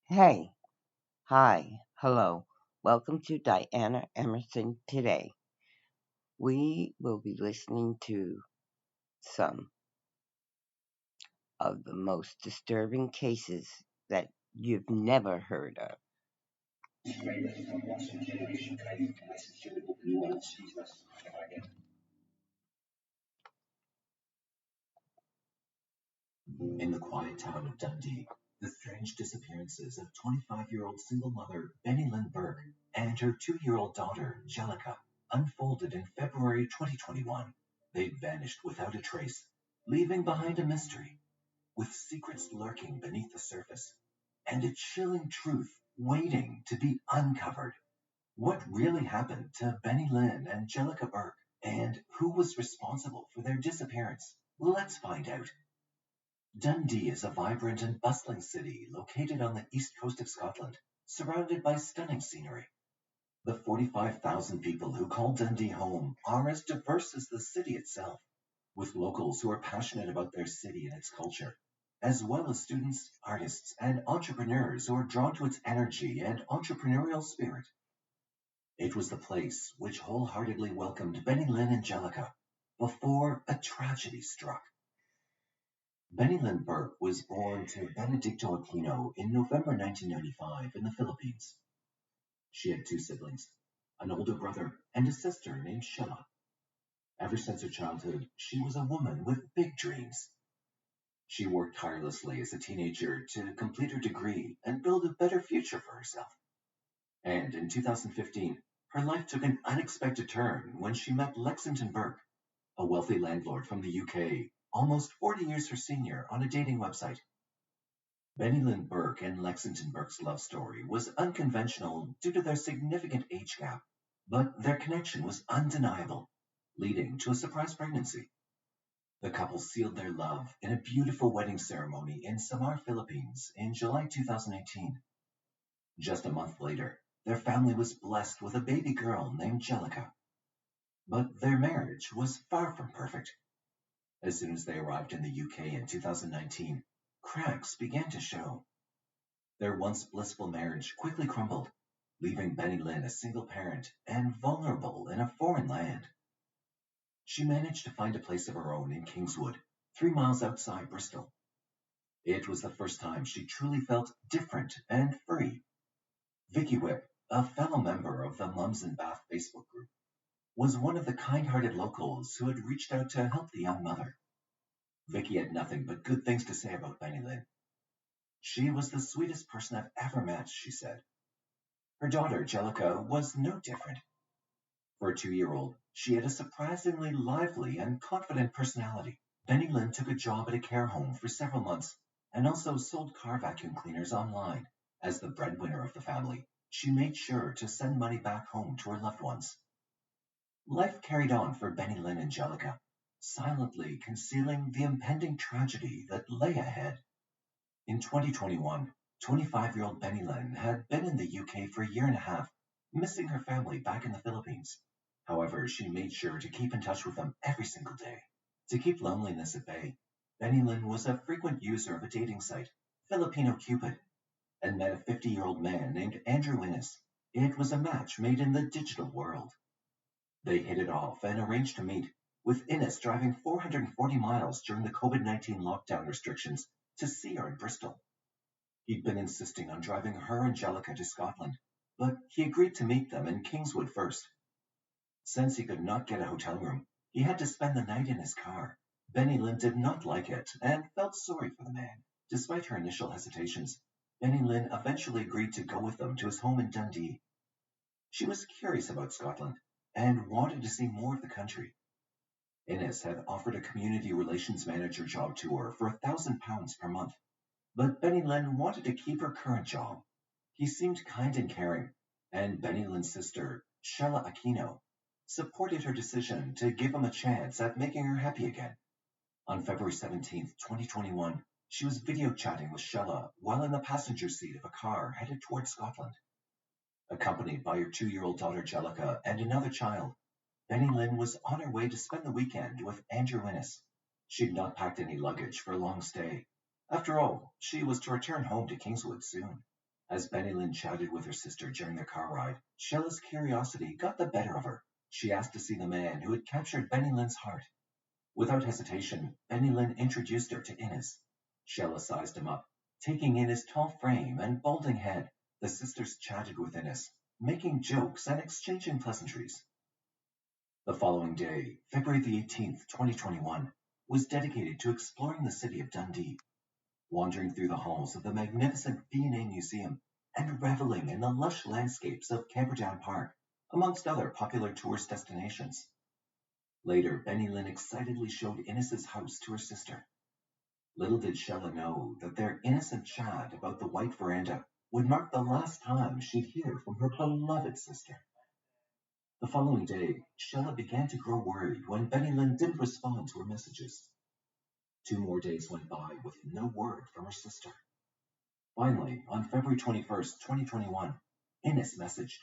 Hey, hi, hello. Welcome to Diana Emerson today. We will be listening to some of the most disturbing cases that you've never heard of. In the quiet town of Dundee, the strange disappearances of 25-year-old single mother Benny Lynn Burke and her 2-year-old daughter Jellica unfolded in February 2021. They vanished without a trace, leaving behind a mystery, with secrets lurking beneath the surface, and a chilling truth waiting to be uncovered. What really happened to Benny Lynn and Jellica Burke, and who was responsible for their disappearance? Let's find out. Dundee is a vibrant and bustling city located on the east coast of Scotland, surrounded by stunning scenery. The 45,000 people who call Dundee home are as diverse as the city itself, with locals who are passionate about their city and its culture, as well as students, artists, and entrepreneurs who are drawn to its energy and entrepreneurial spirit. It was the place which wholeheartedly welcomed Benny Lynn and Jellica before a tragedy struck. Benny Lynn Burke was born to Benedicto Aquino in November 1995 in the Philippines. She had two siblings, an older brother and a sister named Sheila. Ever since her childhood, she was a woman with big dreams. She worked tirelessly as a teenager to complete her degree and build a better future for herself. And in 2015, her life took an unexpected turn when she met Lexington Burke, a wealthy landlord from the UK, almost 40 years her senior, on a dating website. Benny Lynn Burke and Lexington Burke's love story was unconventional due to their significant age gap, but their connection was undeniable, leading to a surprise pregnancy. The couple sealed their love in a beautiful wedding ceremony in Samar, Philippines in July 2018. Just a month later, their family was blessed with a baby girl named Jellica. But their marriage was far from perfect. As soon as they arrived in the UK in 2019, cracks began to show. Their once blissful marriage quickly crumbled, leaving Benny Lynn a single parent and vulnerable in a foreign land. She managed to find a place of her own in Kingswood, 3 miles outside Bristol. It was the first time she truly felt different and free. Vicky Whip, a fellow member of the Mums in Bath Facebook group, was one of the kind-hearted locals who had reached out to help the young mother. Vicky had nothing but good things to say about Benny Lynn. She was the sweetest person I've ever met, she said. Her daughter, Jellica, was no different. For a 2-year-old, she had a surprisingly lively and confident personality. Benny Lynn took a job at a care home for several months and also sold car vacuum cleaners online. As the breadwinner of the family, she made sure to send money back home to her loved ones. Life carried on for Benny Lynn and Jellica, silently concealing the impending tragedy that lay ahead. In 2021, 25-year-old Benny Lynn had been in the UK for a year and a half, missing her family back in the Philippines. However, she made sure to keep in touch with them every single day. To keep loneliness at bay, Benny Lynn was a frequent user of a dating site, Filipino Cupid, and met a 50-year-old man named Andrew Innes. It was a match made in the digital world. They hit it off and arranged to meet, with Innes driving 440 miles during the COVID-19 lockdown restrictions to see her in Bristol. He'd been insisting on driving her and Jellica to Scotland, but he agreed to meet them in Kingswood first. Since he could not get a hotel room, he had to spend the night in his car. Benny Lynn did not like it and felt sorry for the man. Despite her initial hesitations, Benny Lynn eventually agreed to go with them to his home in Dundee. She was curious about Scotland and wanted to see more of the country. Innes had offered a community relations manager job to her for £1,000 per month, but Benny Lynn wanted to keep her current job. He seemed kind and caring, and Benny Lynn's sister, Sheila Aquino, supported her decision to give him a chance at making her happy again. On February 17, 2021, she was video chatting with Sheila while in the passenger seat of a car headed towards Scotland. Accompanied by her 2-year-old daughter Jellica and another child, Benny Lynn was on her way to spend the weekend with Andrew Innes. She'd not packed any luggage for a long stay. After all, she was to return home to Kingswood soon. As Benny Lynn chatted with her sister during their car ride, Shella's curiosity got the better of her. She asked to see the man who had captured Benny Lynn's heart. Without hesitation, Benny Lynn introduced her to Innes. Shella sized him up. Taking in his tall frame and balding head, the sisters chatted with Innes, making jokes and exchanging pleasantries. The following day, February the 18th, 2021, was dedicated to exploring the city of Dundee, wandering through the halls of the magnificent V&A Museum and reveling in the lush landscapes of Camperdown Park, amongst other popular tourist destinations. Later, Benny Lynn excitedly showed Innes's house to her sister. Little did Shella know that their innocent chat about the white veranda would mark the last time she'd hear from her beloved sister. The following day, Shella began to grow worried when Benny Lynn didn't respond to her messages. 2 more days went by with no word from her sister. Finally, on February 21st, 2021, Innes messaged.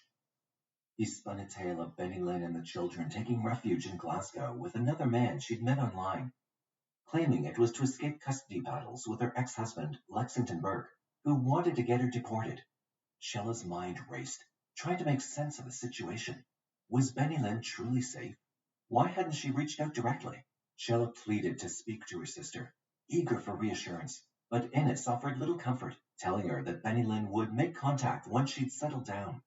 He spun a tale of Benny Lynn and the children taking refuge in Glasgow with another man she'd met online, claiming it was to escape custody battles with her ex-husband, Lexington Burke, who wanted to get her deported. Shella's mind raced, trying to make sense of the situation. Was Benny Lynn truly safe? Why hadn't she reached out directly? Shella pleaded to speak to her sister, eager for reassurance, but Innes offered little comfort, telling her that Benny Lynn would make contact once she'd settled down.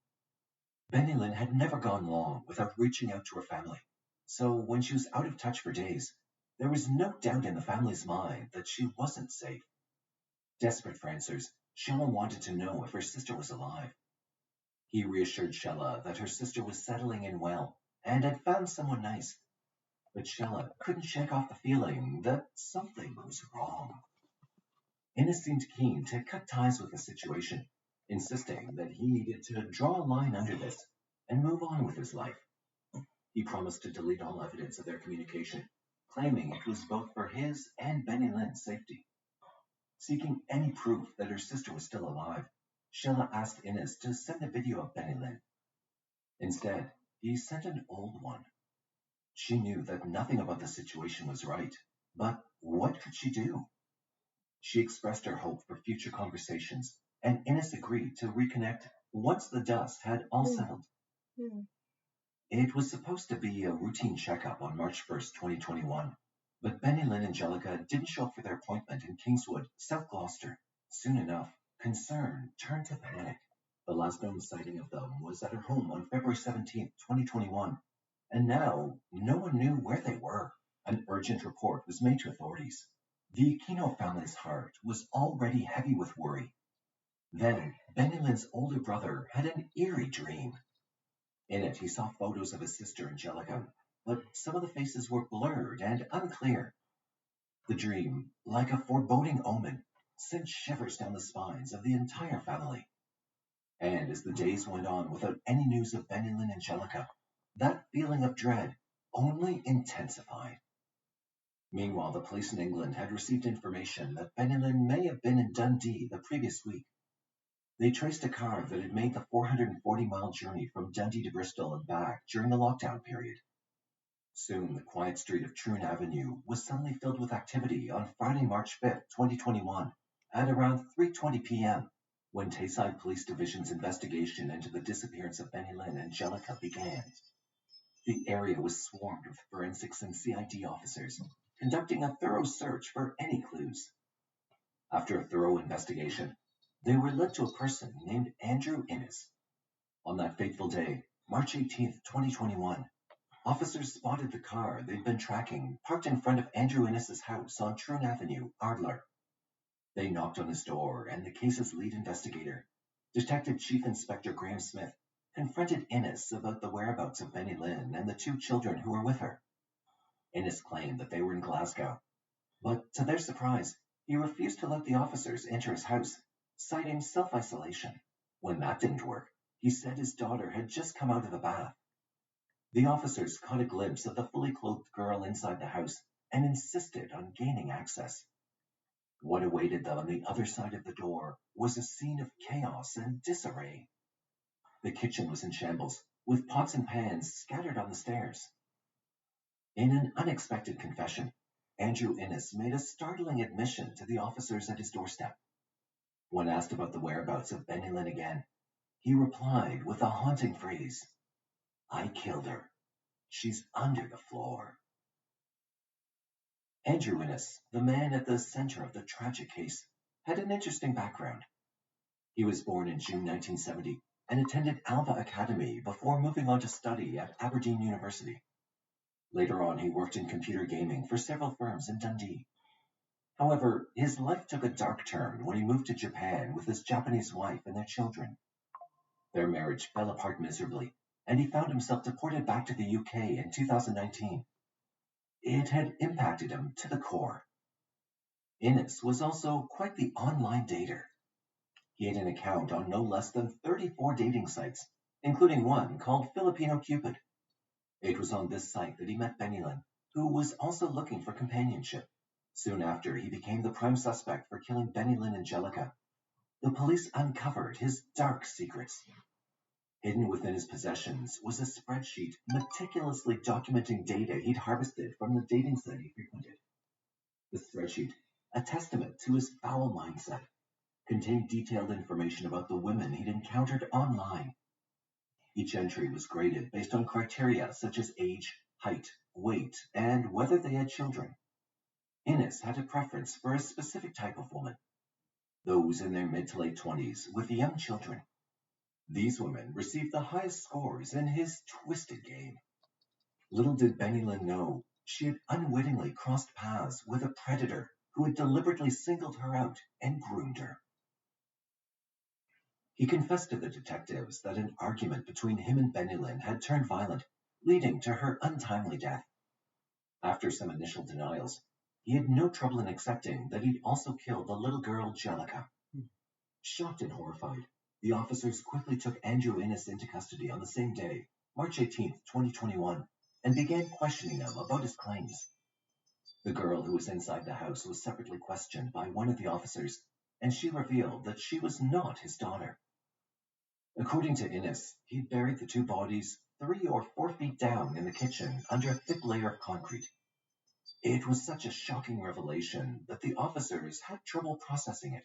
Benny Lynn had never gone long without reaching out to her family, so when she was out of touch for days, there was no doubt in the family's mind that she wasn't safe. Desperate for answers, Shella wanted to know if her sister was alive. He reassured Shella that her sister was settling in well and had found someone nice, but Shella couldn't shake off the feeling that something was wrong. Innes seemed keen to cut ties with the situation, insisting that he needed to draw a line under this and move on with his life. He promised to delete all evidence of their communication, claiming it was both for his and Benny Lynn's safety. Seeking any proof that her sister was still alive, Shella asked Innes to send a video of Benny Lynn. Instead, he sent an old one. She knew that nothing about the situation was right, but what could she do? She expressed her hope for future conversations, and Innes agreed to reconnect once the dust had all settled. It was supposed to be a routine checkup on March 1st, 2021, but Benny Lynn and Jellica didn't show up for their appointment in Kingswood, South Gloucester. Soon enough, concern turned to panic. The last known sighting of them was at her home on February 17th, 2021, and now no one knew where they were. An urgent report was made to authorities. The Aquino family's heart was already heavy with worry. Then, Benny Lynn's older brother had an eerie dream. In it, he saw photos of his sister Angelica, but some of the faces were blurred and unclear. The dream, like a foreboding omen, sent shivers down the spines of the entire family. And as the days went on without any news of Benny Lynn and Angelica, that feeling of dread only intensified. Meanwhile, the police in England had received information that Benny Lynn may have been in Dundee the previous week. They traced a car that had made the 440-mile journey from Dundee to Bristol and back during the lockdown period. Soon, the quiet street of Troon Avenue was suddenly filled with activity on Friday, March 5th, 2021, at around 3:20 p.m., when Tayside Police Division's investigation into the disappearance of Benny Lynn and Angelica began. The area was swarmed with forensics and CID officers, conducting a thorough search for any clues. After a thorough investigation, they were led to a person named Andrew Innes. On that fateful day, March 18th, 2021, officers spotted the car they'd been tracking parked in front of Andrew Innes' house on Troon Avenue, Ardler. They knocked on his door, and the case's lead investigator, Detective Chief Inspector Graham Smith, confronted Innes about the whereabouts of Benny Lynn and the 2 children who were with her. Innes claimed that they were in Glasgow, but to their surprise, he refused to let the officers enter his house, citing self-isolation. When that didn't work, he said his daughter had just come out of the bath. The officers caught a glimpse of the fully clothed girl inside the house and insisted on gaining access. What awaited them on the other side of the door was a scene of chaos and disarray. The kitchen was in shambles, with pots and pans scattered on the stairs. In an unexpected confession, Andrew Innes made a startling admission to the officers at his doorstep. When asked about the whereabouts of Benny Lynn again, he replied with a haunting phrase, "I killed her. She's under the floor." Andrew Innes, the man at the center of the tragic case, had an interesting background. He was born in June 1970 and attended Alva Academy before moving on to study at Aberdeen University. Later on, he worked in computer gaming for several firms in Dundee. However, his life took a dark turn when he moved to Japan with his Japanese wife and their children. Their marriage fell apart miserably, and he found himself deported back to the UK in 2019. It had impacted him to the core. Innes was also quite the online dater. He had an account on no less than 34 dating sites, including one called Filipino Cupid. It was on this site that he met Benny Lynn, who was also looking for companionship. Soon after, he became the prime suspect for killing Benny Lynn and Jellica. The police uncovered his dark secrets. Hidden within his possessions was a spreadsheet meticulously documenting data he'd harvested from the dating site he frequented. The spreadsheet, a testament to his foul mindset, contained detailed information about the women he'd encountered online. Each entry was graded based on criteria such as age, height, weight, and whether they had children. Innes had a preference for a specific type of woman, those in their mid to late 20s with young children. These women received the highest scores in his twisted game. Little did Benny Lynn know, she had unwittingly crossed paths with a predator who had deliberately singled her out and groomed her. He confessed to the detectives that an argument between him and Benny Lynn had turned violent, leading to her untimely death. After some initial denials, he had no trouble in accepting that he'd also killed the little girl Jellica. Shocked and horrified, the officers quickly took Andrew Innes into custody on the same day, March 18, 2021, and began questioning him about his claims. The girl who was inside the house was separately questioned by one of the officers, and she revealed that she was not his daughter. According to Innes, he'd buried the two bodies 3 or 4 feet down in the kitchen under a thick layer of concrete. It was such a shocking revelation that the officers had trouble processing it,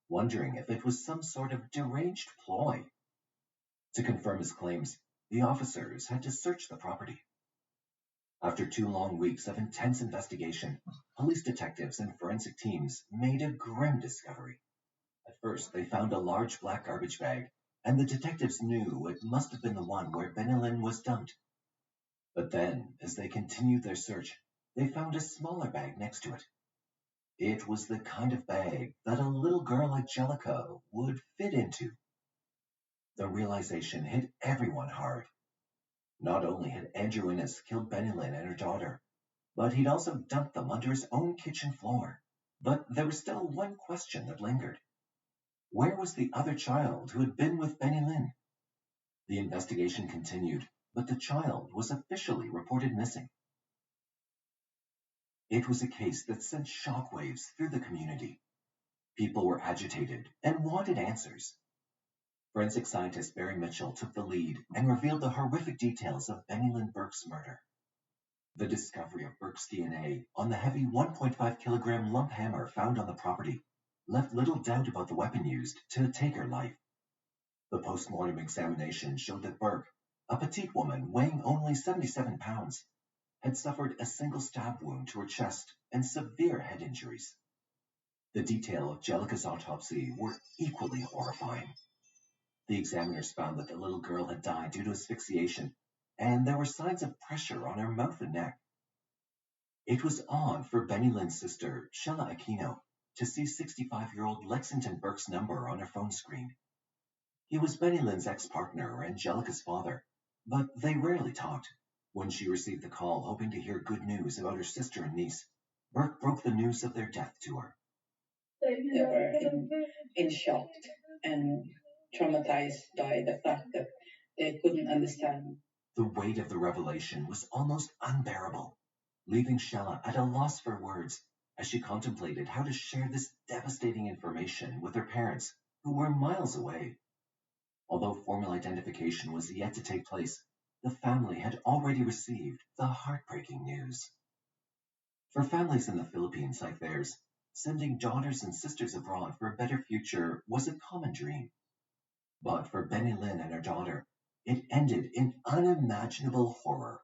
wondering if it was some sort of deranged ploy. To confirm his claims, the officers had to search the property. After 2 long weeks of intense investigation, police detectives and forensic teams made a grim discovery. At first, they found a large black garbage bag, and the detectives knew it must have been the one where Benny Lynn was dumped. But then, as they continued their search, they found a smaller bag next to it. It was the kind of bag that a little girl like Jellica would fit into. The realization hit everyone hard. Not only had Andrew Innes killed Benny Lynn and her daughter, but he'd also dumped them under his own kitchen floor. But there was still one question that lingered. Where was the other child who had been with Benny Lynn? The investigation continued, but the child was officially reported missing. It was a case that sent shockwaves through the community. People were agitated and wanted answers. Forensic scientist Barry Mitchell took the lead and revealed the horrific details of Benny Lynn Burke's murder. The discovery of Burke's DNA on the heavy 1.5 kilogram lump hammer found on the property left little doubt about the weapon used to take her life. The post-mortem examination showed that Burke, a petite woman weighing only 77 pounds, had suffered a single stab wound to her chest and severe head injuries. The detail of Jellica's autopsy were equally horrifying. The examiners found that the little girl had died due to asphyxiation, and there were signs of pressure on her mouth and neck. It was odd for Benny Lynn's sister, Shella Aquino, to see 65-year-old Lexington Burke's number on her phone screen. He was Benny Lynn's ex-partner and Jellica's father, but they rarely talked. When she received the call hoping to hear good news about her sister and niece, Burke broke the news of their death to her. They were in shock and traumatized by the fact that they couldn't understand. The weight of the revelation was almost unbearable, leaving Shella at a loss for words as she contemplated how to share this devastating information with her parents, who were miles away. Although formal identification was yet to take place, the family had already received the heartbreaking news. For families in the Philippines like theirs, sending daughters and sisters abroad for a better future was a common dream. But for Benny Lynn and her daughter, it ended in unimaginable horror.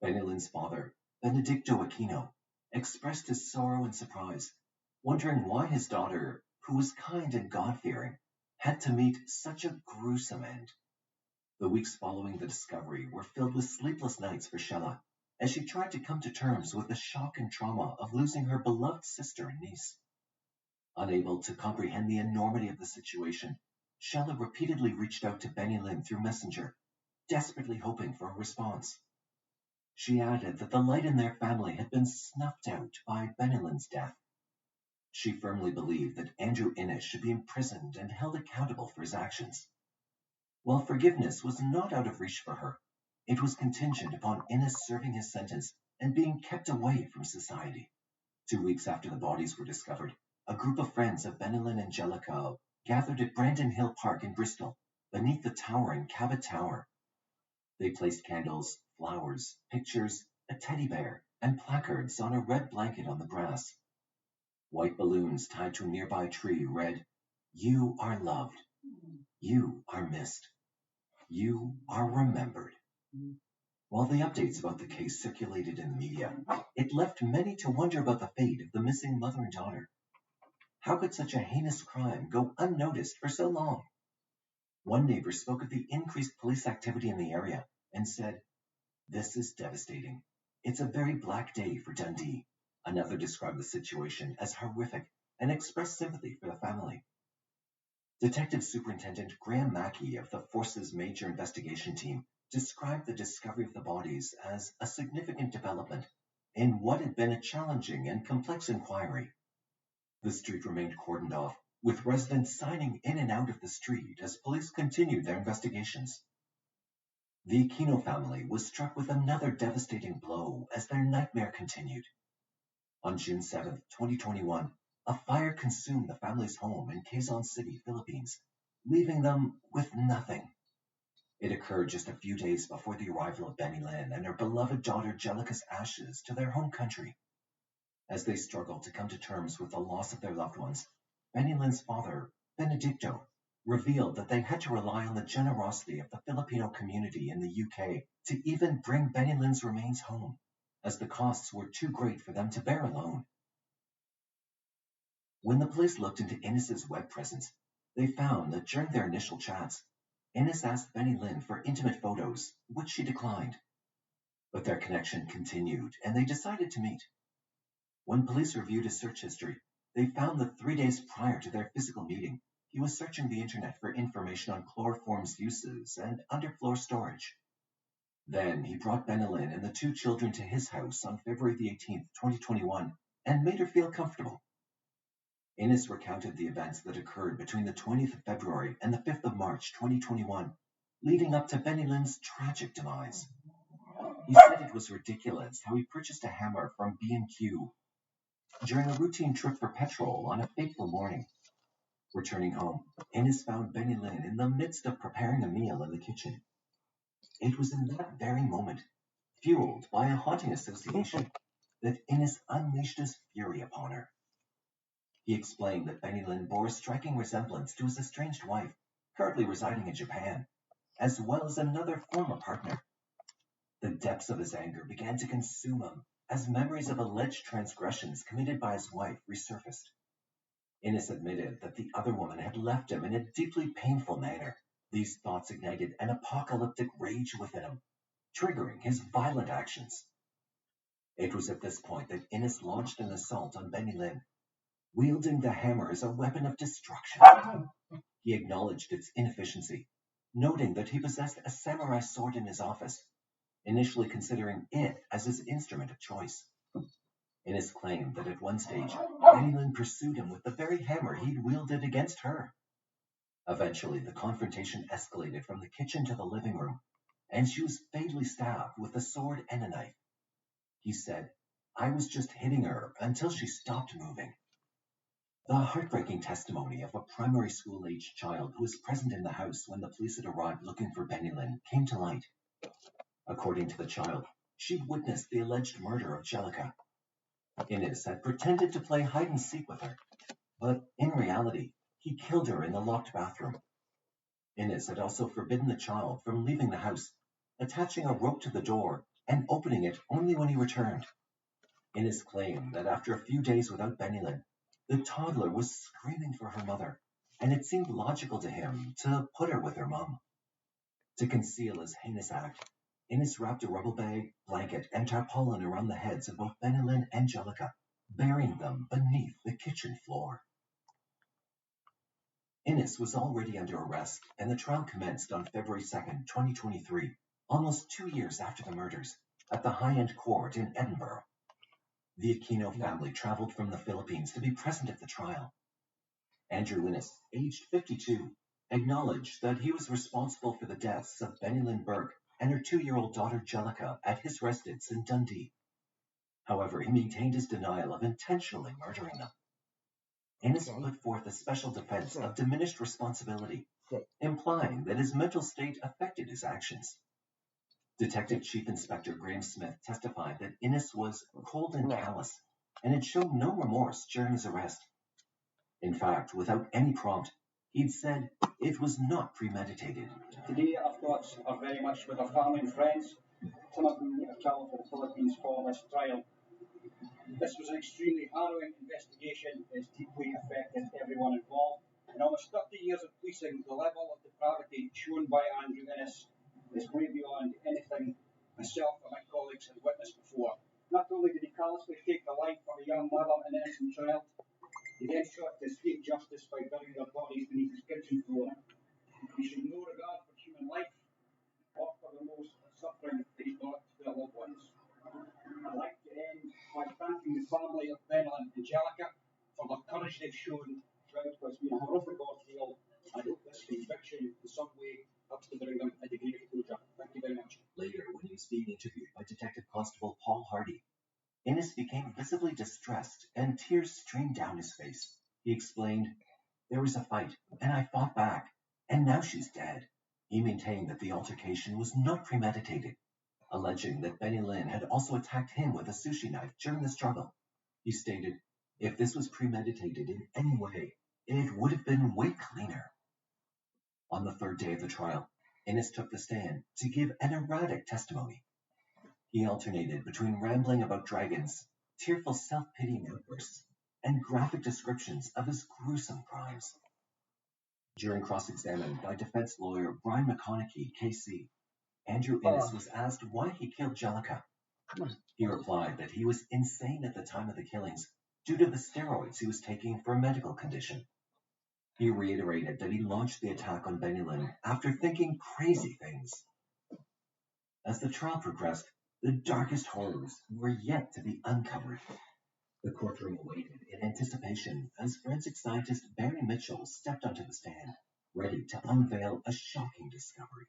Benny Lynn's father, Benedicto Aquino, expressed his sorrow and surprise, wondering why his daughter, who was kind and God-fearing, had to meet such a gruesome end. The weeks following the discovery were filled with sleepless nights for Shella, as she tried to come to terms with the shock and trauma of losing her beloved sister and niece. Unable to comprehend the enormity of the situation, Shella repeatedly reached out to Benny Lynn through Messenger, desperately hoping for a response. She added that the light in their family had been snuffed out by Benny Lynn's death. She firmly believed that Andrew Innes should be imprisoned and held accountable for his actions. While forgiveness was not out of reach for her, it was contingent upon Innes serving his sentence and being kept away from society. 2 weeks after the bodies were discovered, a group of friends of Benny Lynn and Jellicoe gathered at Brandon Hill Park in Bristol, beneath the towering Cabot Tower. They placed candles, flowers, pictures, a teddy bear, and placards on a red blanket on the grass. White balloons tied to a nearby tree read, "You are loved. You are missed. You are remembered." While the updates about the case circulated in the media, it left many to wonder about the fate of the missing mother and daughter. How could such a heinous crime go unnoticed for so long? One neighbor spoke of the increased police activity in the area and said, "This is devastating. It's a very black day for Dundee." Another described the situation as horrific and expressed sympathy for the family. Detective Superintendent Graham Mackey of the Force's Major Investigation Team described the discovery of the bodies as a significant development in what had been a challenging and complex inquiry. The street remained cordoned off, with residents signing in and out of the street as police continued their investigations. The Aquino family was struck with another devastating blow as their nightmare continued. On June 7, 2021, a fire consumed the family's home in Quezon City, Philippines, leaving them with nothing. It occurred just a few days before the arrival of Benny Lynn and her beloved daughter Jellica's ashes to their home country. As they struggled to come to terms with the loss of their loved ones, Benny Lynn's father, Benedicto, revealed that they had to rely on the generosity of the Filipino community in the UK to even bring Benny Lynn's remains home, as the costs were too great for them to bear alone. When the police looked into Innes's web presence, they found that during their initial chats, Innes asked Benny Lynn for intimate photos, which she declined. But their connection continued, and they decided to meet. When police reviewed his search history, they found that 3 days prior to their physical meeting, he was searching the internet for information on chloroform's uses and underfloor storage. Then he brought Benny Lynn and the 2 children to his house on February the 18th, 2021, and made her feel comfortable. Innes recounted the events that occurred between the 20th of February and the 5th of March, 2021, leading up to Benny Lynn's tragic demise. He said it was ridiculous how he purchased a hammer from B&Q during a routine trip for petrol on a fateful morning. Returning home, Innes found Benny Lynn in the midst of preparing a meal in the kitchen. It was in that very moment, fueled by a haunting association, that Innes unleashed his fury upon her. He explained that Benny Lynn bore a striking resemblance to his estranged wife, currently residing in Japan, as well as another former partner. The depths of his anger began to consume him as memories of alleged transgressions committed by his wife resurfaced. Innes admitted that the other woman had left him in a deeply painful manner. These thoughts ignited an apocalyptic rage within him, triggering his violent actions. It was at this point that Innes launched an assault on Benny Lynn, wielding the hammer as a weapon of destruction. He acknowledged its inefficiency, noting that he possessed a samurai sword in his office, initially considering it as his instrument of choice. Innes claimed that at one stage, Benny Lynn pursued him with the very hammer he'd wielded against her. Eventually, the confrontation escalated from the kitchen to the living room, and she was fatally stabbed with a sword and a knife. He said, "I was just hitting her until she stopped moving." The heartbreaking testimony of a primary school-aged child who was present in the house when the police had arrived looking for Benny Lynn came to light. According to the child, she'd witnessed the alleged murder of Jellica. Innes had pretended to play hide and seek with her, but in reality, he killed her in the locked bathroom. Innes had also forbidden the child from leaving the house, attaching a rope to the door and opening it only when he returned. Innes claimed that after a few days without Bennylin, the toddler was screaming for her mother, and it seemed logical to him to put her with her mum. To conceal his heinous act, Innes wrapped a rubble bag, blanket, and tarpaulin around the heads of both Bennylin and Jellica, burying them beneath the kitchen floor. Innes was already under arrest, and the trial commenced on February 2nd, 2023, almost 2 years after the murders, at the High-End Court in Edinburgh. The Aquino family traveled from the Philippines to be present at the trial. Andrew Innes, aged 52, acknowledged that he was responsible for the deaths of Bennylin Burke and her 2-year-old daughter Jellica at his residence in Dundee. However, he maintained his denial of intentionally murdering them. Innes put forth a special defense of diminished responsibility, implying that his mental state affected his actions. Detective Chief Inspector Graham Smith testified that Innes was cold and callous and had shown no remorse during his arrest. In fact, without any prompt, he'd said it was not premeditated. Today, our thoughts are very much with our family and friends, some of whom have travelled to the Philippines for this trial. This was an extremely harrowing investigation that has deeply affected everyone involved. In almost 30 years of policing, the level of depravity shown by Andrew Innes is way beyond anything myself or my colleagues had witnessed before. Not only did he callously take the life of a young mother and innocent child, he then sought to escape justice by burying their bodies beneath his kitchen floor. He showed no regard for human life or for the most suffering that he brought to their loved ones. I'd like to end by thanking the family of Bennylin and Jellica for the courage they've shown throughout what's been a horrific ordeal. I hope this conviction in some way helps to bring them a degree of closure. Thank you very much. Later, when he was being interviewed by Detective Constable Paul Hardy, Innes became visibly distressed and tears streamed down his face. He explained, "There was a fight, and I fought back, and now she's dead." He maintained that the altercation was not premeditated, alleging that Bennylin had also attacked him with a sushi knife during the struggle. He stated, "If this was premeditated in any way, it would have been way cleaner." On the third day of the trial, Innes took the stand to give an erratic testimony. He alternated between rambling about dragons, tearful self-pitying outbursts, and graphic descriptions of his gruesome crimes. During cross-examined by defense lawyer Brian McConaughey, KC, Andrew Innes was asked why he killed Jellica. He replied that he was insane at the time of the killings due to the steroids he was taking for a medical condition. He reiterated that he launched the attack on Bennylin after thinking crazy things. As the trial progressed, the darkest horrors were yet to be uncovered. The courtroom awaited in anticipation as forensic scientist Barry Mitchell stepped onto the stand, ready to unveil a shocking discovery.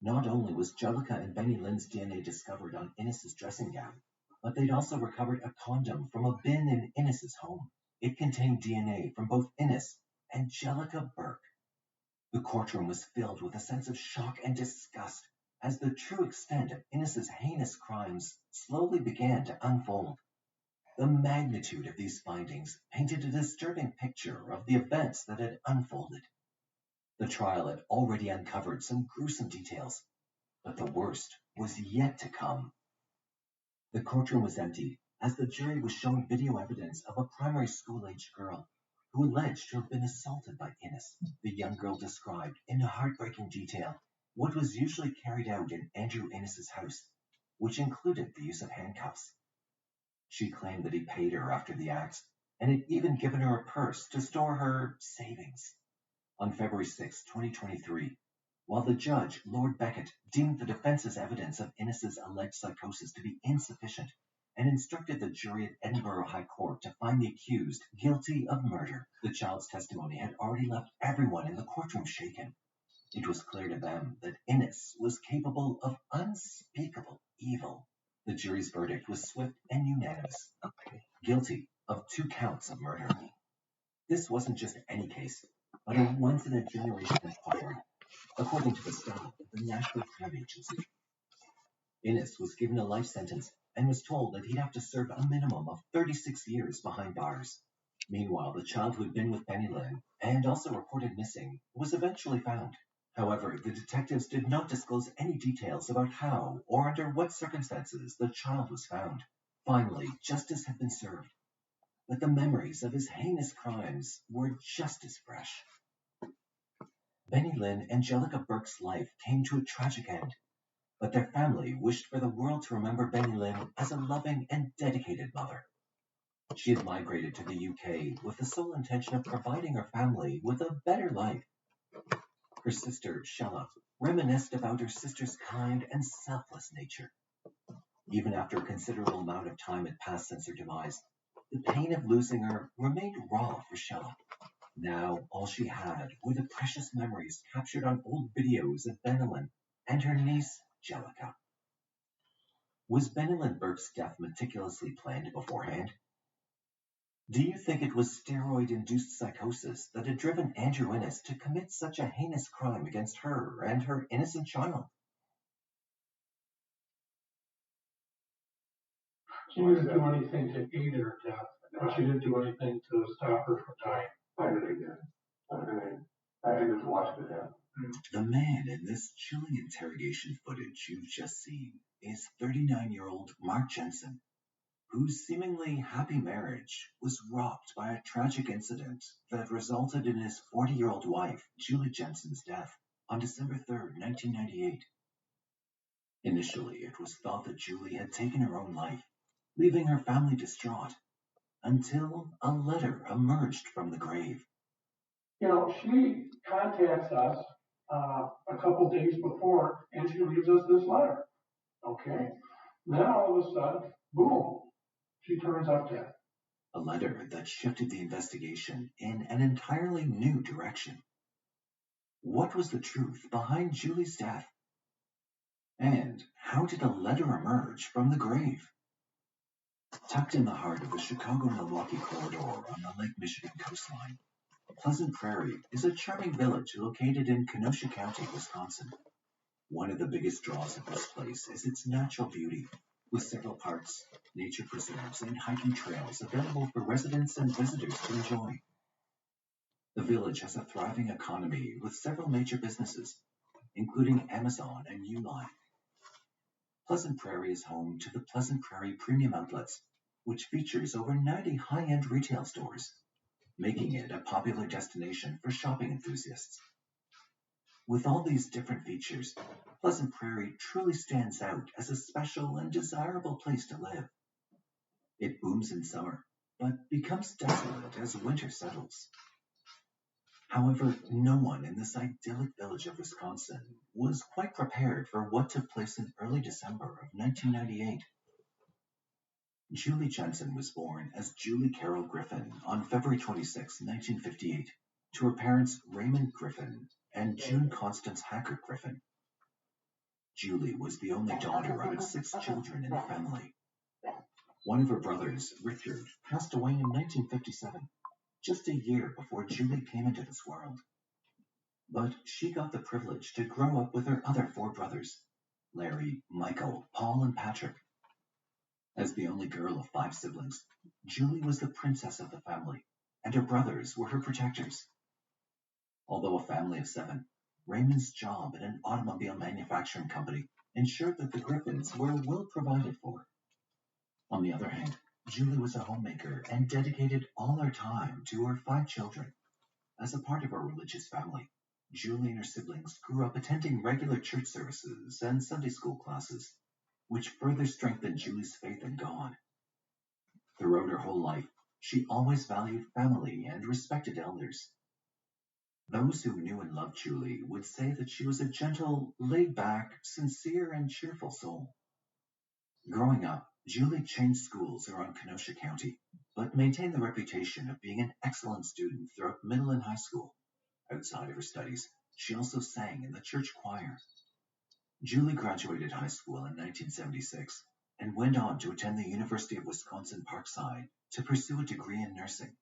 Not only was Jellica and Bennylin's DNA discovered on Innes's dressing gown, but they'd also recovered a condom from a bin in Innes's home. It contained DNA from both Innes and Jellica Burke. The courtroom was filled with a sense of shock and disgust as the true extent of Innes's heinous crimes slowly began to unfold. The magnitude of these findings painted a disturbing picture of the events that had unfolded. The trial had already uncovered some gruesome details, but the worst was yet to come. The courtroom was emptied as the jury was shown video evidence of a primary school-aged girl who alleged to have been assaulted by Innes. The young girl described in heartbreaking detail what was usually carried out in Andrew Innes's house, which included the use of handcuffs. She claimed that he paid her after the acts and had even given her a purse to store her savings. On February 6, 2023, while the judge, Lord Beckett, deemed the defense's evidence of Innes's alleged psychosis to be insufficient and instructed the jury at Edinburgh High Court to find the accused guilty of murder, the child's testimony had already left everyone in the courtroom shaken. It was clear to them that Innes was capable of unspeakable evil. The jury's verdict was swift and unanimous. Guilty of 2 counts of murder. This wasn't just any case, but a once-in-a-generation inquiry, according to the staff of the National Crime Agency. Innes was given a life sentence and was told that he'd have to serve a minimum of 36 years behind bars. Meanwhile, the child who'd been with Benny Lynn and also reported missing was eventually found. However, the detectives did not disclose any details about how or under what circumstances the child was found. Finally, justice had been served, but the memories of his heinous crimes were just as fresh. Benny Lynn and Jellica Burke's life came to a tragic end, but their family wished for the world to remember Benny Lynn as a loving and dedicated mother. She had migrated to the UK with the sole intention of providing her family with a better life. Her sister, Shella, reminisced about her sister's kind and selfless nature. Even after a considerable amount of time had passed since her demise, the pain of losing her remained raw for Shella. Now, all she had were the precious memories captured on old videos of Benny Lynn and her niece, Jellica. Was Benny Lynn Burke's death meticulously planned beforehand? Do you think it was steroid-induced psychosis that had driven Andrew Innes to commit such a heinous crime against her and her innocent child? She didn't do anything to aid her death, but she didn't do anything to stop her from dying. I really did. I just watched it happen. The man in this chilling interrogation footage you've just seen is 39-year-old Mark Jensen, whose seemingly happy marriage was rocked by a tragic incident that resulted in his 40-year-old wife, Julie Jensen's death on December 3rd, 1998. Initially, it was thought that Julie had taken her own life, leaving her family distraught, until a letter emerged from the grave. You know, she contacts us a couple days before, and she reads us this letter. Okay? Then all of a sudden, boom, she turns up dead. A letter that shifted the investigation in an entirely new direction. What was the truth behind Julie's death? And how did a letter emerge from the grave? Tucked in the heart of the Chicago-Milwaukee corridor on the Lake Michigan coastline, Pleasant Prairie is a charming village located in Kenosha County, Wisconsin. One of the biggest draws of this place is its natural beauty, with several parks, nature preserves, and hiking trails available for residents and visitors to enjoy. The village has a thriving economy with several major businesses, including Amazon and Uline. Pleasant Prairie is home to the Pleasant Prairie Premium Outlets, which features over 90 high-end retail stores, making it a popular destination for shopping enthusiasts. With all these different features, Pleasant Prairie truly stands out as a special and desirable place to live. It booms in summer, but becomes desolate as winter settles. However, no one in this idyllic village of Wisconsin was quite prepared for what took place in early December of 1998. Julie Jensen was born as Julie Carol Griffin on February 26, 1958, to her parents Raymond Griffin and June Constance Hackert Griffin. Julie was the only daughter out of 6 children in the family. One of her brothers, Richard, passed away in 1957, just a year before Julie came into this world. But she got the privilege to grow up with her other 4 brothers, Larry, Michael, Paul, and Patrick. As the only girl of 5 siblings, Julie was the princess of the family, and her brothers were her protectors. Although a family of 7, Raymond's job at an automobile manufacturing company ensured that the Griffins were well provided for. On the other hand, Julie was a homemaker and dedicated all her time to her 5 children. As a part of her religious family, Julie and her siblings grew up attending regular church services and Sunday school classes, which further strengthened Julie's faith in God. Throughout her whole life, she always valued family and respected elders. Those who knew and loved Julie would say that she was a gentle, laid-back, sincere, and cheerful soul. Growing up, Julie changed schools around Kenosha County, but maintained the reputation of being an excellent student throughout middle and high school. Outside of her studies, she also sang in the church choir. Julie graduated high school in 1976 and went on to attend the University of Wisconsin-Parkside to pursue a degree in nursing.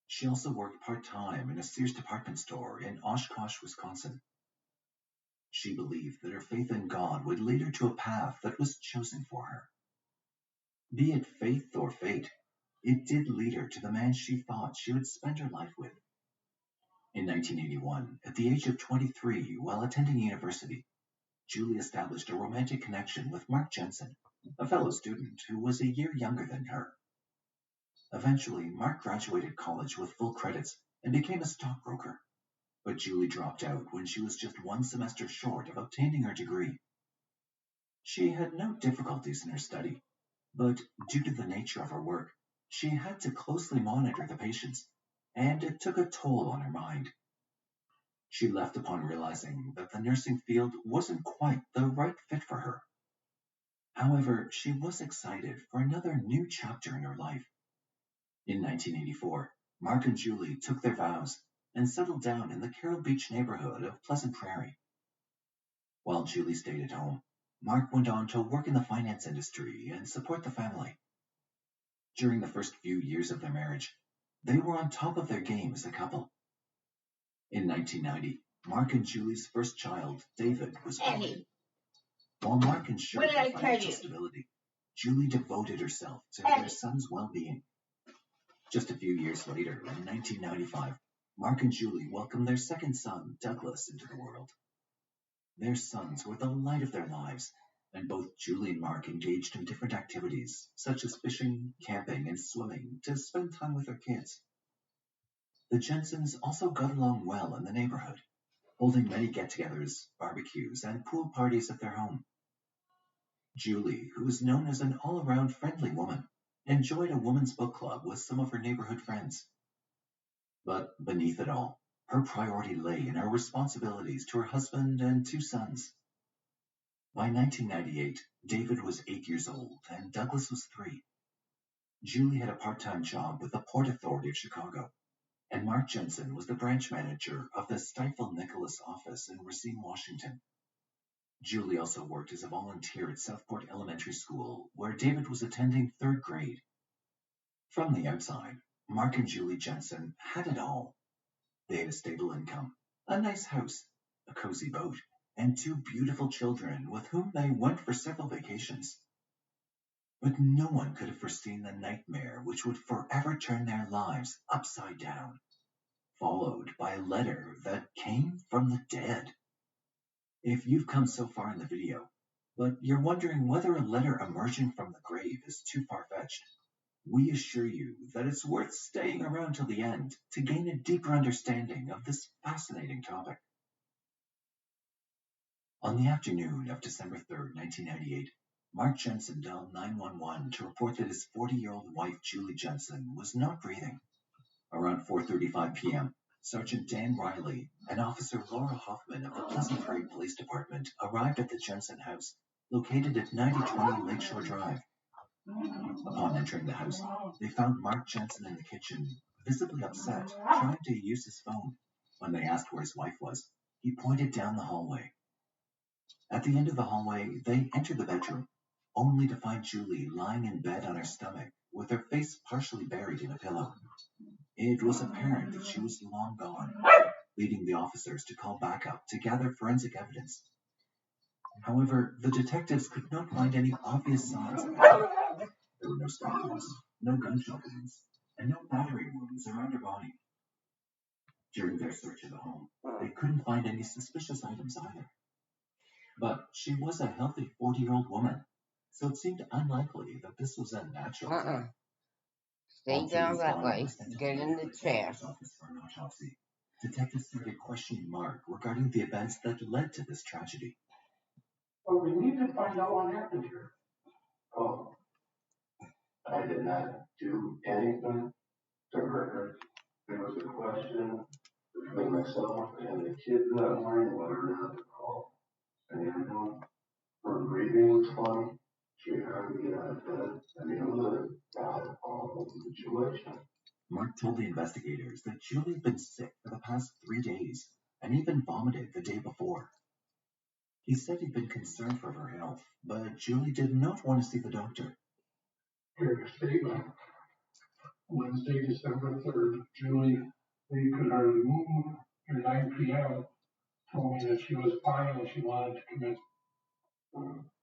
She also worked part-time in a Sears department store in Oshkosh, Wisconsin. She believed that her faith in God would lead her to a path that was chosen for her. Be it faith or fate, it did lead her to the man she thought she would spend her life with. In 1981, at the age of 23, while attending university, Julie established a romantic connection with Mark Jensen, a fellow student who was a year younger than her. Eventually, Mark graduated college with full credits and became a stockbroker, but Julie dropped out when she was just one semester short of obtaining her degree. She had no difficulties in her study, but due to the nature of her work, she had to closely monitor the patients, and it took a toll on her mind. She left upon realizing that the nursing field wasn't quite the right fit for her. However, she was excited for another new chapter in her life. In 1984, Mark and Julie took their vows and settled down in the Carroll Beach neighborhood of Pleasant Prairie. While Julie stayed at home, Mark went on to work in the finance industry and support the family. During the first few years of their marriage, they were on top of their game as a couple. In 1990, Mark and Julie's first child, David, was born. Eddie, While Mark ensured what did their I tell financial you? stability, Julie devoted herself to Eddie. their son's well-being. Just a few years later, in 1995, Mark and Julie welcomed their second son, Douglas, into the world. Their sons were the light of their lives, and both Julie and Mark engaged in different activities, such as fishing, camping, and swimming, to spend time with their kids. The Jensens also got along well in the neighborhood, holding many get-togethers, barbecues, and pool parties at their home. Julie, who was known as an all-around friendly woman, enjoyed a women's book club with some of her neighborhood friends. But beneath it all, her priority lay in her responsibilities to her husband and two sons. By 1998, David was 8 years old and Douglas was 3. Julie had a part-time job with the Port Authority of Chicago, and Mark Jensen was the branch manager of the Stifel Nicholas office in Racine, Washington. Julie also worked as a volunteer at Southport Elementary School, where David was attending 3rd grade. From the outside, Mark and Julie Jensen had it all. They had a stable income, a nice house, a cozy boat, and 2 beautiful children with whom they went for several vacations. But no one could have foreseen the nightmare which would forever turn their lives upside down, followed by a letter that came from the dead. If you've come so far in the video, but you're wondering whether a letter emerging from the grave is too far-fetched, we assure you that it's worth staying around till the end to gain a deeper understanding of this fascinating topic. On the afternoon of December 3rd, 1998, Mark Jensen dialed 911 to report that his 40-year-old wife, Julie Jensen, was not breathing. Around 4:35 p.m., Sergeant Dan Riley and Officer Laura Hoffman of the Pleasant Prairie Police Department arrived at the Jensen house, located at 9020 Lakeshore Drive. Upon entering the house, they found Mark Jensen in the kitchen, visibly upset, trying to use his phone. When they asked where his wife was, he pointed down the hallway. At the end of the hallway, they entered the bedroom, only to find Julie lying in bed on her stomach, with her face partially buried in a pillow. It was apparent that she was long gone, leading the officers to call backup to gather forensic evidence. However, the detectives could not find any obvious signs of injury. There were no stab wounds, no gunshot wounds, and no battery wounds around her body. During their search of the home, they couldn't find any suspicious items either. But she was a healthy 40-year-old woman, so it seemed unlikely that this was a natural death. Stay down that way. Get in the chair. Detectives started questioning Mark regarding the events that led to this tragedy. But we need to find out what happened here. Oh, I did not do anything to hurt her. There was a question between myself and the kids that morning whether or not to call. And her breathing was funny. She had hardly get out of bed. I mean, it was a god-awful situation. Mark told the investigators that Julie had been sick for the past 3 days and even vomited the day before. He said he'd been concerned for her health, but Julie did not want to see the doctor. Here's a statement. Wednesday, December 3rd, Julie, they could hardly move. At 9 p.m., told me that she was fine and she wanted to come in.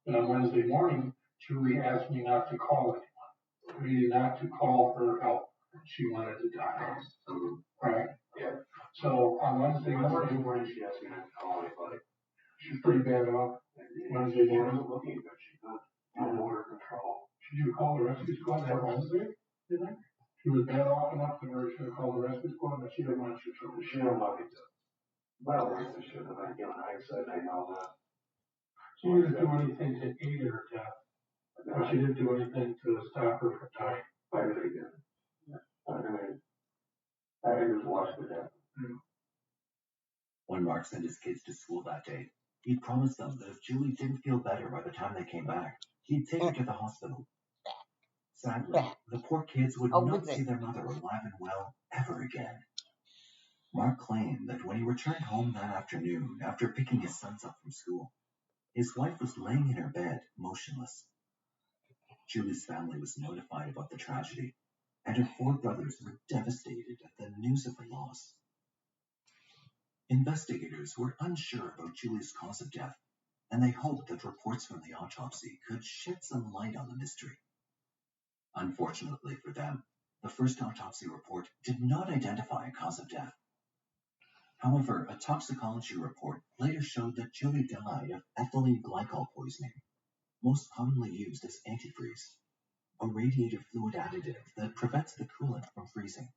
And on Wednesday morning, Julie asked me not to call anyone. me not to call her help. She wanted to die. Right? Yeah. So on Wednesday morning, When she asked me not to call anybody, she's pretty bad off. Wednesday she morning. wasn't looking good. She got no motor control. Should you call the rescue squad that Wednesday? You think? She was bad off enough to where she should have called the rescue squad, but she didn't want you to. She didn't want me to. Well, I should have. You know, hindsight, I know that. She didn't do anything to aid her death, but she didn't do anything to stop her from dying. I really did. I just watched it happen. When Mark sent his kids to school that day, he promised them that if Julie didn't feel better by the time they came back, he'd take her to the hospital. Sadly, the poor kids would not see their mother alive and well ever again. Mark claimed that when he returned home that afternoon after picking his sons up from school, his wife was laying in her bed, motionless. Julie's family was notified about the tragedy, and her 4 brothers were devastated at the news of her loss. Investigators were unsure about Julie's cause of death, and they hoped that reports from the autopsy could shed some light on the mystery. Unfortunately for them, the first autopsy report did not identify a cause of death. However, a toxicology report later showed that Julie died of ethylene glycol poisoning, most commonly used as antifreeze, a radiator fluid additive that prevents the coolant from freezing.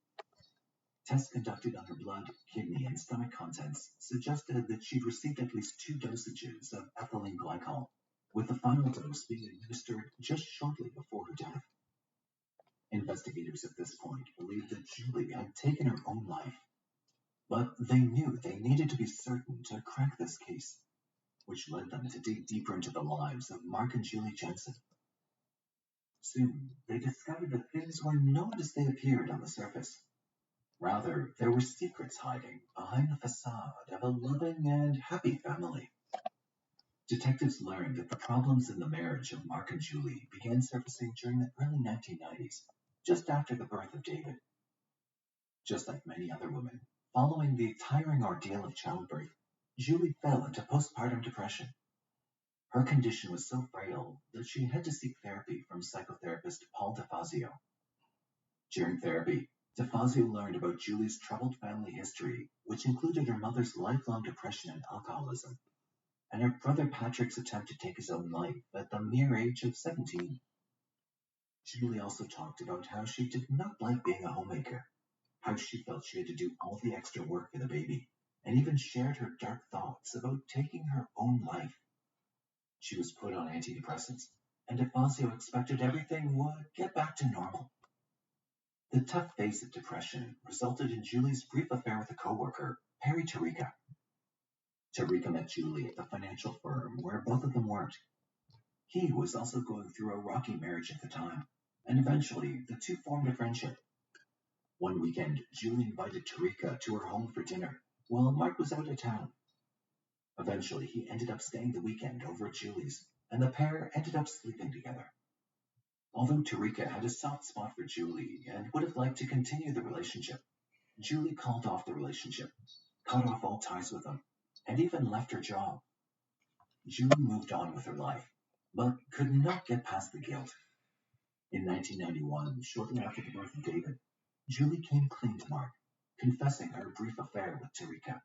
Tests conducted on her blood, kidney, and stomach contents suggested that she'd received at least 2 dosages of ethylene glycol, with the final dose being administered just shortly before her death. Investigators at this point believed that Julie had taken her own life, but they knew they needed to be certain to crack this case, which led them to dig deeper into the lives of Mark and Julie Jensen. Soon, they discovered that things were not as they appeared on the surface. Rather, there were secrets hiding behind the facade of a loving and happy family. Detectives learned that the problems in the marriage of Mark and Julie began surfacing during the early 1990s, just after the birth of David. Just like many other women, following the tiring ordeal of childbirth, Julie fell into postpartum depression. Her condition was so frail that she had to seek therapy from psychotherapist Paul DeFazio. During therapy, DeFazio learned about Julie's troubled family history, which included her mother's lifelong depression and alcoholism, and her brother Patrick's attempt to take his own life at the mere age of 17. Julie also talked about how she did not like being a homemaker, how she felt she had to do all the extra work for the baby, and even shared her dark thoughts about taking her own life. She was put on antidepressants, and DeFazio expected everything would get back to normal. The tough phase of depression resulted in Julie's brief affair with a coworker, Perry Tarica. Tarica met Julie at the financial firm where both of them worked. He was also going through a rocky marriage at the time, and eventually the two formed a friendship. One weekend, Julie invited Tarica to her home for dinner, while Mark was out of town. Eventually, he ended up staying the weekend over at Julie's, and the pair ended up sleeping together. Although Tarica had a soft spot for Julie and would have liked to continue the relationship, Julie called off the relationship, cut off all ties with him, and even left her job. Julie moved on with her life, but could not get past the guilt. In 1991, shortly after the birth of David, Julie came clean to Mark, confessing her brief affair with Tarica.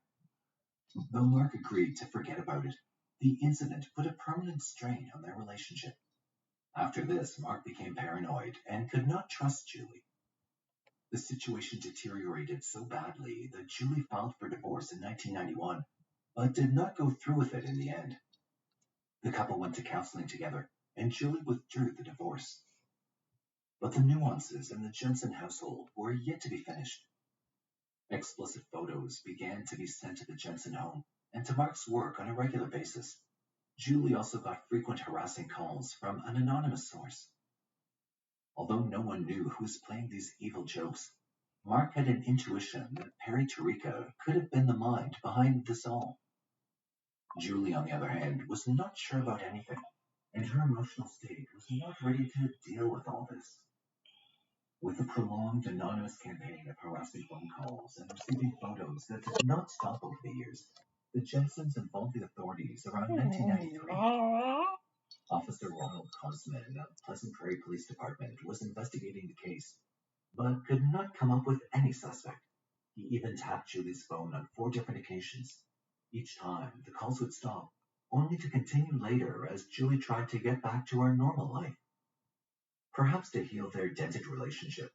Though Mark agreed to forget about it, the incident put a permanent strain on their relationship. After this, Mark became paranoid and could not trust Julie. The situation deteriorated so badly that Julie filed for divorce in 1991, but did not go through with it in the end. The couple went to counseling together, and Julie withdrew the divorce. But the nuances in the Jensen household were yet to be finished. Explicit photos began to be sent to the Jensen home and to Mark's work on a regular basis. Julie also got frequent harassing calls from an anonymous source. Although no one knew who was playing these evil jokes, Mark had an intuition that Perry Tarica could have been the mind behind this all. Julie, on the other hand, was not sure about anything, and her emotional state was not ready to deal with all this. With a prolonged anonymous campaign of harassing phone calls and receiving photos that did not stop over the years, the Jensens involved the authorities around 1993. Officer Ronald Kosman of Pleasant Prairie Police Department was investigating the case, but could not come up with any suspect. He even tapped Julie's phone on 4 different occasions. Each time, the calls would stop, only to continue later as Julie tried to get back to her normal life. Perhaps to heal their dented relationship,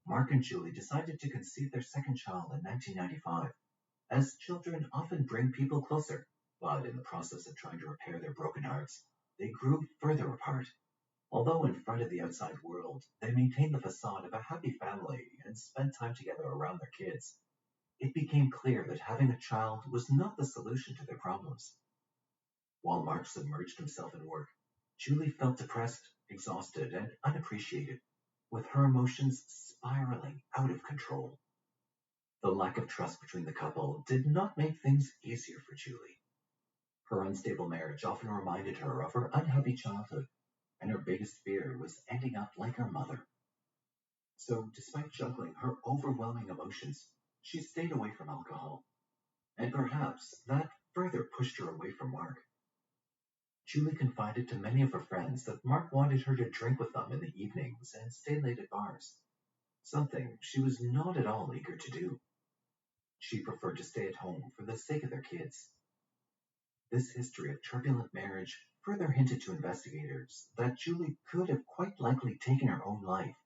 Mark and Julie decided to conceive their second child in 1995, as children often bring people closer, but in the process of trying to repair their broken hearts, they grew further apart. Although in front of the outside world, they maintained the facade of a happy family and spent time together around their kids, it became clear that having a child was not the solution to their problems. While Mark submerged himself in work, Julie felt depressed, exhausted, and unappreciated, with her emotions spiraling out of control. The lack of trust between the couple did not make things easier for Julie. Her unstable marriage often reminded her of her unhappy childhood, and her biggest fear was ending up like her mother. So, despite juggling her overwhelming emotions, she stayed away from alcohol, and perhaps that further pushed her away from Mark. Julie confided to many of her friends that Mark wanted her to drink with them in the evenings and stay late at bars, something she was not at all eager to do. She preferred to stay at home for the sake of their kids. This history of turbulent marriage further hinted to investigators that Julie could have quite likely taken her own life.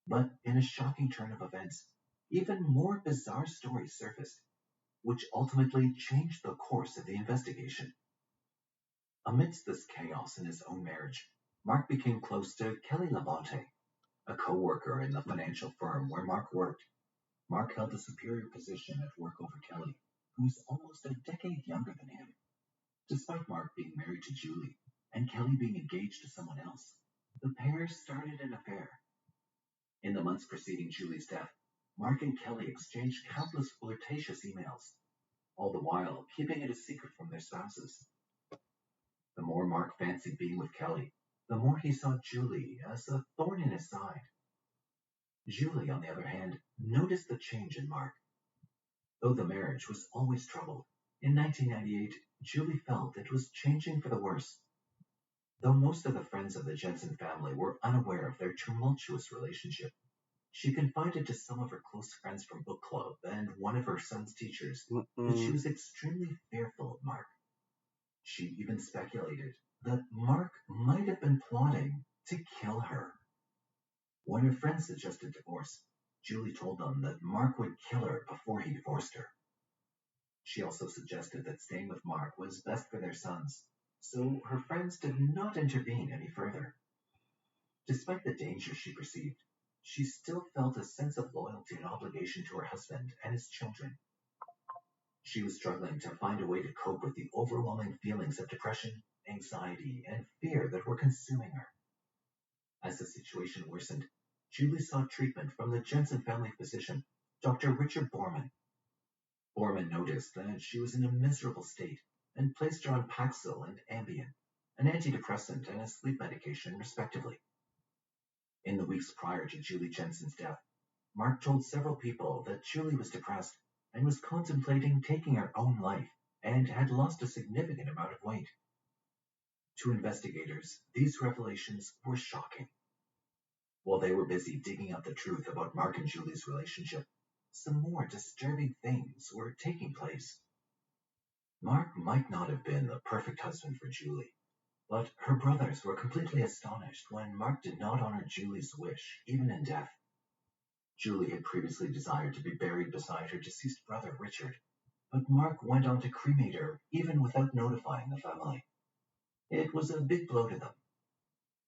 But in a shocking turn of events, even more bizarre stories surfaced, which ultimately changed the course of the investigation. Amidst this chaos in his own marriage, Mark became close to Kelly Labonte, a co-worker in the financial firm where Mark worked. Mark held a superior position at work over Kelly, who was almost a decade younger than him. Despite Mark being married to Julie and Kelly being engaged to someone else, the pair started an affair. In the months preceding Julie's death, Mark and Kelly exchanged countless flirtatious emails, all the while keeping it a secret from their spouses. The more Mark fancied being with Kelly, the more he saw Julie as a thorn in his side. Julie, on the other hand, noticed the change in Mark. Though the marriage was always troubled, in 1998, Julie felt it was changing for the worse. Though most of the friends of the Jensen family were unaware of their tumultuous relationship, she confided to some of her close friends from book club and one of her son's teachers that she was extremely fearful of Mark. She even speculated that Mark might have been plotting to kill her. When her friends suggested divorce, Julie told them that Mark would kill her before he divorced her. She also suggested that staying with Mark was best for their sons, so her friends did not intervene any further. Despite the danger she perceived, she still felt a sense of loyalty and obligation to her husband and his children. She was struggling to find a way to cope with the overwhelming feelings of depression, anxiety, and fear that were consuming her. As the situation worsened, Julie sought treatment from the Jensen family physician, Dr. Richard Borman. Borman noticed that she was in a miserable state and placed her on Paxil and Ambien, an antidepressant and a sleep medication, respectively. In the weeks prior to Julie Jensen's death, Mark told several people that Julie was depressed and was contemplating taking her own life and had lost a significant amount of weight. To investigators, these revelations were shocking. While they were busy digging up the truth about Mark and Julie's relationship, some more disturbing things were taking place. Mark might not have been the perfect husband for Julie, but her brothers were completely astonished when Mark did not honor Julie's wish, even in death. Julie had previously desired to be buried beside her deceased brother Richard, but Mark went on to cremate her even without notifying the family. It was a big blow to them.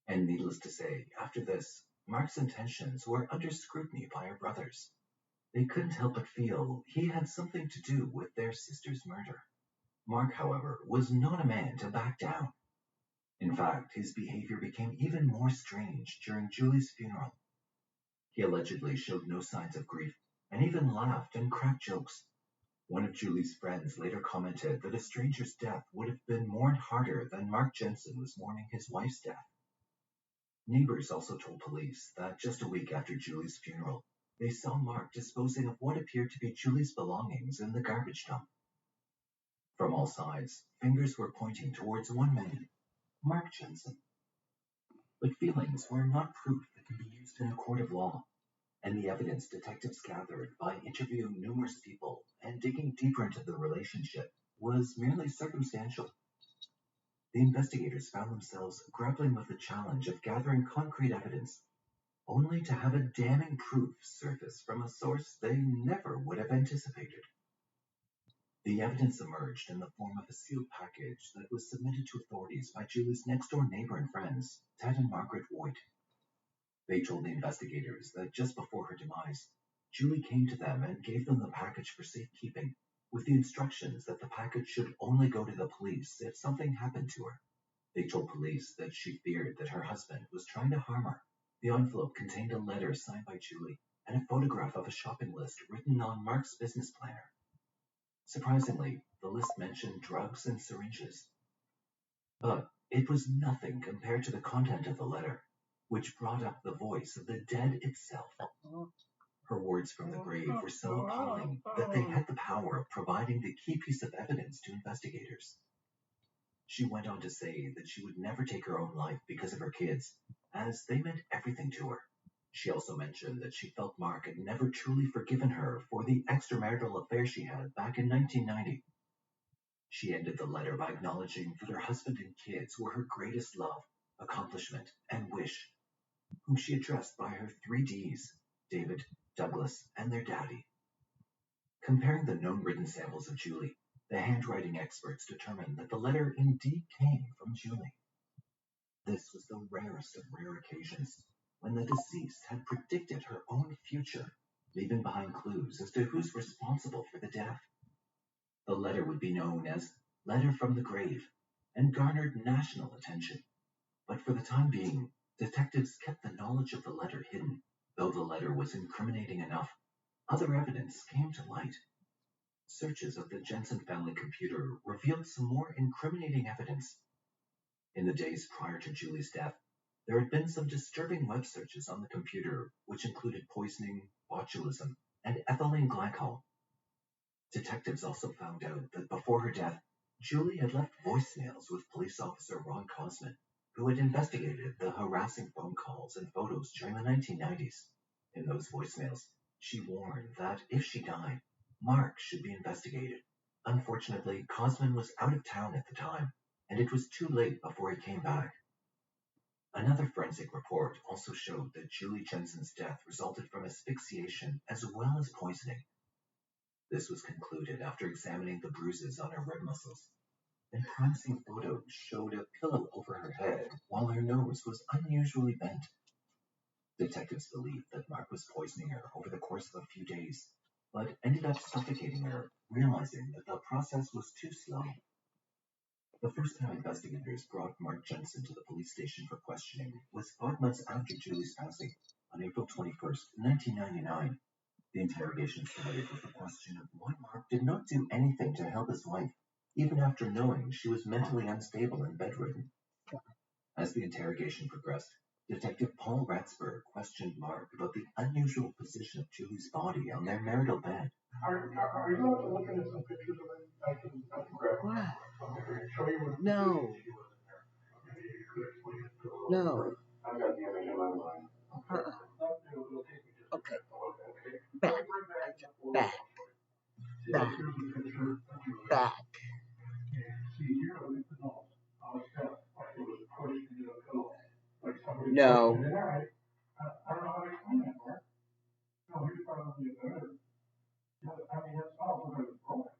And needless to say, after this, Mark's intentions were under scrutiny by her brothers. They couldn't help but feel he had something to do with their sister's murder. Mark, however, was not a man to back down. In fact, his behavior became even more strange during Julie's funeral. He allegedly showed no signs of grief and even laughed and cracked jokes. One of Julie's friends later commented that a stranger's death would have been mourned harder than Mark Jensen was mourning his wife's death. Neighbors also told police that just a week after Julie's funeral, they saw Mark disposing of what appeared to be Julie's belongings in the garbage dump. From all sides, fingers were pointing towards one man, Mark Jensen. But feelings were not proof that can be used in a court of law, and the evidence detectives gathered by interviewing numerous people and digging deeper into the relationship was merely circumstantial. The investigators found themselves grappling with the challenge of gathering concrete evidence, only to have a damning proof surface from a source they never would have anticipated. The evidence emerged in the form of a sealed package that was submitted to authorities by Julie's next-door neighbor and friends, Ted and Margaret Voigt. They told the investigators that just before her demise, Julie came to them and gave them the package for safekeeping, with the instructions that the package should only go to the police if something happened to her. They told police that she feared that her husband was trying to harm her. The envelope contained a letter signed by Julie and a photograph of a shopping list written on Mark's business planner. Surprisingly, the list mentioned drugs and syringes. But it was nothing compared to the content of the letter, which brought up the voice of the dead itself. Her words from the grave were so appalling that they had the power of providing the key piece of evidence to investigators. She went on to say that she would never take her own life because of her kids, as they meant everything to her. She also mentioned that she felt Mark had never truly forgiven her for the extramarital affair she had back in 1990. She ended the letter by acknowledging that her husband and kids were her greatest love, accomplishment, and wish, whom she addressed by her 3 Ds, David, Douglas, and their daddy. Comparing the known written samples of Julie, the handwriting experts determined that the letter indeed came from Julie. This was the rarest of rare occasions, when the deceased had predicted her own future, leaving behind clues as to who's responsible for the death. The letter would be known as Letter from the Grave and garnered national attention. But for the time being, detectives kept the knowledge of the letter hidden. Though the letter was incriminating enough, other evidence came to light. Searches of the Jensen family computer revealed some more incriminating evidence. In the days prior to Julie's death, there had been some disturbing web searches on the computer, which included poisoning, botulism, and ethylene glycol. Detectives also found out that before her death, Julie had left voicemails with police officer Ron Cosman, who had investigated the harassing phone calls and photos during the 1990s. In those voicemails, she warned that if she died, Mark should be investigated. Unfortunately, Cosman was out of town at the time, and it was too late before he came back. Another forensic report also showed that Julie Jensen's death resulted from asphyxiation as well as poisoning. This was concluded after examining the bruises on her rib muscles, and crime scene photos showed a pillow over her head while her nose was unusually bent. Detectives believed that Mark was poisoning her over the course of a few days, but ended up suffocating her, realizing that the process was too slow. The first time investigators brought Mark Jensen to the police station for questioning was 5 months after Julie's passing, on April 21st, 1999. The interrogation started with the question of why Mark did not do anything to help his wife, even after knowing she was mentally unstable and bedridden. As the interrogation progressed, Detective Paul Ratzberg questioned Mark about the unusual position of Julie's body on their marital bed. Are you allowed to look at some pictures of it? I can grab What? Okay, show you what No. she was in there. Maybe you could explain it to her. No. I've got the image in my mind. It'll take me just a Okay. second. Okay. Back. Let me bring back the photo. Back. See, Back. here's a picture of Julie. Back. And see here, look at the nose. How it's got, like it was pushed into a pillow. Like somebody No. pushed it in there. I don't know how to explain that, Mark. No, here's probably a better. Yeah, I mean, that's all we're going to broken.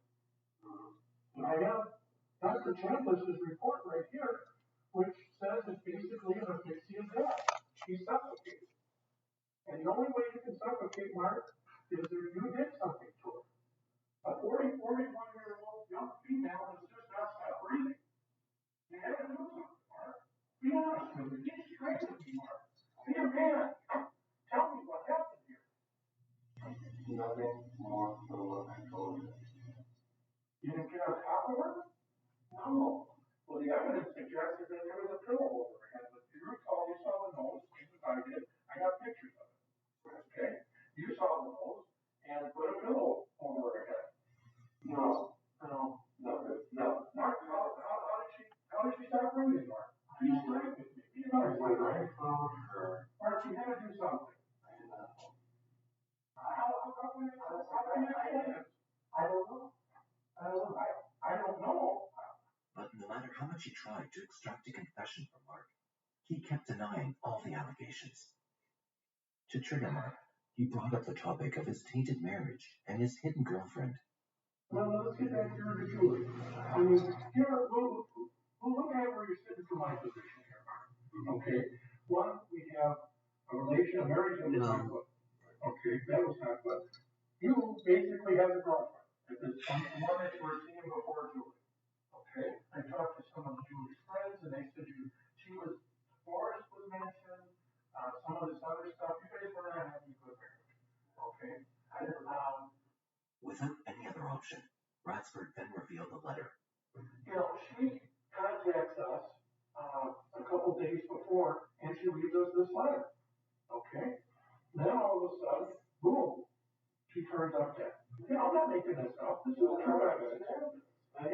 I have Dr. Chambliss's report right here, which says it's basically an asphyxia death. She suffocated. And the only way you can suffocate Mark is if you did something to her. A 41-year-old young female has just not stopped breathing. You had to do something, Mark. Be honest with me. Get straight with me, Mark. Be a man. Tell me what happened here. Nothing more than what I told you. You didn't get on top of her? No. Well, the evidence suggested that there was a pillow over her head, but you recall you saw the nose, just as I did. I got pictures of it. Okay? You saw the nose and put a pillow over her head. No. No. No. No. Mark, how did she stop breathing, Mark? I much he tried to extract a confession from Mark, he kept denying all the allegations. To trigger Mark, he brought up the topic of his tainted marriage and his hidden girlfriend. Well, let's get back here to Julie. I mean, here, we'll look at where you're sitting from my position here, Mark. Okay? One, we have a relation, a marriage that was not good. Okay, that was not good. You basically have a girlfriend. At this point, the one that you were seeing before Julie. Okay? I talked to some of Julie's friends, and they said she was, Forrest was mentioned, some of this other stuff. You guys were not having a good marriage. Okay? Without any other option, Ratsford then revealed the letter. You know, she contacts us a couple days before, and she reads us this letter. Okay? Then all of a sudden, boom, she turns up dead. You know, I'm not making this up. This is true evidence. And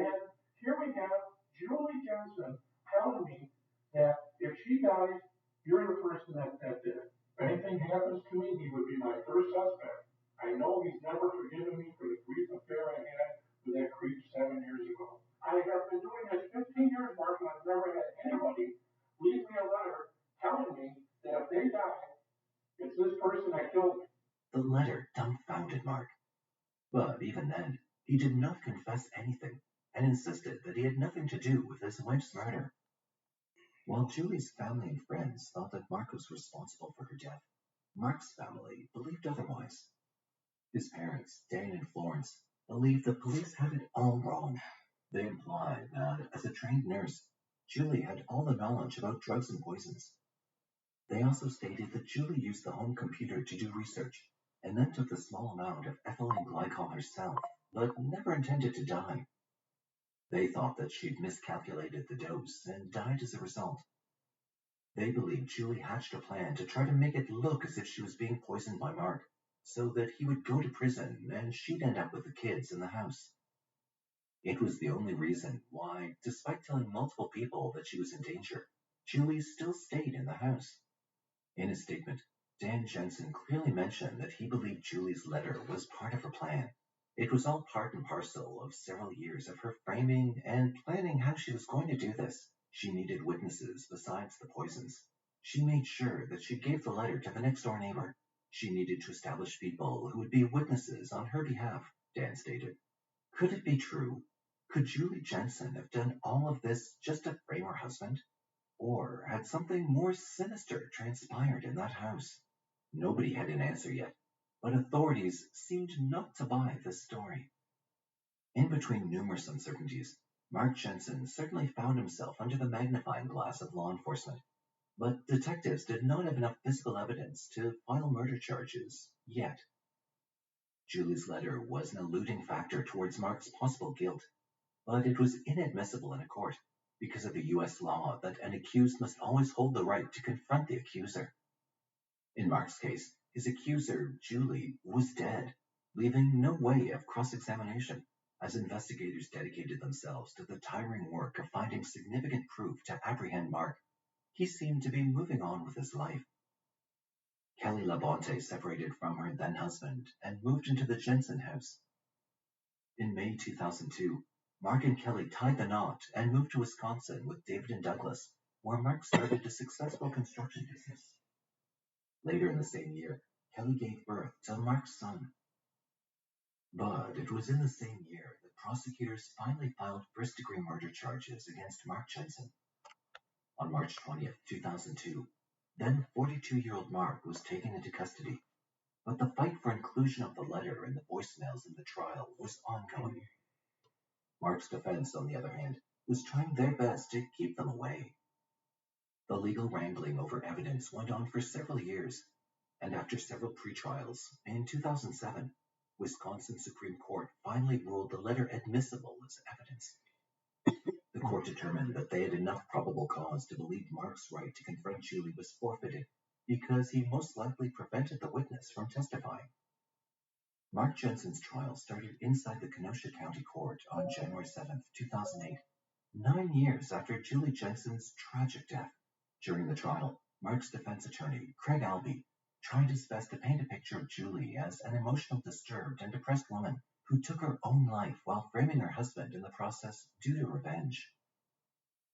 here we have Julie Jensen telling me that if she dies, you're the person that did it. If anything happens to me, he would be my first suspect. I know he's never forgiven me for the brief affair I had with that creep 7 years ago. I have been doing this 15 years, Mark, and I've never had anybody leave me a letter telling me that if they die, it's this person that killed me. The letter dumbfounded Mark. But even then, he did not confess anything and insisted that he had nothing to do with his wife's murder. While Julie's family and friends thought that Mark was responsible for her death, Mark's family believed otherwise. His parents, Dan and Florence, believed the police had it all wrong. They implied that, as a trained nurse, Julie had all the knowledge about drugs and poisons. They also stated that Julie used the home computer to do research, and then took the small amount of ethylene glycol herself, but never intended to die. They thought that she'd miscalculated the dose and died as a result. They believed Julie hatched a plan to try to make it look as if she was being poisoned by Mark, so that he would go to prison and she'd end up with the kids in the house. It was the only reason why, despite telling multiple people that she was in danger, Julie still stayed in the house. In his statement, Dan Jensen clearly mentioned that he believed Julie's letter was part of her plan. It was all part and parcel of several years of her framing and planning how she was going to do this. She needed witnesses besides the poisons. She made sure that she gave the letter to the next-door neighbor. She needed to establish people who would be witnesses on her behalf, Dan stated. Could it be true? Could Julie Jensen have done all of this just to frame her husband? Or had something more sinister transpired in that house? Nobody had an answer yet, but authorities seemed not to buy this story. In between numerous uncertainties, Mark Jensen certainly found himself under the magnifying glass of law enforcement, but detectives did not have enough physical evidence to file murder charges yet. Julie's letter was an eluding factor towards Mark's possible guilt, but it was inadmissible in a court because of the U.S. law that an accused must always hold the right to confront the accuser. In Mark's case, his accuser, Julie, was dead, leaving no way of cross-examination, as investigators dedicated themselves to the tiring work of finding significant proof to apprehend Mark. He seemed to be moving on with his life. Kelly Labonte separated from her then-husband and moved into the Jensen house. In May 2002, Mark and Kelly tied the knot and moved to Wisconsin with David and Douglas, where Mark started a successful construction business. Later in the same year, Kelly gave birth to Mark's son. But it was in the same year that prosecutors finally filed first-degree murder charges against Mark Jensen. On March 20th, 2002, then 42-year-old Mark was taken into custody, but the fight for inclusion of the letter and the voicemails in the trial was ongoing. Mark's defense, on the other hand, was trying their best to keep them away. The legal wrangling over evidence went on for several years, and after several pretrials, in 2007, Wisconsin Supreme Court finally ruled the letter admissible as evidence. The court determined that they had enough probable cause to believe Mark's right to confront Julie was forfeited because he most likely prevented the witness from testifying. Mark Jensen's trial started inside the Kenosha County Court on January 7, 2008, 9 years after Julie Jensen's tragic death. During the trial, Mark's defense attorney, Craig Albee, tried his best to paint a picture of Julie as an emotional, disturbed, and depressed woman who took her own life while framing her husband in the process due to revenge.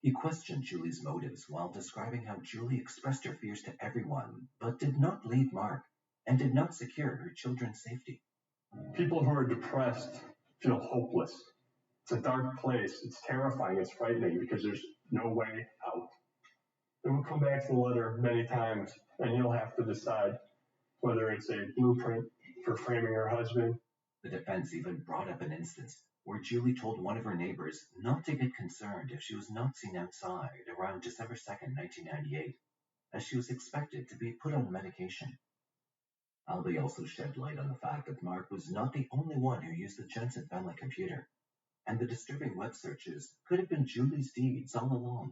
He questioned Julie's motives while describing how Julie expressed her fears to everyone, but did not leave Mark and did not secure her children's safety. People who are depressed feel hopeless. It's a dark place. It's terrifying. It's frightening because there's no way out. And we'll come back to the letter many times, and you'll have to decide whether it's a blueprint for framing her husband. The defense even brought up an instance where Julie told one of her neighbors not to get concerned if she was not seen outside around December 2nd, 1998, as she was expected to be put on medication. Albie also shed light on the fact that Mark was not the only one who used the Jensen family computer, and the disturbing web searches could have been Julie's deeds all along.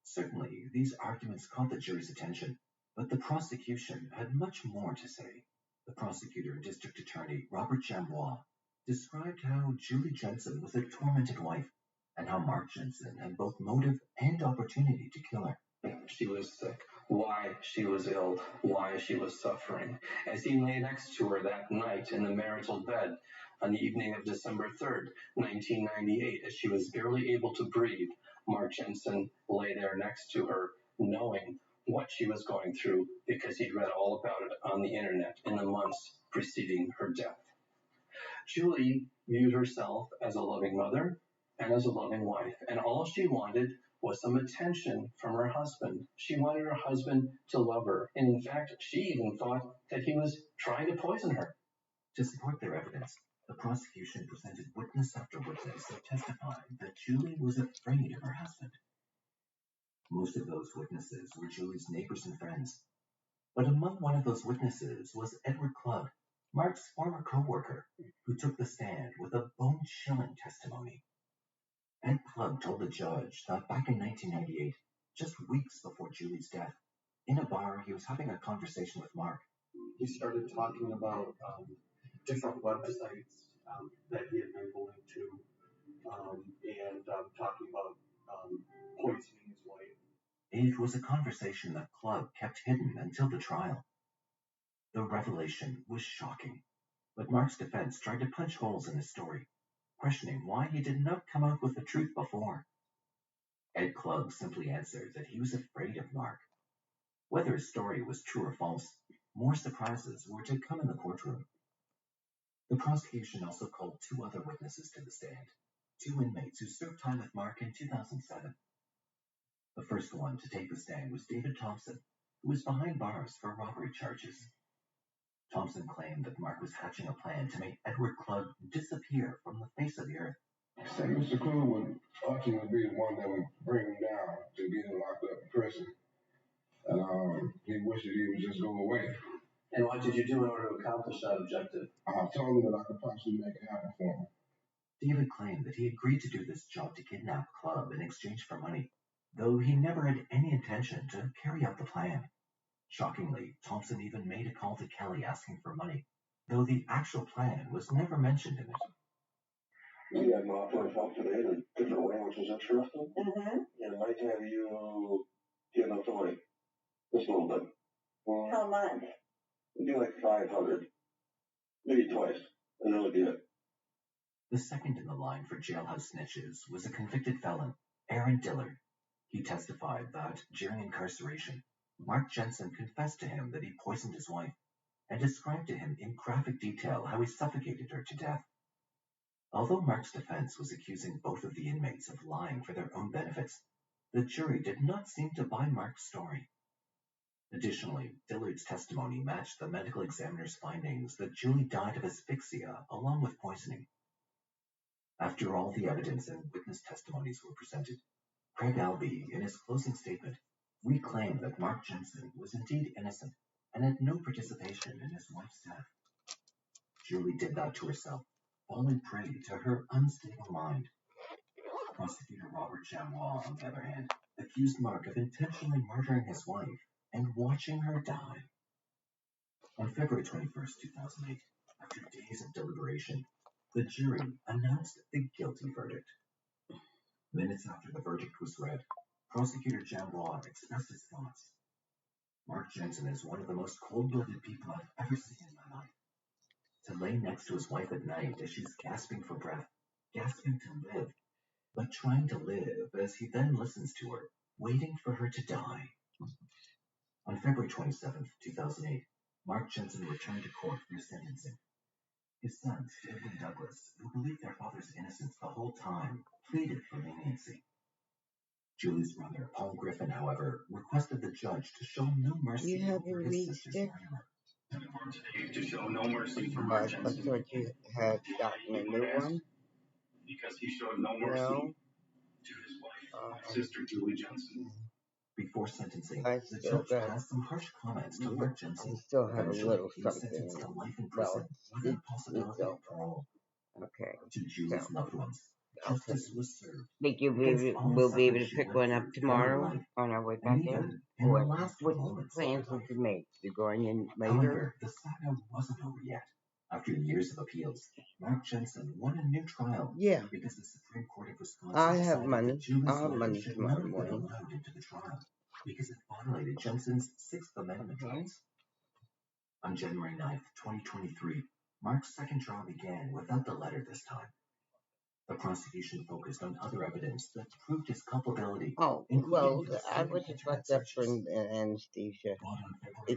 Certainly, these arguments caught the jury's attention, but the prosecution had much more to say. The prosecutor and district attorney, Robert Jambois, described how Julie Jensen was a tormented wife, and how Mark Jensen had both motive and opportunity to kill her. She was sick, why she was ill, why she was suffering. As he lay next to her that night in the marital bed on the evening of December 3rd, 1998, as she was barely able to breathe, Mark Jensen lay there next to her, knowing what she was going through because he'd read all about it on the internet in the months preceding her death. Julie viewed herself as a loving mother and as a loving wife, and all she wanted was some attention from her husband. She wanted her husband to love her, and in fact, she even thought that he was trying to poison her. To support their evidence, the prosecution presented witness after witness that testified that Julie was afraid of her husband. Most of those witnesses were Julie's neighbors and friends, but among one of those witnesses was Edward Clubb, Mark's former co-worker, who took the stand with a bone-chilling testimony. Ed Clubb told the judge that back in 1998, just weeks before Julie's death, in a bar he was having a conversation with Mark. He started talking about different websites that he had been going to, and talking about poisoning his wife. It was a conversation that Clubb kept hidden until the trial. The revelation was shocking, but Mark's defense tried to punch holes in his story, questioning why he did not come out with the truth before. Ed Clubb simply answered that he was afraid of Mark. Whether his story was true or false, more surprises were to come in the courtroom. The prosecution also called two other witnesses to the stand, two inmates who served time with Mark in 2007. The first one to take the stand was David Thompson, who was behind bars for robbery charges. Thompson claimed that Mark was hatching a plan to make Edward Clubb disappear from the face of the earth. He said Mr. Clubb would ultimately be the one that would bring him down to get him locked up in prison. And he wished that he would just go away. And what did you do in order to accomplish that objective? I told him that I could possibly make it happen for him. David claimed that he agreed to do this job to kidnap Clubb in exchange for money, though he never had any intention to carry out the plan. Shockingly, Thompson even made a call to Kelly asking for money, though the actual plan was never mentioned in it. You got my myself today in a different way, which is interesting. Mm-hmm. And I might have you give up the money. Just a little bit. How much? It'd be like 500. Maybe twice. And that would be it. The second in the line for jailhouse snitches was a convicted felon, Aaron Dillard. He testified that, during incarceration, Mark Jensen confessed to him that he poisoned his wife, and described to him in graphic detail how he suffocated her to death. Although Mark's defense was accusing both of the inmates of lying for their own benefits, the jury did not seem to buy Mark's story. Additionally, Dillard's testimony matched the medical examiner's findings that Julie died of asphyxia along with poisoning. After all the evidence and witness testimonies were presented, Craig Albee, in his closing statement, reclaimed that Mark Jensen was indeed innocent and had no participation in his wife's death. Julie did that to herself, falling prey to her unstable mind. Prosecutor Robert Jambois, on the other hand, accused Mark of intentionally murdering his wife and watching her die. On February 21st, 2008, after days of deliberation, the jury announced the guilty verdict. Minutes after the verdict was read, Prosecutor Jambois expressed his thoughts. Mark Jensen is one of the most cold-blooded people I've ever seen in my life. To lay next to his wife at night as she's gasping for breath, gasping to live, but trying to live as he then listens to her, waiting for her to die. On February 27, 2008, Mark Jensen returned to court for sentencing. His sons, David and Douglas, who believed their father's innocence the whole time, pleaded for leniency. Julie's brother, Paul Griffin, however, requested the judge to show no mercy You haven't over his reached sister's it? murderer. To show no mercy for I Mark Jensen. thought you had gotten a new one. Because he showed no mercy No. to his wife, sister Julie Jensen. Before sentencing, I the still judge got. passed some harsh comments to Mark Jensen. I still have a Eventually, little he was something. sentenced to life in Well, prison without a possibility of parole. Okay. To Julie's So, loved ones, okay. justice was served. Think we'll be able to pick one up tomorrow on our way back in? Or what plans would you make? You going in later? However, the saga wasn't over yet. After years of appeals, Mark Jensen won a new trial. Yeah. Because the Supreme Court of Wisconsin I have decided money. that Julie's I'll have letter money should tomorrow not have been morning. allowed into the trial because it violated Jensen's Sixth Amendment rights. On January 9th, 2023, Mark's second trial began without the letter this time. The prosecution focused on other evidence that proved his culpability. Oh, well, I was just left up for anesthesia.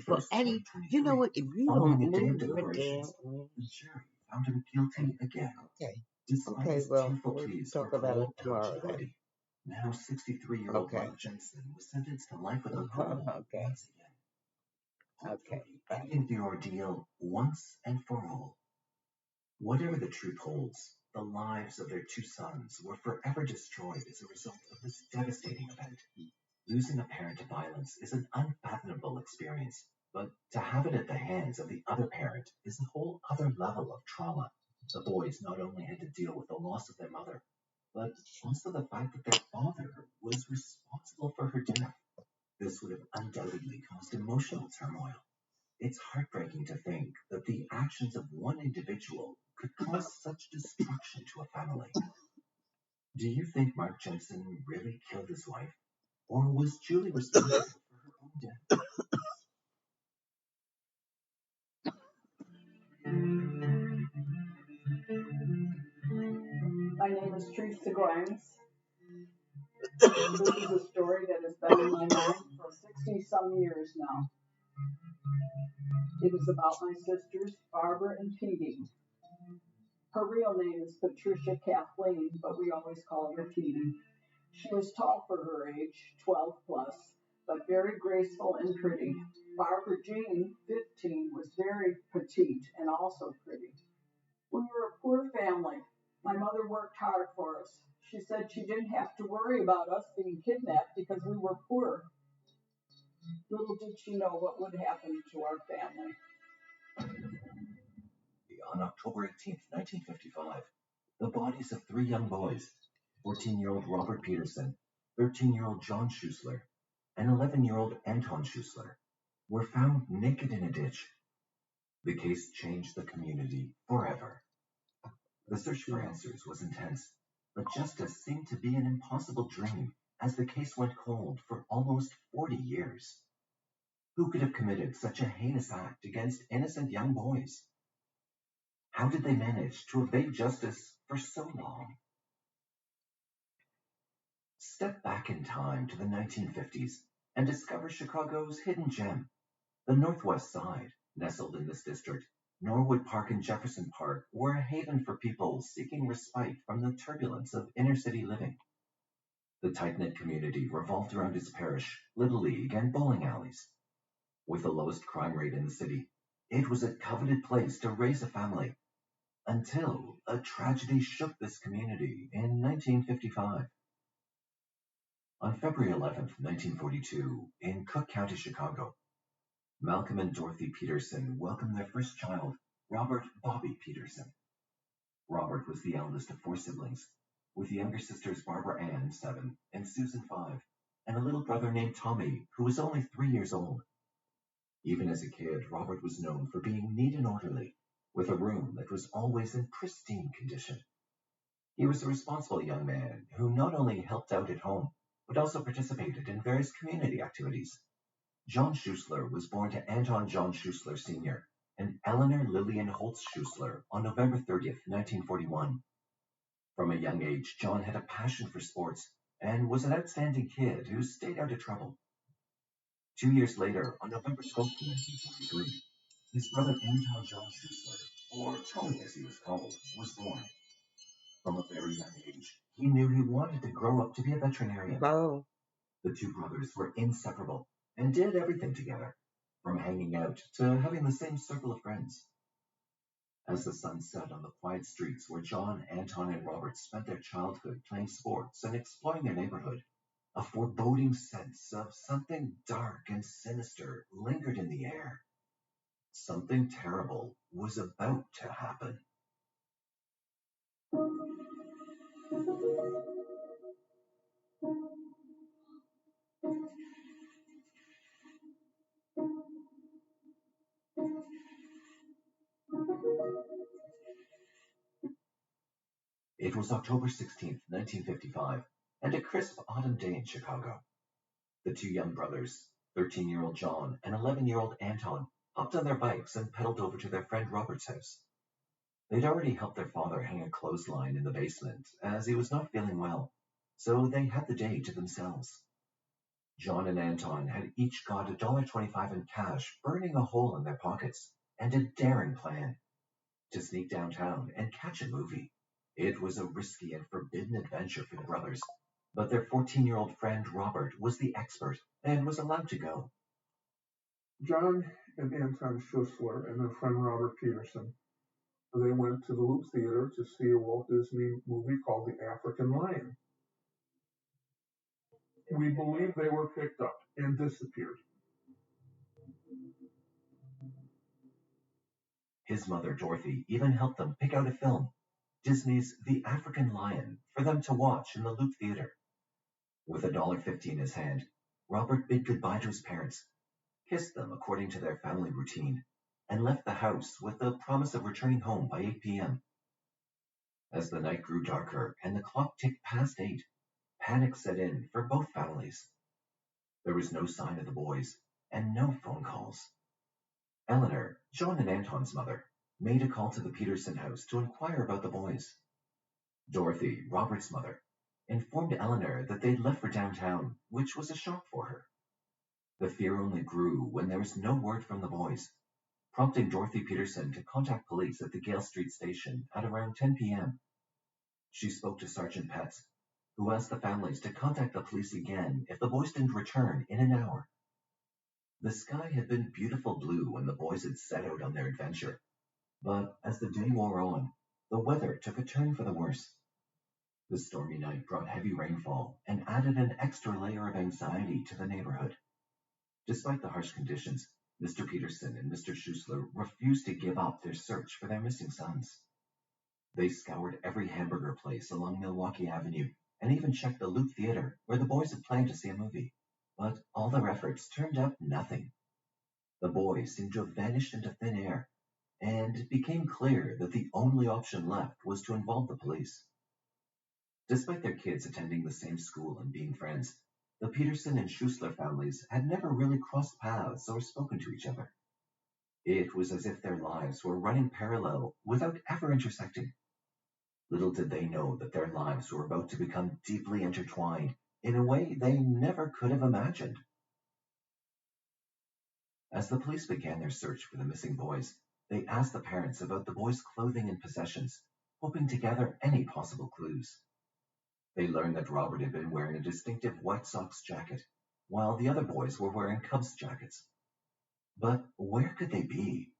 For Eddie, you know what? If you don't move your damn. The jury found him guilty again. Okay. Despite Okay, his well, two-foot we'll pleas talk for about it parole tomorrow then. eligibility. Now 63-year-old Okay. Mark Jensen was sentenced to life without parole Okay. once again. Okay. Ending the ordeal once and for all. Whatever the truth holds, the lives of their two sons were forever destroyed as a result of this devastating event. Losing a parent to violence is an unfathomable experience, but to have it at the hands of the other parent is a whole other level of trauma. The boys not only had to deal with the loss of their mother, but also the fact that their father was responsible for her death. This would have undoubtedly caused emotional turmoil. It's heartbreaking to think that the actions of one individual could cause such destruction to a family. Do you think Mark Jensen really killed his wife? Or was Julie responsible for her own death? My name is Teresa Grimes. This is a story that has been in my mind for 60-some years now. It is about my sisters, Barbara and Petey. Her real name is Patricia Kathleen, but we always called her Petey. She was tall for her age, 12 plus, but very graceful and pretty. Barbara Jean, 15, was very petite and also pretty. We were a poor family. My mother worked hard for us. She said she didn't have to worry about us being kidnapped because we were poor. Little did she know what would happen to our family. On October 18, 1955, the bodies of three young boys, 14-year-old Robert Peterson, 13-year-old John Schuessler, and 11-year-old Anton Schuessler, were found naked in a ditch. The case changed the community forever. The search for answers was intense, but justice seemed to be an impossible dream as the case went cold for almost 40 years. Who could have committed such a heinous act against innocent young boys? How did they manage to evade justice for so long? Step back in time to the 1950s and discover Chicago's hidden gem, the Northwest Side. Nestled in this district, Norwood Park and Jefferson Park were a haven for people seeking respite from the turbulence of inner-city living. The tight-knit community revolved around its parish, Little League, and bowling alleys. With the lowest crime rate in the city, it was a coveted place to raise a family, until a tragedy shook this community in 1955. On February 11, 1942, in Cook County, Chicago, Malcolm and Dorothy Peterson welcomed their first child, Robert Bobby Peterson. Robert was the eldest of four siblings, with younger sisters Barbara Ann, 7, and Susan, 5, and a little brother named Tommy, who was only 3 years old. Even as a kid, Robert was known for being neat and orderly, with a room that was always in pristine condition. He was a responsible young man who not only helped out at home, but also participated in various community activities. John Schuessler was born to Anton John Schuessler Sr. and Eleanor Lillian Holtz Schuessler on November 30th, 1941. From a young age, John had a passion for sports and was an outstanding kid who stayed out of trouble. 2 years later, on November 12th, 1943, his brother Anton John Schuessler, or Tony as he was called, was born. From a very young age, he knew he wanted to grow up to be a veterinarian. Oh, The two brothers were inseparable and did everything together, from hanging out to having the same circle of friends. As the sun set on the quiet streets where John, Anton, and Robert spent their childhood playing sports and exploring their neighborhood, a foreboding sense of something dark and sinister lingered in the air. Something terrible was about to happen. It was October 16th, 1955, and a crisp autumn day in Chicago. The two young brothers, 13-year-old John and 11-year-old Anton, hopped on their bikes and pedaled over to their friend Robert's house. They'd already helped their father hang a clothesline in the basement, as he was not feeling well, so they had the day to themselves. John and Anton had each got $1.25 in cash burning a hole in their pockets, and a daring plan: to sneak downtown and catch a movie. It was a risky and forbidden adventure for the brothers, but their 14-year-old friend Robert was the expert and was allowed to go. John and Anton Schuessler and their friend Robert Peterson, they went to the Loop Theater to see a Walt Disney movie called The African Lion. We believe they were picked up and disappeared. His mother, Dorothy, even helped them pick out a film, Disney's The African Lion, for them to watch in the Loop Theater. With $1.50 in his hand, Robert bid goodbye to his parents, kissed them according to their family routine, and left the house with the promise of returning home by 8 p.m. As the night grew darker and the clock ticked past 8, panic set in for both families. There was no sign of the boys, and no phone calls. Eleanor, John and Anton's mother, made a call to the Peterson house to inquire about the boys. Dorothy, Robert's mother, informed Eleanor that they'd left for downtown, which was a shock for her. The fear only grew when there was no word from the boys, prompting Dorothy Peterson to contact police at the Gale Street station at around 10 p.m. She spoke to Sergeant Petz, who asked the families to contact the police again if the boys didn't return in an hour. The sky had been beautiful blue when the boys had set out on their adventure, but as the day wore on, the weather took a turn for the worse. The stormy night brought heavy rainfall and added an extra layer of anxiety to the neighborhood. Despite the harsh conditions, Mr. Peterson and Mr. Schuessler refused to give up their search for their missing sons. They scoured every hamburger place along Milwaukee Avenue and even checked the Loop Theater where the boys had planned to see a movie. But all their efforts turned up nothing. The boys seemed to have vanished into thin air, and it became clear that the only option left was to involve the police. Despite their kids attending the same school and being friends, the Peterson and Schuessler families had never really crossed paths or spoken to each other. It was as if their lives were running parallel without ever intersecting. Little did they know that their lives were about to become deeply intertwined in a way they never could have imagined. As the police began their search for the missing boys, they asked the parents about the boys' clothing and possessions, hoping to gather any possible clues. They learned that Robert had been wearing a distinctive White Sox jacket, while the other boys were wearing Cubs jackets. But where could they be?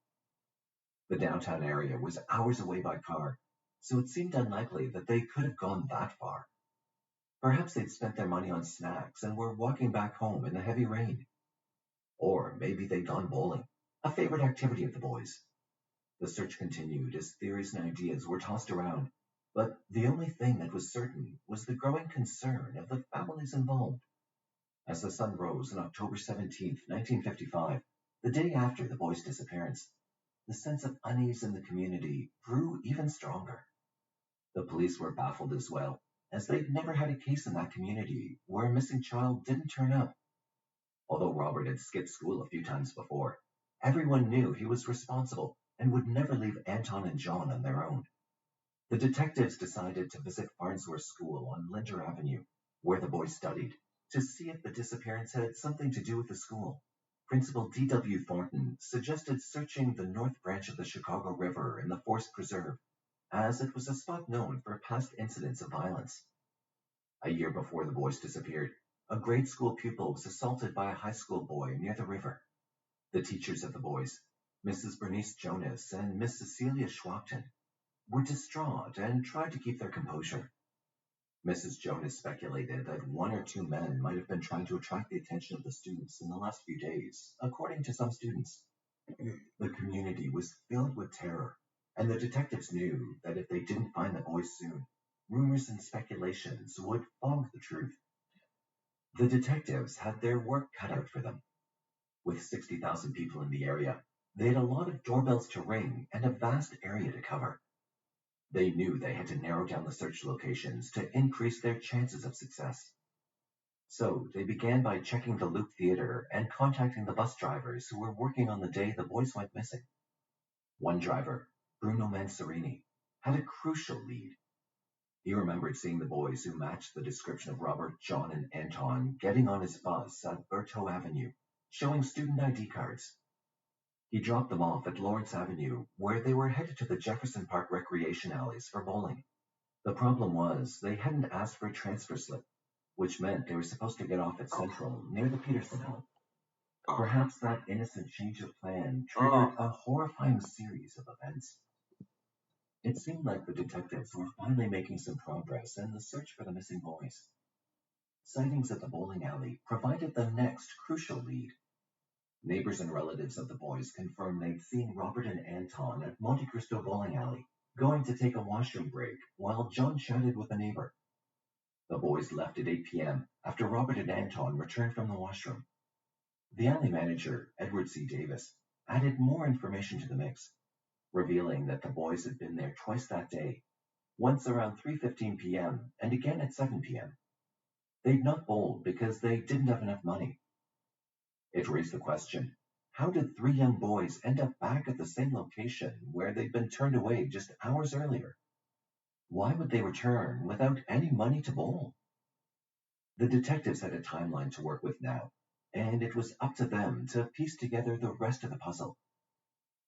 The downtown area was hours away by car, so it seemed unlikely that they could have gone that far. Perhaps they'd spent their money on snacks and were walking back home in the heavy rain. Or maybe they'd gone bowling, a favorite activity of the boys. The search continued as theories and ideas were tossed around, but the only thing that was certain was the growing concern of the families involved. As the sun rose on October 17, 1955, the day after the boys' disappearance, the sense of unease in the community grew even stronger. The police were baffled as well, as they'd never had a case in that community where a missing child didn't turn up. Although Robert had skipped school a few times before, everyone knew he was responsible and would never leave Anton and John on their own. The detectives decided to visit Farnsworth School on Linder Avenue, where the boys studied, to see if the disappearance had something to do with the school. Principal D.W. Thornton suggested searching the north branch of the Chicago River in the Forest Preserve, as it was a spot known for past incidents of violence. A year before the boys disappeared, a grade school pupil was assaulted by a high school boy near the river. The teachers of the boys, Mrs. Bernice Jonas and Miss Cecilia Schwachton, were distraught and tried to keep their composure. Mrs. Jonas speculated that one or two men might have been trying to attract the attention of the students in the last few days, according to some students. The community was filled with terror, and the detectives knew that if they didn't find the boys soon, rumors and speculations would fog the truth. The detectives had their work cut out for them. With 60,000 people in the area, they had a lot of doorbells to ring and a vast area to cover. They knew they had to narrow down the search locations to increase their chances of success. So they began by checking the Loop Theater and contacting the bus drivers who were working on the day the boys went missing. One driver, Bruno Mansorini, had a crucial lead. He remembered seeing the boys who matched the description of Robert, John, and Anton getting on his bus at Berthoud Avenue, showing student ID cards. He dropped them off at Lawrence Avenue, where they were headed to the Jefferson Park recreation alleys for bowling. The problem was they hadn't asked for a transfer slip, which meant they were supposed to get off at Central near the Peterson home. Perhaps that innocent change of plan triggered a horrifying series of events. It seemed like the detectives were finally making some progress in the search for the missing boys. Sightings at the bowling alley provided the next crucial lead. Neighbors and relatives of the boys confirmed they'd seen Robert and Anton at Monte Cristo Bowling Alley, going to take a washroom break while John chatted with a neighbor. The boys left at 8 p.m. after Robert and Anton returned from the washroom. The alley manager, Edward C. Davis, added more information to the mix, revealing that the boys had been there twice that day, once around 3:15 p.m. and again at 7 p.m. They'd not bowled because they didn't have enough money. It raised the question, how did three young boys end up back at the same location where they'd been turned away just hours earlier? Why would they return without any money to bowl? The detectives had a timeline to work with now, and it was up to them to piece together the rest of the puzzle.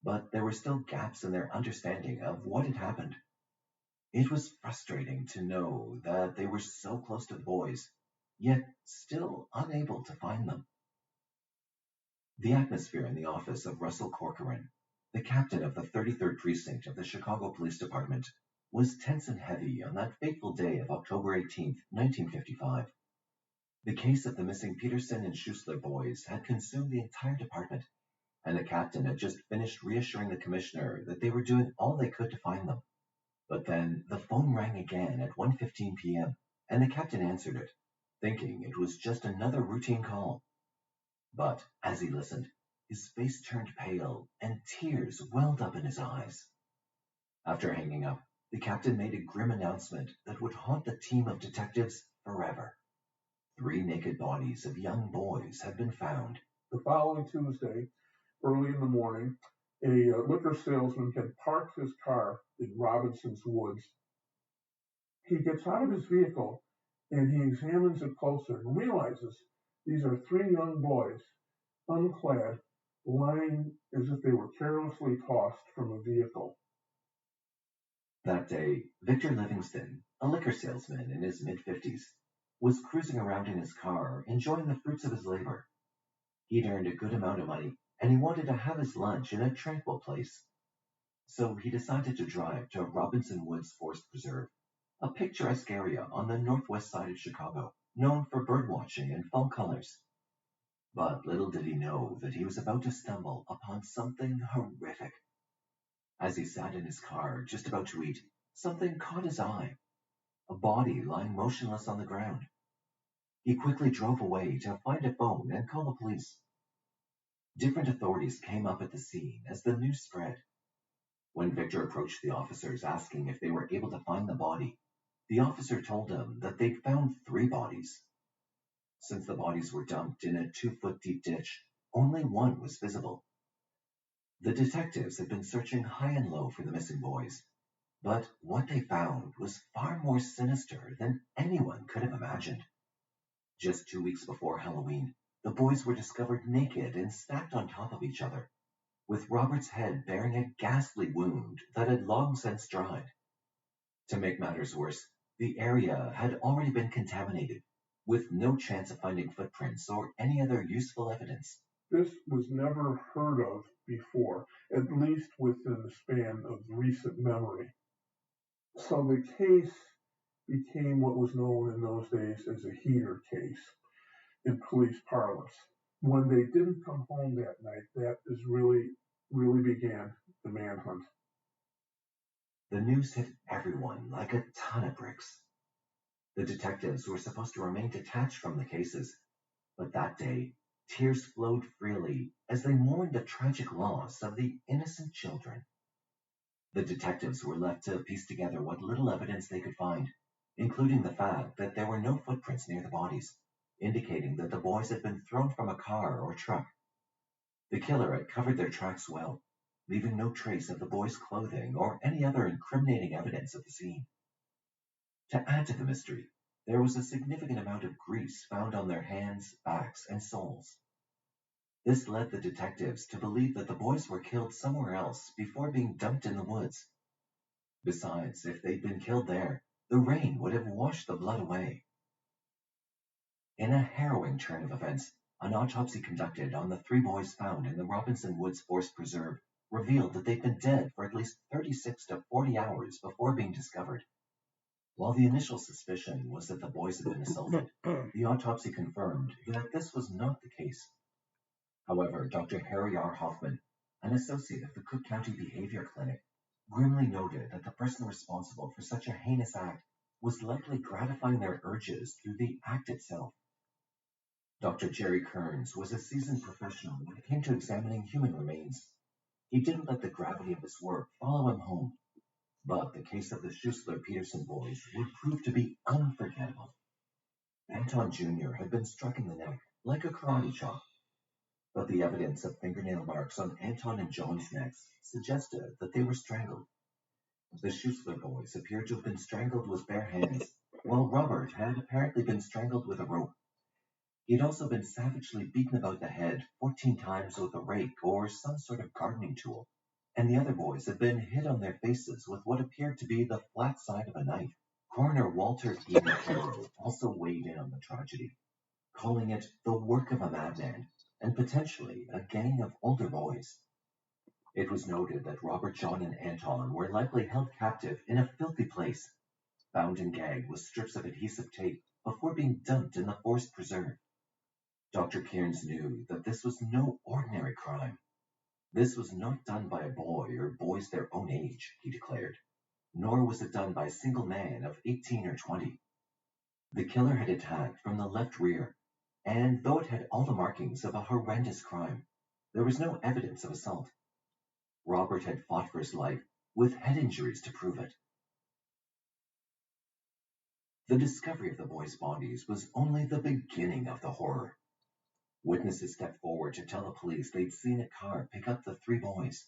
But there were still gaps in their understanding of what had happened. It was frustrating to know that they were so close to the boys, yet still unable to find them. The atmosphere in the office of Russell Corcoran, the captain of the 33rd Precinct of the Chicago Police Department, was tense and heavy on that fateful day of October 18, 1955. The case of the missing Peterson and Schuessler boys had consumed the entire department, and the captain had just finished reassuring the commissioner that they were doing all they could to find them. But then the phone rang again at 1:15 p.m., and the captain answered it, thinking it was just another routine call. But as he listened, his face turned pale and tears welled up in his eyes. After hanging up, the captain made a grim announcement that would haunt the team of detectives forever. 3 naked bodies of young boys had been found. The following Tuesday, early in the morning, a liquor salesman had parked his car in Robinson's Woods. He gets out of his vehicle and he examines it closer and realizes these are 3 young boys, unclad, lying as if they were carelessly tossed from a vehicle. That day, Victor Livingston, a liquor salesman in his mid-50s, was cruising around in his car, enjoying the fruits of his labor. He'd earned a good amount of money, and he wanted to have his lunch in a tranquil place. So he decided to drive to Robinson Woods Forest Preserve, a picturesque area on the northwest side of Chicago, known for birdwatching and fall colors. But little did he know that he was about to stumble upon something horrific. As he sat in his car, just about to eat, something caught his eye. A body lying motionless on the ground. He quickly drove away to find a phone and call the police. Different authorities came up at the scene as the news spread. When Victor approached the officers asking if they were able to find the body, the officer told him that they'd found 3 bodies. Since the bodies were dumped in a 2-foot deep ditch, only one was visible. The detectives had been searching high and low for the missing boys, But what they found was far more sinister than anyone could have imagined. Just 2 weeks before Halloween, the boys were discovered naked and stacked on top of each other, with Robert's head bearing a ghastly wound that had long since dried. To make matters worse, the area had already been contaminated, with no chance of finding footprints or any other useful evidence. This was never heard of before, at least within the span of recent memory. So the case became what was known in those days as a heater case in police parlance. When they didn't come home that night, that is really began the manhunt. The news hit everyone like a ton of bricks. The detectives were supposed to remain detached from the cases, but that day, tears flowed freely as they mourned the tragic loss of the innocent children. The detectives were left to piece together what little evidence they could find, including the fact that there were no footprints near the bodies, indicating that the boys had been thrown from a car or truck. The killer had covered their tracks well, leaving no trace of the boys' clothing or any other incriminating evidence of the scene. To add to the mystery, there was a significant amount of grease found on their hands, backs, and soles. This led the detectives to believe that the boys were killed somewhere else before being dumped in the woods. Besides, if they'd been killed there, the rain would have washed the blood away. In a harrowing turn of events, an autopsy conducted on the 3 boys found in the Robinson Woods Forest Preserve revealed that they'd been dead for at least 36 to 40 hours before being discovered. While the initial suspicion was that the boys had been assaulted, the autopsy confirmed that this was not the case. However, Dr. Harry R. Hoffman, an associate of the Cook County Behavior Clinic, grimly noted that the person responsible for such a heinous act was likely gratifying their urges through the act itself. Dr. Jerry Kearns was a seasoned professional when it came to examining human remains. He didn't let the gravity of his work follow him home, but the case of the Schuessler-Peterson boys would prove to be unforgettable. Anton Jr. had been struck in the neck, like a karate chop, but the evidence of fingernail marks on Anton and John's necks suggested that they were strangled. The Schuessler boys appeared to have been strangled with bare hands, while Robert had apparently been strangled with a rope. He had also been savagely beaten about the head 14 times with a rake or some sort of gardening tool, and the other boys had been hit on their faces with what appeared to be the flat side of a knife. Coroner Walter E. McCarroll also weighed in on the tragedy, calling it the work of a madman and potentially a gang of older boys. It was noted that Robert, John, and Anton were likely held captive in a filthy place, bound and gagged with strips of adhesive tape before being dumped in the forest preserve. Dr. Kearns knew that this was no ordinary crime. This was not done by a boy or boys their own age, he declared, nor was it done by a single man of 18 or 20. The killer had attacked from the left rear, and though it had all the markings of a horrendous crime, there was no evidence of assault. Robert had fought for his life, with head injuries to prove it. The discovery of the boys' bodies was only the beginning of the horror. Witnesses stepped forward to tell the police they'd seen a car pick up the 3 boys.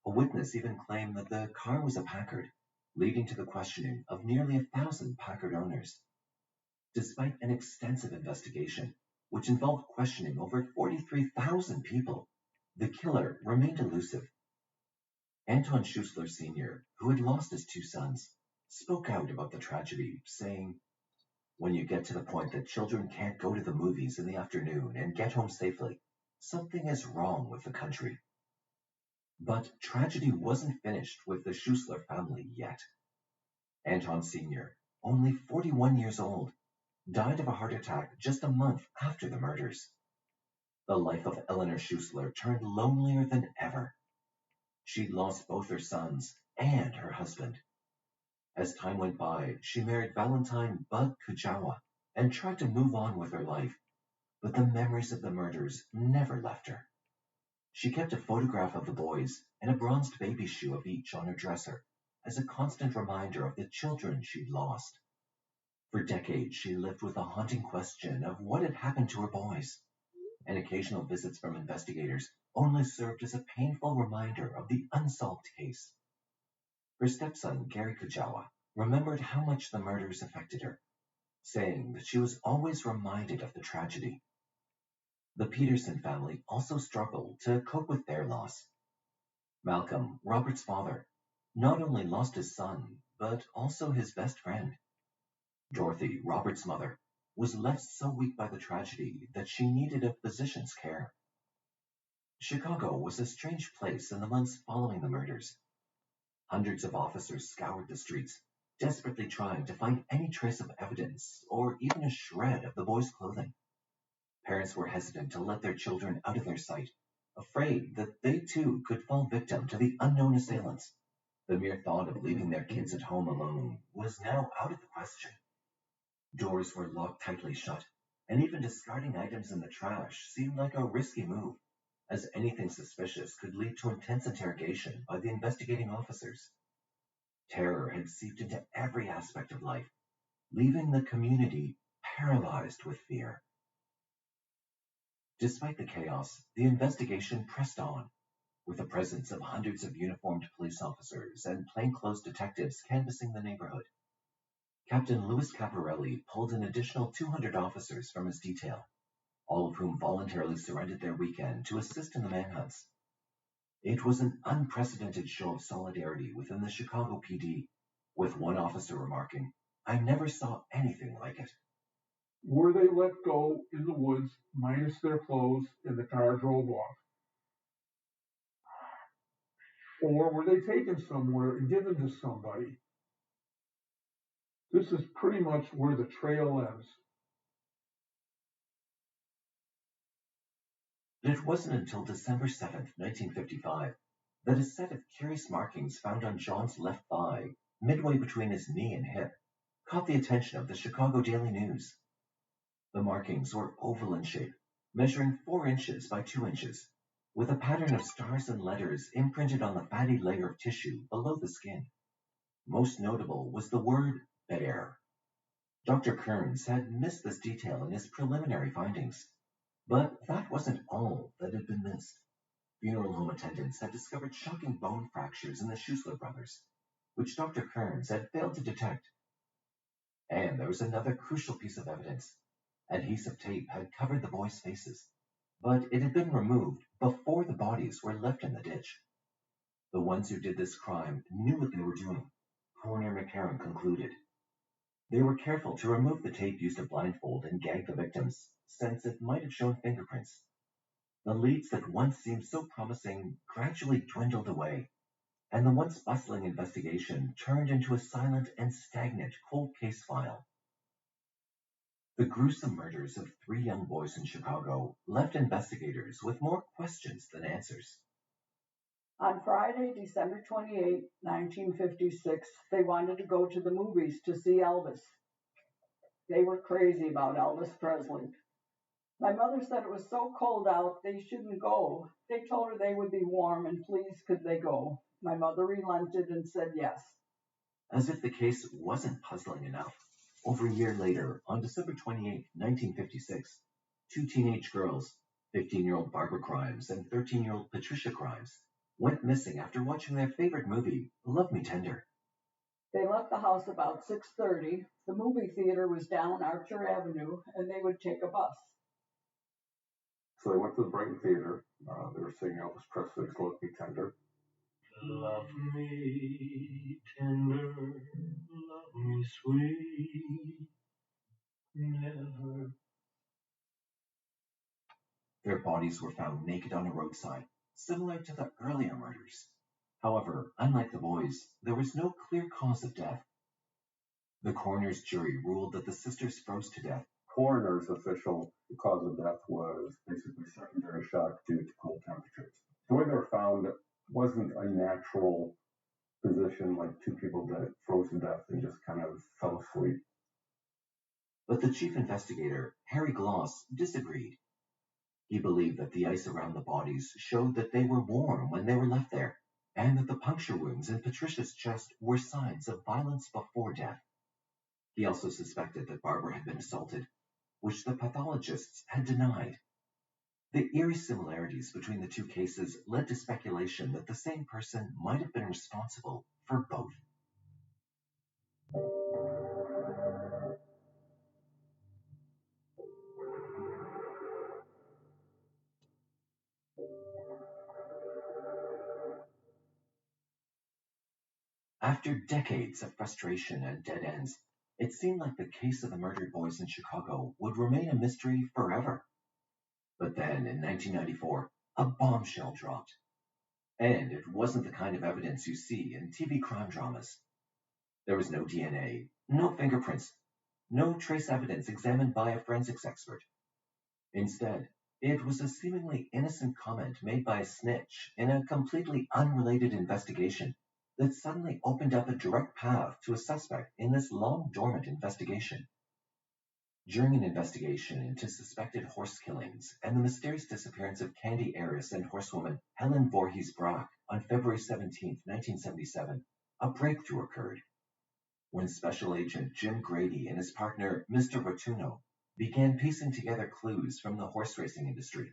A witness even claimed that the car was a Packard, leading to the questioning of nearly 1,000 Packard owners. Despite an extensive investigation, which involved questioning over 43,000 people, the killer remained elusive. Anton Schuessler Sr., who had lost his 2 sons, spoke out about the tragedy, saying, "When you get to the point that children can't go to the movies in the afternoon and get home safely, something is wrong with the country." But tragedy wasn't finished with the Schuessler family yet. Anton Sr., only 41 years old, died of a heart attack just a month after the murders. The life of Eleanor Schuessler turned lonelier than ever. She'd lost both her sons and her husband. As time went by, she married Valentine Bud Kujawa and tried to move on with her life, but the memories of the murders never left her. She kept a photograph of the boys and a bronzed baby shoe of each on her dresser as a constant reminder of the children she'd lost. For decades, she lived with a haunting question of what had happened to her boys, and occasional visits from investigators only served as a painful reminder of the unsolved case. Her stepson, Gary Kujawa, remembered how much the murders affected her, saying that she was always reminded of the tragedy. The Peterson family also struggled to cope with their loss. Malcolm, Robert's father, not only lost his son, but also his best friend. Dorothy, Robert's mother, was left so weak by the tragedy that she needed a physician's care. Chicago was a strange place in the months following the murders. Hundreds of officers scoured the streets, desperately trying to find any trace of evidence or even a shred of the boys' clothing. Parents were hesitant to let their children out of their sight, afraid that they too could fall victim to the unknown assailants. The mere thought of leaving their kids at home alone was now out of the question. Doors were locked tightly shut, and even discarding items in the trash seemed like a risky move, as anything suspicious could lead to intense interrogation by the investigating officers. Terror had seeped into every aspect of life, leaving the community paralyzed with fear. Despite the chaos, the investigation pressed on, with the presence of hundreds of uniformed police officers and plainclothes detectives canvassing the neighborhood. Captain Louis Caparelli pulled an additional 200 officers from his detail, all of whom voluntarily surrendered their weekend to assist in the manhunts. It was an unprecedented show of solidarity within the Chicago PD, with one officer remarking, "I never saw anything like it." Were they let go in the woods, minus their clothes, and the car drove off? Or were they taken somewhere and given to somebody? This is pretty much where the trail ends. It wasn't until December 7th, 1955, that a set of curious markings found on John's left thigh, midway between his knee and hip, caught the attention of the Chicago Daily News. The markings were oval in shape, measuring 4 inches by 2 inches, with a pattern of stars and letters imprinted on the fatty layer of tissue below the skin. Most notable was the word bear. Dr. Kearns had missed this detail in his preliminary findings, but that wasn't all that had been missed. Funeral home attendants had discovered shocking bone fractures in the Schuessler brothers, which Dr. Kearns had failed to detect. And there was another crucial piece of evidence. Adhesive tape had covered the boys' faces, but it had been removed before the bodies were left in the ditch. The ones who did this crime knew what they were doing, Coroner McCarran concluded. They were careful to remove the tape used to blindfold and gag the victims, since it might have shown fingerprints. The leads that once seemed so promising gradually dwindled away, and the once bustling investigation turned into a silent and stagnant cold case file. The gruesome murders of 3 young boys in Chicago left investigators with more questions than answers. On Friday, December 28, 1956, they wanted to go to the movies to see Elvis. They were crazy about Elvis Presley. My mother said it was so cold out they shouldn't go. They told her they would be warm and please could they go. My mother relented and said yes. As if the case wasn't puzzling enough, over a year later, on December 28, 1956, 2 teenage girls, 15-year-old Barbara Grimes and 13-year-old Patricia Grimes, went missing after watching their favorite movie, Love Me Tender. They left the house about 6:30. The movie theater was down Archer Avenue, and they would take a bus. So they went to the Brighton Theater. They were singing Elvis Presley's Love Me Tender. Love me tender, love me sweet, never. Their bodies were found naked on a roadside, similar to the earlier murders. However, unlike the boys, there was no clear cause of death. The coroner's jury ruled that the sisters froze to death. Coroner's official cause of death was basically secondary shock due to cold temperatures. The way they were found wasn't a natural position like 2 people that froze to death and just kind of fell asleep. But the chief investigator, Harry Gloss, disagreed. He believed that the ice around the bodies showed that they were warm when they were left there, and that the puncture wounds in Patricia's chest were signs of violence before death. He also suspected that Barbara had been assaulted, which the pathologists had denied. The eerie similarities between the 2 cases led to speculation that the same person might have been responsible for both. After decades of frustration and dead ends, it seemed like the case of the murdered boys in Chicago would remain a mystery forever. But then, in 1994, a bombshell dropped. And it wasn't the kind of evidence you see in TV crime dramas. There was no DNA, no fingerprints, no trace evidence examined by a forensics expert. Instead, it was a seemingly innocent comment made by a snitch in a completely unrelated investigation that suddenly opened up a direct path to a suspect in this long-dormant investigation. During an investigation into suspected horse killings and the mysterious disappearance of candy heiress and horsewoman Helen Voorhees Brock on February 17, 1977, a breakthrough occurred. When Special Agent Jim Grady and his partner, Mr. Rotuno, began piecing together clues from the horse racing industry,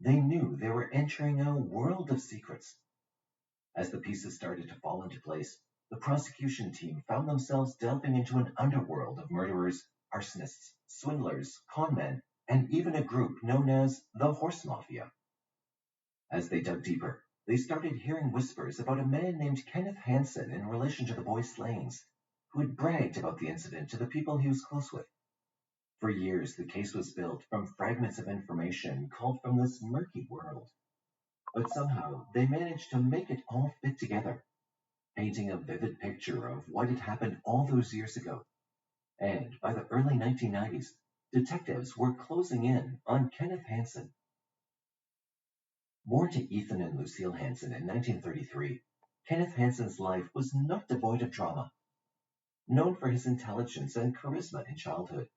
they knew they were entering a world of secrets. As the pieces started to fall into place, the prosecution team found themselves delving into an underworld of murderers, arsonists, swindlers, conmen, and even a group known as the Horse Mafia. As they dug deeper, they started hearing whispers about a man named Kenneth Hansen in relation to the boys' slayings, who had bragged about the incident to the people he was close with. For years, the case was built from fragments of information culled from this murky world. But somehow, they managed to make it all fit together, painting a vivid picture of what had happened all those years ago. And by the early 1990s, detectives were closing in on Kenneth Hansen. Born to Ethan and Lucille Hansen in 1933, Kenneth Hansen's life was not devoid of drama. Known for his intelligence and charisma in childhood,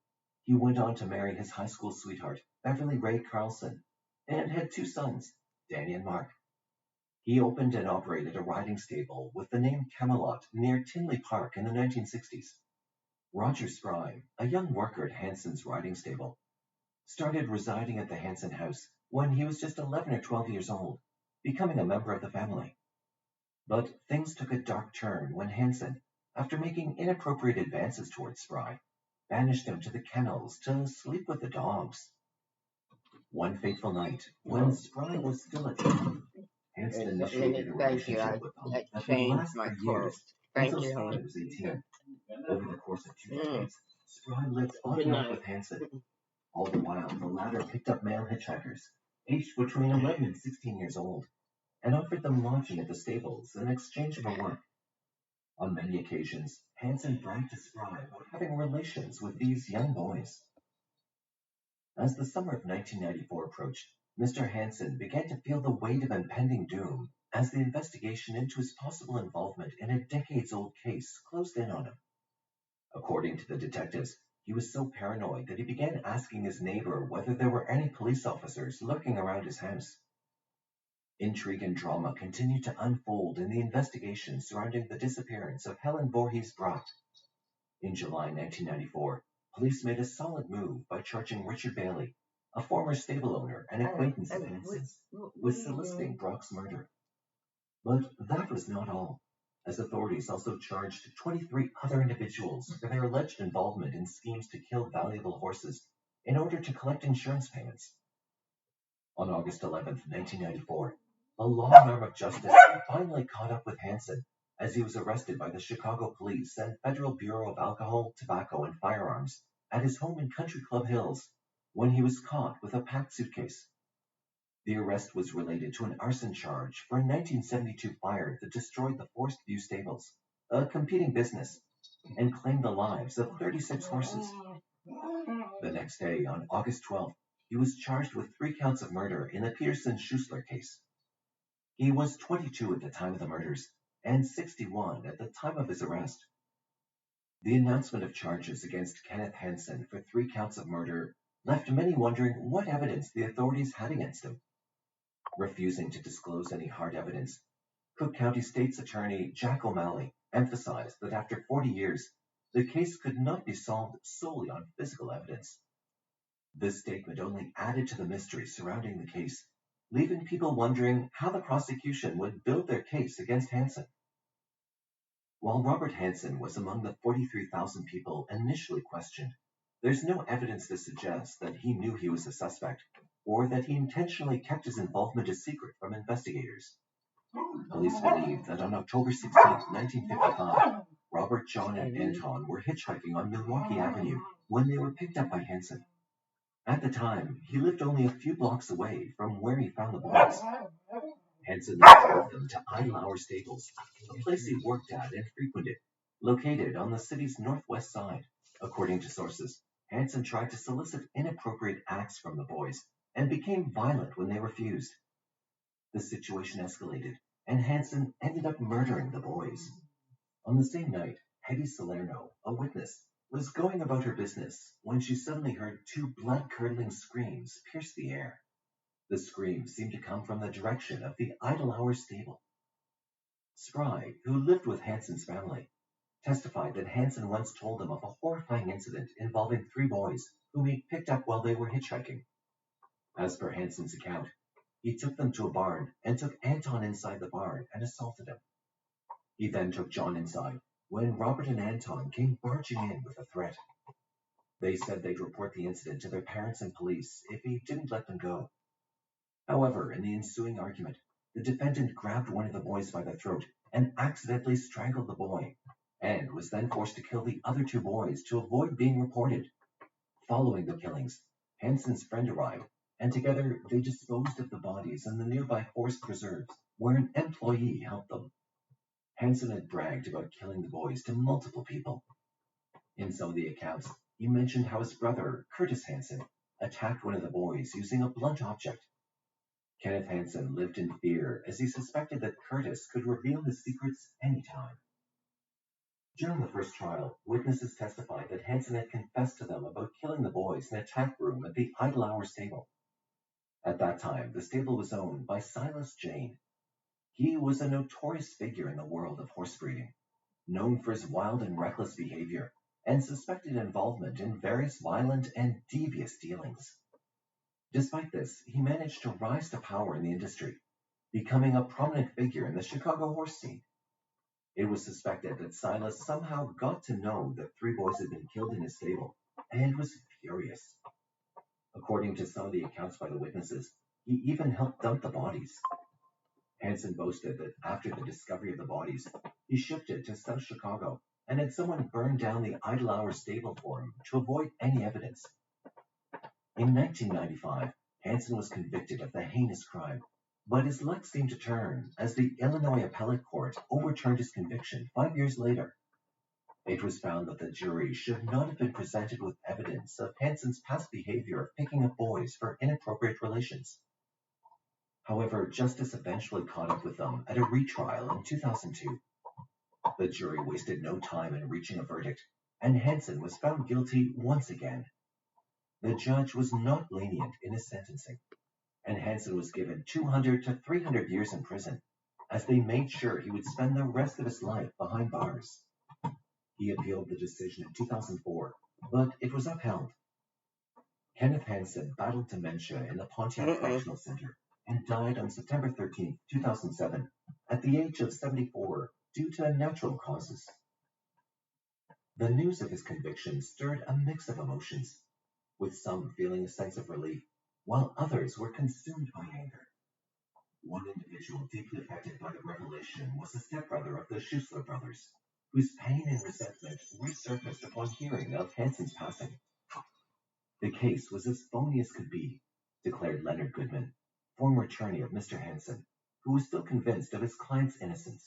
he went on to marry his high school sweetheart, Beverly Ray Carlson, and had two sons, Danny and Mark. He opened and operated a riding stable with the name Camelot near Tinley Park in the 1960s. Roger Spry, a young worker at Hansen's riding stable, started residing at the Hansen house when he was just 11 or 12 years old, becoming a member of the family. But things took a dark turn when Hansen, after making inappropriate advances towards Spry, banished him to the kennels to sleep with the dogs. One fateful night, when Spry was still a teen, Hansen initiated a relationship with him that would last for years until Spry was 18. Over the course of 2 decades, Spry lived on and off with Hansen. All the while, the latter picked up male hitchhikers, aged between 11 and 16 years old, and offered them lodging at the stables in exchange for work. On many occasions, Hansen bragged to Spry about having relations with these young boys. As the summer of 1994 approached, Mr. Hansen began to feel the weight of impending doom as the investigation into his possible involvement in a decades-old case closed in on him. According to the detectives, he was so paranoid that he began asking his neighbor whether there were any police officers lurking around his house. Intrigue and drama continued to unfold in the investigation surrounding the disappearance of Helen Voorhees Brock. In July 1994, police made a solid move by charging Richard Bailey, a former stable owner and acquaintance of Hansen's, with soliciting Brock's murder. But that was not all, as authorities also charged 23 other individuals for their alleged involvement in schemes to kill valuable horses in order to collect insurance payments. On August 11, 1994, the long arm of justice finally caught up with Hansen as he was arrested by the Chicago Police and Federal Bureau of Alcohol, Tobacco, and Firearms at his home in Country Club Hills when he was caught with a packed suitcase. The arrest was related to an arson charge for a 1972 fire that destroyed the Forest View Stables, a competing business, and claimed the lives of 36 horses. The next day, on August 12th, he was charged with 3 counts of murder in the Peterson-Schuessler case. He was 22 at the time of the murders and 61 at the time of his arrest. The announcement of charges against Kenneth Hansen for 3 counts of murder left many wondering what evidence the authorities had against him. Refusing to disclose any hard evidence, Cook County State's Attorney Jack O'Malley emphasized that after 40 years, the case could not be solved solely on physical evidence. This statement only added to the mystery surrounding the case, leaving people wondering how the prosecution would build their case against Hansen. While Robert Hansen was among the 43,000 people initially questioned, there's no evidence to suggest that he knew he was a suspect or that he intentionally kept his involvement a secret from investigators. Police believe that on October 16, 1955, Robert, John, and Anton were hitchhiking on Milwaukee Avenue when they were picked up by Hansen. At the time, he lived only a few blocks away from where he found the boys. Hansen led them to Idle Hour Stables, a place he worked at and frequented, located on the city's northwest side. According to sources, Hansen tried to solicit inappropriate acts from the boys and became violent when they refused. The situation escalated, and Hansen ended up murdering the boys. On the same night, Hetty Salerno, a witness, was going about her business when she suddenly heard two blood-curdling screams pierce the air. The screams seemed to come from the direction of the Idle Hour stable. Spry, who lived with Hansen's family, testified that Hansen once told them of a horrifying incident involving 3 boys whom he picked up while they were hitchhiking. As per Hansen's account, he took them to a barn and took Anton inside the barn and assaulted him. He then took John inside when Robert and Anton came barging in with a threat. They said they'd report the incident to their parents and police if he didn't let them go. However, in the ensuing argument, the defendant grabbed one of the boys by the throat and accidentally strangled the boy, and was then forced to kill the other 2 boys to avoid being reported. Following the killings, Hansen's friend arrived, and together they disposed of the bodies in the nearby forest preserves, where an employee helped them. Hansen had bragged about killing the boys to multiple people. In some of the accounts, he mentioned how his brother, Curtis Hansen, attacked one of the boys using a blunt object. Kenneth Hansen lived in fear as he suspected that Curtis could reveal his secrets anytime. During the first trial, witnesses testified that Hansen had confessed to them about killing the boys in a tap room at the Idle Hour stable. At that time, the stable was owned by Silas Jane. He was a notorious figure in the world of horse breeding, known for his wild and reckless behavior, and suspected involvement in various violent and devious dealings. Despite this, he managed to rise to power in the industry, becoming a prominent figure in the Chicago horse scene. It was suspected that Silas somehow got to know that 3 boys had been killed in his stable, and was furious. According to some of the accounts by the witnesses, he even helped dump the bodies. Hansen boasted that after the discovery of the bodies, he shifted to South Chicago and had someone burn down the Idle Hour stable for him to avoid any evidence. In 1995, Hansen was convicted of the heinous crime, but his luck seemed to turn as the Illinois Appellate Court overturned his conviction 5 years later. It was found that the jury should not have been presented with evidence of Hansen's past behavior of picking up boys for inappropriate relations. However, justice eventually caught up with them at a retrial in 2002. The jury wasted no time in reaching a verdict, and Hansen was found guilty once again. The judge was not lenient in his sentencing, and Hansen was given 200 to 300 years in prison, as they made sure he would spend the rest of his life behind bars. He appealed the decision in 2004, but it was upheld. Kenneth Hansen battled dementia in the Pontiac Correctional Center and died on September 13, 2007, at the age of 74 due to natural causes. The news of his conviction stirred a mix of emotions, with some feeling a sense of relief, while others were consumed by anger. One individual deeply affected by the revelation was the stepbrother of the Schuessler brothers, whose pain and resentment resurfaced upon hearing of Hansen's passing. The case was as phony as could be, declared Leonard Goodman, former attorney of Mr. Hansen, who was still convinced of his client's innocence.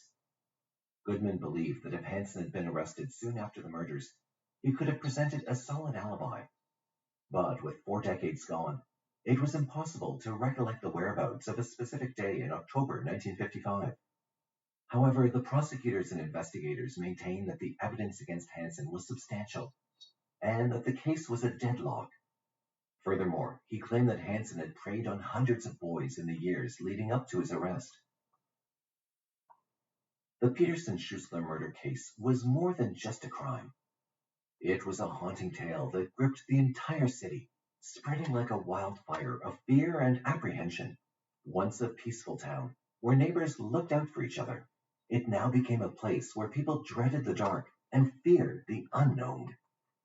Goodman believed that if Hansen had been arrested soon after the murders, he could have presented a solid alibi. But with 4 decades gone, it was impossible to recollect the whereabouts of a specific day in October 1955. However, the prosecutors and investigators maintained that the evidence against Hansen was substantial, and that the case was a deadlock. Furthermore, he claimed that Hansen had preyed on hundreds of boys in the years leading up to his arrest. The Peterson-Schuessler murder case was more than just a crime. It was a haunting tale that gripped the entire city, spreading like a wildfire of fear and apprehension. Once a peaceful town, where neighbors looked out for each other, It now became a place where people dreaded the dark and feared the unknown.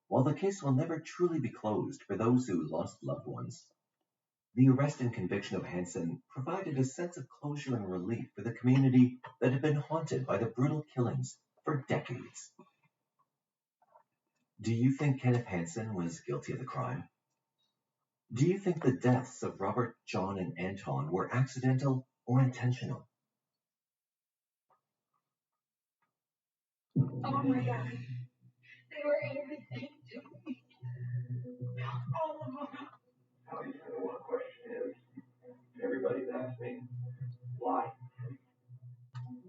While the case will never truly be closed for those who lost loved ones, the arrest and conviction of Hansen provided a sense of closure and relief for the community that had been haunted by the brutal killings for decades. Do you think Kenneth Hansen was guilty of the crime? Do you think the deaths of Robert, John, and Anton were accidental or intentional? Oh my God. They were everything to me. All of them. How you know one question is, everybody's asked me, why?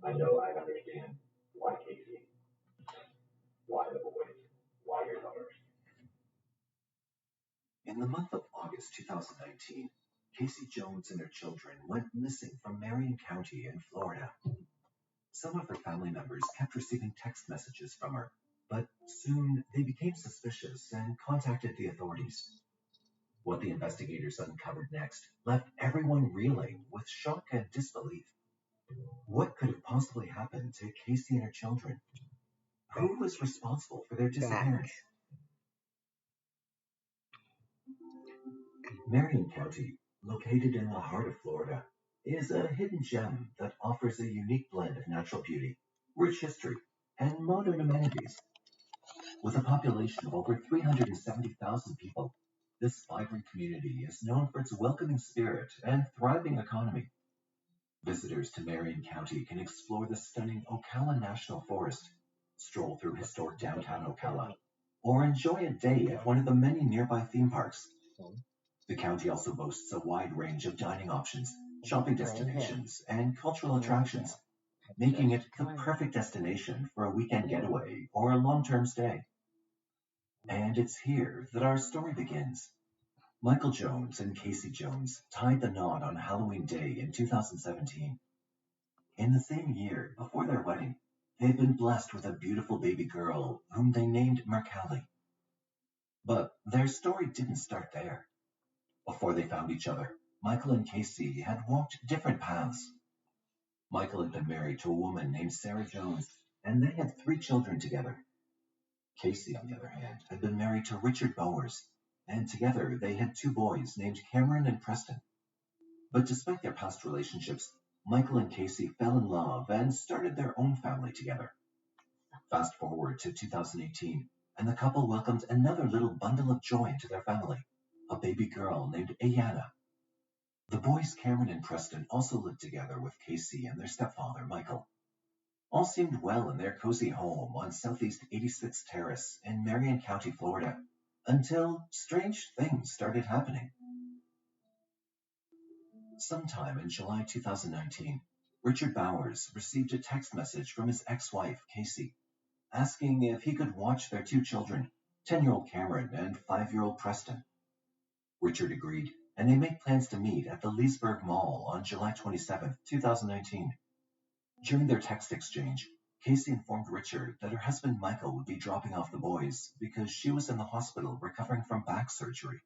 I know I understand. Why Casey? Why the boys? Why your daughters? In the month of August 2019, Casey Jones and her children went missing from Marion County in Florida. Some of her family members kept receiving text messages from her, but soon they became suspicious and contacted the authorities. What the investigators uncovered next left everyone reeling with shock and disbelief. What could have possibly happened to Casey and her children? Who was responsible for their disappearance? Marion County, located in the heart of Florida, is a hidden gem that offers a unique blend of natural beauty, rich history, and modern amenities. With a population of over 370,000 people, this vibrant community is known for its welcoming spirit and thriving economy. Visitors to Marion County can explore the stunning Ocala National Forest, stroll through historic downtown Ocala, or enjoy a day at one of the many nearby theme parks. The county also boasts a wide range of dining options, shopping destinations, and cultural attractions, making it the perfect destination for a weekend getaway or a long-term stay. And it's here that our story begins. Michael Jones and Casey Jones tied the knot on Halloween Day in 2017. In the same year before their wedding, they had been blessed with a beautiful baby girl whom they named Mercalli. But their story didn't start there. Before they found each other, Michael and Casey had walked different paths. Michael had been married to a woman named Sarah Jones, and they had 3 children together. Casey, on the other hand, had been married to Richard Bowers, and together they had 2 boys named Cameron and Preston. But despite their past relationships, Michael and Casey fell in love and started their own family together. Fast forward to 2018, and the couple welcomed another little bundle of joy into their family, a baby girl named Ayana. The boys Cameron and Preston also lived together with Casey and their stepfather, Michael. All seemed well in their cozy home on Southeast 86th Terrace in Marion County, Florida, until strange things started happening. Sometime in July 2019, Richard Bowers received a text message from his ex-wife, Casey, asking if he could watch their 2 children, 10-year-old Cameron and 5-year-old Preston. Richard agreed, and they made plans to meet at the Leesburg Mall on July 27, 2019. During their text exchange, Casey informed Richard that her husband Michael would be dropping off the boys because she was in the hospital recovering from back surgery.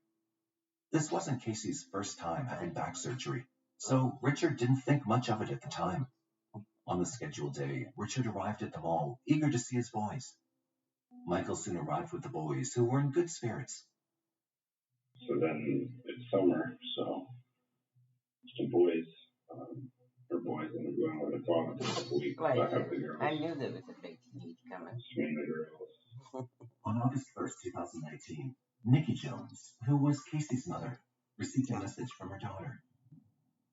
This wasn't Casey's first time having back surgery, so Richard didn't think much of it at the time. On the scheduled day, Richard arrived at the mall, eager to see his boys. Michael soon arrived with the boys, who were in good spirits. So then it's summer, so the boys, or boys, and we're going with the father for a couple weeks. Right. So I have the girls. I knew there was a big sneeze coming. Swing the girls. On August 1st, 2019, Nikki Jones, who was Casey's mother, received a message from her daughter.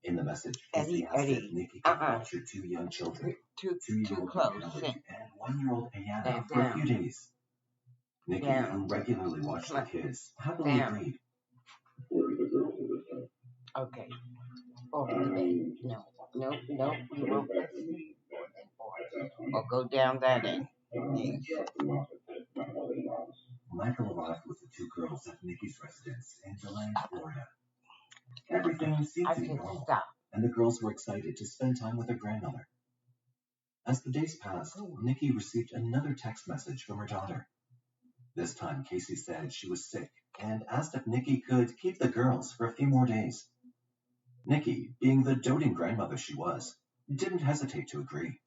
In the message, Casey asked if Nikki could watch her 2 young children, Too 2-year-old close. Kelly and 1-year-old Ayana, for a few days. Nikki, who regularly watched the kids, happily agreed. Where are the girls at this time? Okay. Over the bed. No. You won't listen. Or go down that end. Michael arrived with the 2 girls at Nikki's residence in DeLand, Florida. Everything seemed to be normal, and the girls were excited to spend time with their grandmother. As the days passed, Nikki received another text message from her daughter. This time, Casey said she was sick and asked if Nikki could keep the girls for a few more days. Nikki, being the doting grandmother she was, didn't hesitate to agree.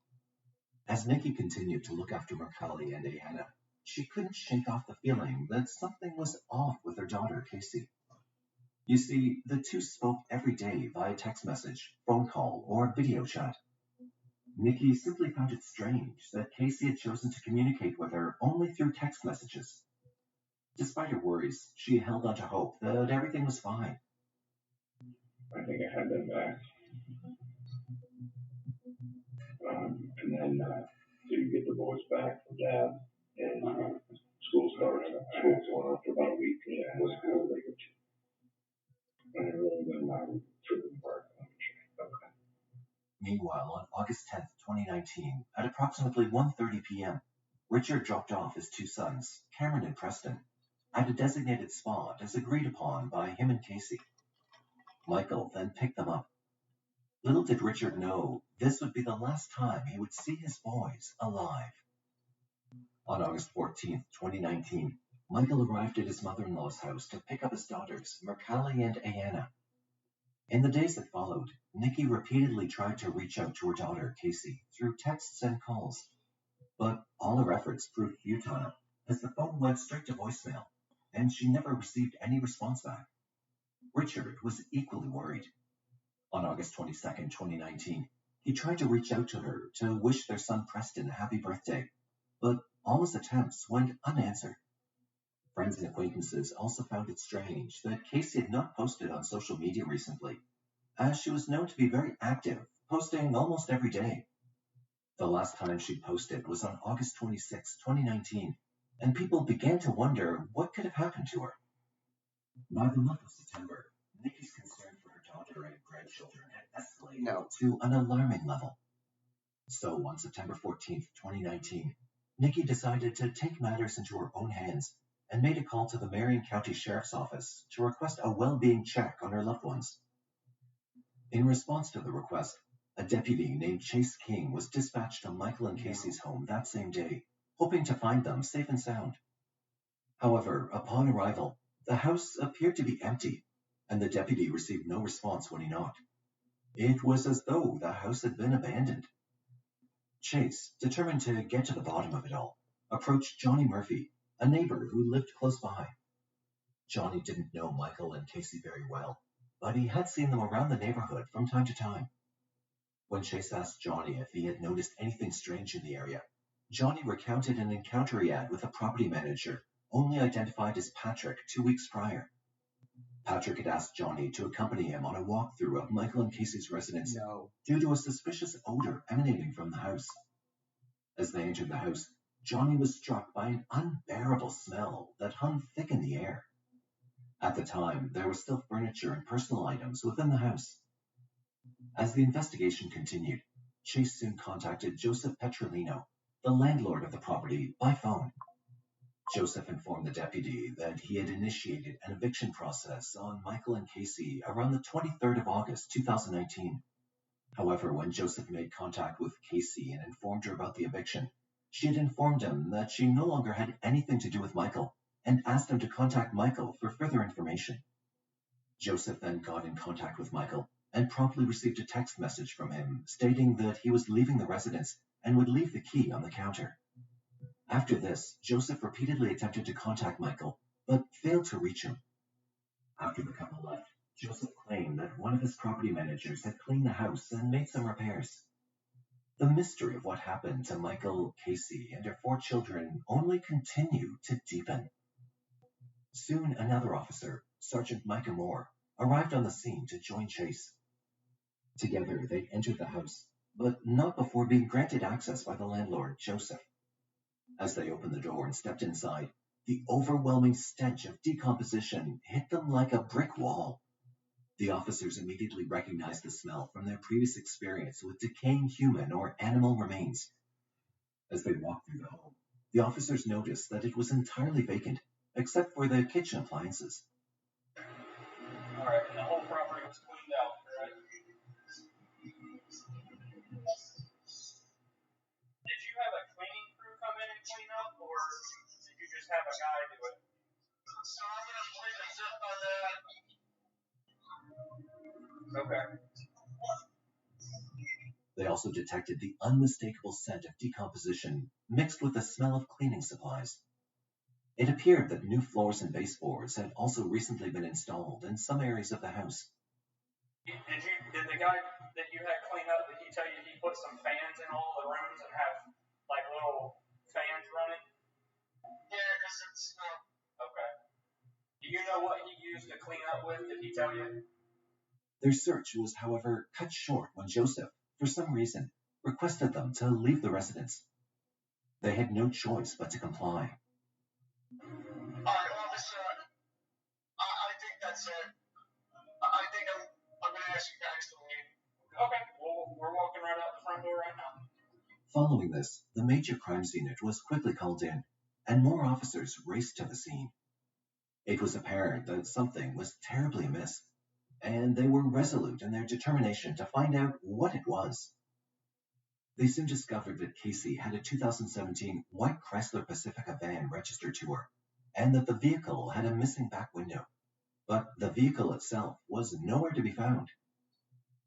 As Nikki continued to look after Mercalli and Ayana, she couldn't shake off the feeling that something was off with her daughter, Casey. You see, the two spoke every day via text message, phone call, or video chat. Nikki simply found it strange that Casey had chosen to communicate with her only through text messages. Despite her worries, she held on to hope that everything was fine. I think I had them back. And then so you get the boys back from Dad, and school starts. School's going on for about a week. Yeah, was cool. And I really went for the park. Okay. Meanwhile, on August 10th, 2019, at approximately 1:30 p.m., Richard dropped off his two sons, Cameron and Preston, at a designated spot as agreed upon by him and Casey. Michael then picked them up. Little did Richard know this would be the last time he would see his boys alive. On August 14th, 2019, Michael arrived at his mother-in-law's house to pick up his daughters, Mercalli and Ayana. In the days that followed, Nikki repeatedly tried to reach out to her daughter, Casey, through texts and calls. But all her efforts proved futile, as the phone went straight to voicemail, and she never received any response back. Richard was equally worried. On August 22nd, 2019, he tried to reach out to her to wish their son Preston a happy birthday, but all his attempts went unanswered. Friends and acquaintances also found it strange that Casey had not posted on social media recently, as she was known to be very active, posting almost every day. The last time she posted was on August 26, 2019, and people began to wonder what could have happened to her. By the month of September, Nikki's concern for her daughter and grandchildren had escalated to an alarming level. So on September 14, 2019, Nikki decided to take matters into her own hands and made a call to the Marion County Sheriff's Office to request a well-being check on her loved ones. In response to the request, a deputy named Chase King was dispatched to Michael and Casey's home that same day, hoping to find them safe and sound. However, upon arrival, the house appeared to be empty, and the deputy received no response when he knocked. It was as though the house had been abandoned. Chase, determined to get to the bottom of it all, approached Johnny Murphy, a neighbor who lived close by. Johnny didn't know Michael and Casey very well, but he had seen them around the neighborhood from time to time. When Chase asked Johnny if he had noticed anything strange in the area, Johnny recounted an encounter he had with a property manager, only identified as Patrick 2 weeks prior. Patrick had asked Johnny to accompany him on a walkthrough of Michael and Casey's residence due to a suspicious odor emanating from the house. As they entered the house, Johnny was struck by an unbearable smell that hung thick in the air. At the time, there were still furniture and personal items within the house. As the investigation continued, Chase soon contacted Joseph Petrolino, the landlord of the property, by phone. Joseph informed the deputy that he had initiated an eviction process on Michael and Casey around the 23rd of August, 2019. However, when Joseph made contact with Casey and informed her about the eviction, she had informed him that she no longer had anything to do with Michael and asked him to contact Michael for further information. Joseph then got in contact with Michael and promptly received a text message from him stating that he was leaving the residence and would leave the key on the counter. After this, Joseph repeatedly attempted to contact Michael, but failed to reach him. After the couple left, Joseph claimed that one of his property managers had cleaned the house and made some repairs. The mystery of what happened to Michael, Casey, and their 4 children only continued to deepen. Soon another officer, Sergeant Micah Moore, arrived on the scene to join Chase. Together they entered the house, but not before being granted access by the landlord, Joseph. As they opened the door and stepped inside, the overwhelming stench of decomposition hit them like a brick wall. The officers immediately recognized the smell from their previous experience with decaying human or animal remains. As they walked through the home, the officers noticed that it was entirely vacant, except for the kitchen appliances. All right, and the whole property was cleaned out, correct? Did you have a cleaning crew come in and clean up, or did you just have a guy do it? So I'm going to believe it's just on that. Okay. They also detected the unmistakable scent of decomposition mixed with the smell of cleaning supplies. It appeared that new floors and baseboards had also recently been installed in some areas of the house. Did the guy that you had clean up, did he tell you he put some fans in all the rooms and have like little fans running? Yeah, because it's Okay. Do you know what he used to clean up with? Did he tell you? Their search was, however, cut short when Joseph, for some reason, requested them to leave the residence. They had no choice but to comply. Alright, officer, I think that's it. I think I'm going to ask you guys to leave. Okay, well, we're walking right out the front door right now. Following this, the major crimes unit was quickly called in, and more officers raced to the scene. It was apparent that something was terribly amiss, and they were resolute in their determination to find out what it was. They soon discovered that Casey had a 2017 white Chrysler Pacifica van registered to her, and that the vehicle had a missing back window, but the vehicle itself was nowhere to be found.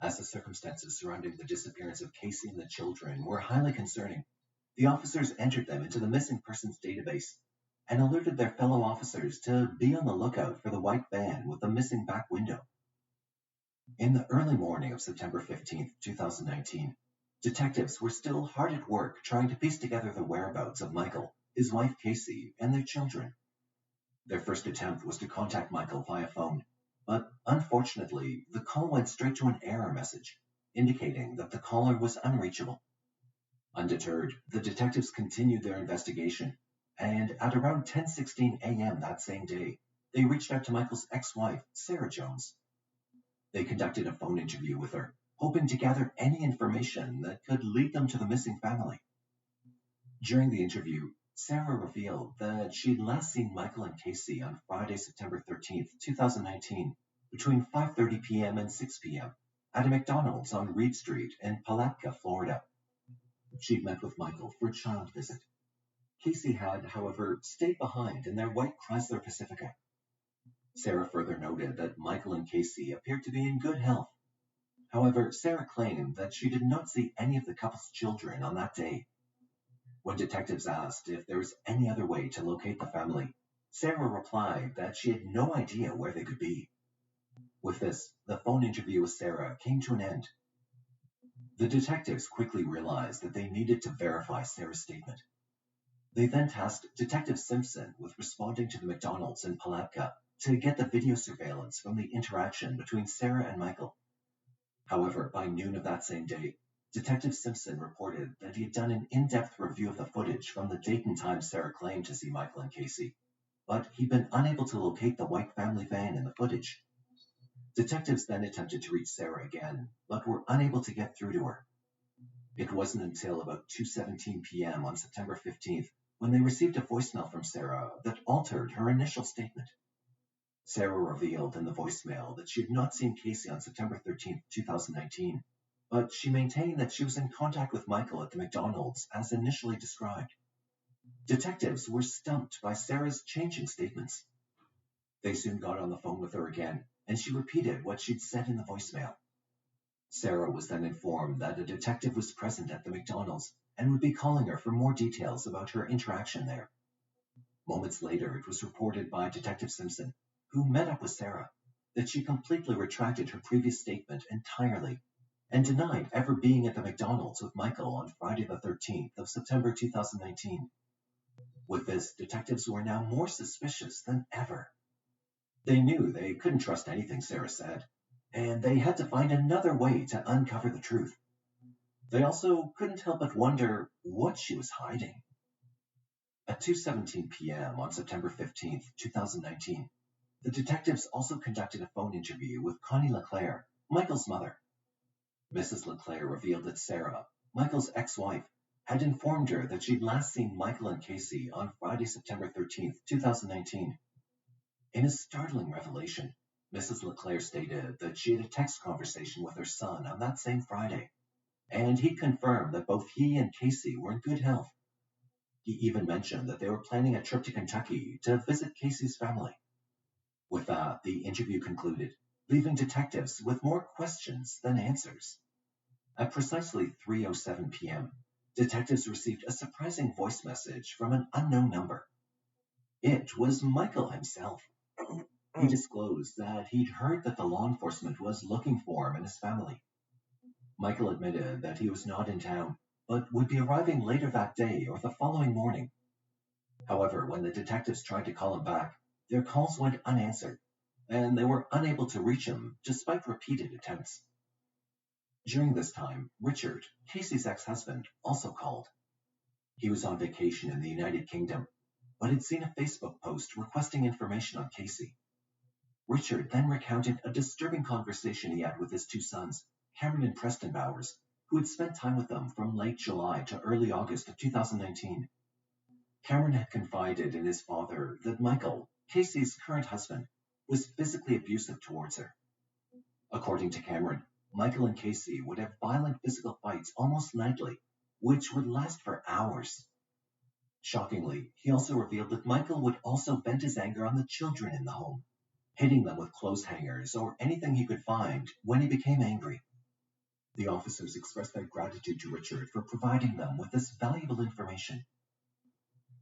As the circumstances surrounding the disappearance of Casey and the children were highly concerning, the officers entered them into the missing persons database and alerted their fellow officers to be on the lookout for the white van with the missing back window. In the early morning of September 15, 2019, detectives were still hard at work trying to piece together the whereabouts of Michael, his wife Casey, and their children. Their first attempt was to contact Michael via phone, but unfortunately, the call went straight to an error message, indicating that the caller was unreachable. Undeterred, the detectives continued their investigation, and at around 10:16 a.m. that same day, they reached out to Michael's ex-wife, Sarah Jones. They conducted a phone interview with her, hoping to gather any information that could lead them to the missing family. During the interview, Sarah revealed that she'd last seen Michael and Casey on Friday, September 13th, 2019, between 5:30 p.m. and 6 p.m. at a McDonald's on Reed Street in Palatka, Florida. She'd met with Michael for a child visit. Casey had, however, stayed behind in their white Chrysler Pacifica. Sarah further noted that Michael and Casey appeared to be in good health. However, Sarah claimed that she did not see any of the couple's children on that day. When detectives asked if there was any other way to locate the family, Sarah replied that she had no idea where they could be. With this, the phone interview with Sarah came to an end. The detectives quickly realized that they needed to verify Sarah's statement. They then tasked Detective Simpson with responding to the McDonald's in Palatka to get the video surveillance from the interaction between Sarah and Michael. However, by noon of that same day, Detective Simpson reported that he had done an in-depth review of the footage from the date and time Sarah claimed to see Michael and Casey, but he'd been unable to locate the white family van in the footage. Detectives then attempted to reach Sarah again, but were unable to get through to her. It wasn't until about 2:17 p.m. on September 15th when they received a voicemail from Sarah that altered her initial statement. Sarah revealed in the voicemail that she had not seen Casey on September 13th, 2019, but she maintained that she was in contact with Michael at the McDonald's as initially described. Detectives were stumped by Sarah's changing statements. They soon got on the phone with her again, and she repeated what she'd said in the voicemail. Sarah was then informed that a detective was present at the McDonald's and would be calling her for more details about her interaction there. Moments later, it was reported by Detective Simpson, who met up with Sarah, that she completely retracted her previous statement entirely and denied ever being at the McDonald's with Michael on Friday the 13th of September 2019. With this, detectives were now more suspicious than ever. They knew they couldn't trust anything Sarah said, and they had to find another way to uncover the truth. They also couldn't help but wonder what she was hiding. At 2:17 p.m. on September 15th, 2019, the detectives also conducted a phone interview with Connie LeClaire, Michael's mother. Mrs. LeClaire revealed that Sarah, Michael's ex-wife, had informed her that she'd last seen Michael and Casey on Friday, September 13th, 2019. In a startling revelation, Mrs. LeClaire stated that she had a text conversation with her son on that same Friday, and he confirmed that both he and Casey were in good health. He even mentioned that they were planning a trip to Kentucky to visit Casey's family. With that, the interview concluded, leaving detectives with more questions than answers. At precisely 3:07 p.m., detectives received a surprising voice message from an unknown number. It was Michael himself. He disclosed that he'd heard that the law enforcement was looking for him and his family. Michael admitted that he was not in town, but would be arriving later that day or the following morning. However, when the detectives tried to call him back, their calls went unanswered, and they were unable to reach him despite repeated attempts. During this time, Richard, Casey's ex-husband, also called. He was on vacation in the United Kingdom, but had seen a Facebook post requesting information on Casey. Richard then recounted a disturbing conversation he had with his two sons, Cameron and Preston Bowers, who had spent time with them from late July to early August of 2019. Cameron had confided in his father that Michael, Casey's current husband, was physically abusive towards her. According to Cameron, Michael and Casey would have violent physical fights almost nightly, which would last for hours. Shockingly, he also revealed that Michael would also vent his anger on the children in the home, hitting them with clothes hangers or anything he could find when he became angry. The officers expressed their gratitude to Richard for providing them with this valuable information.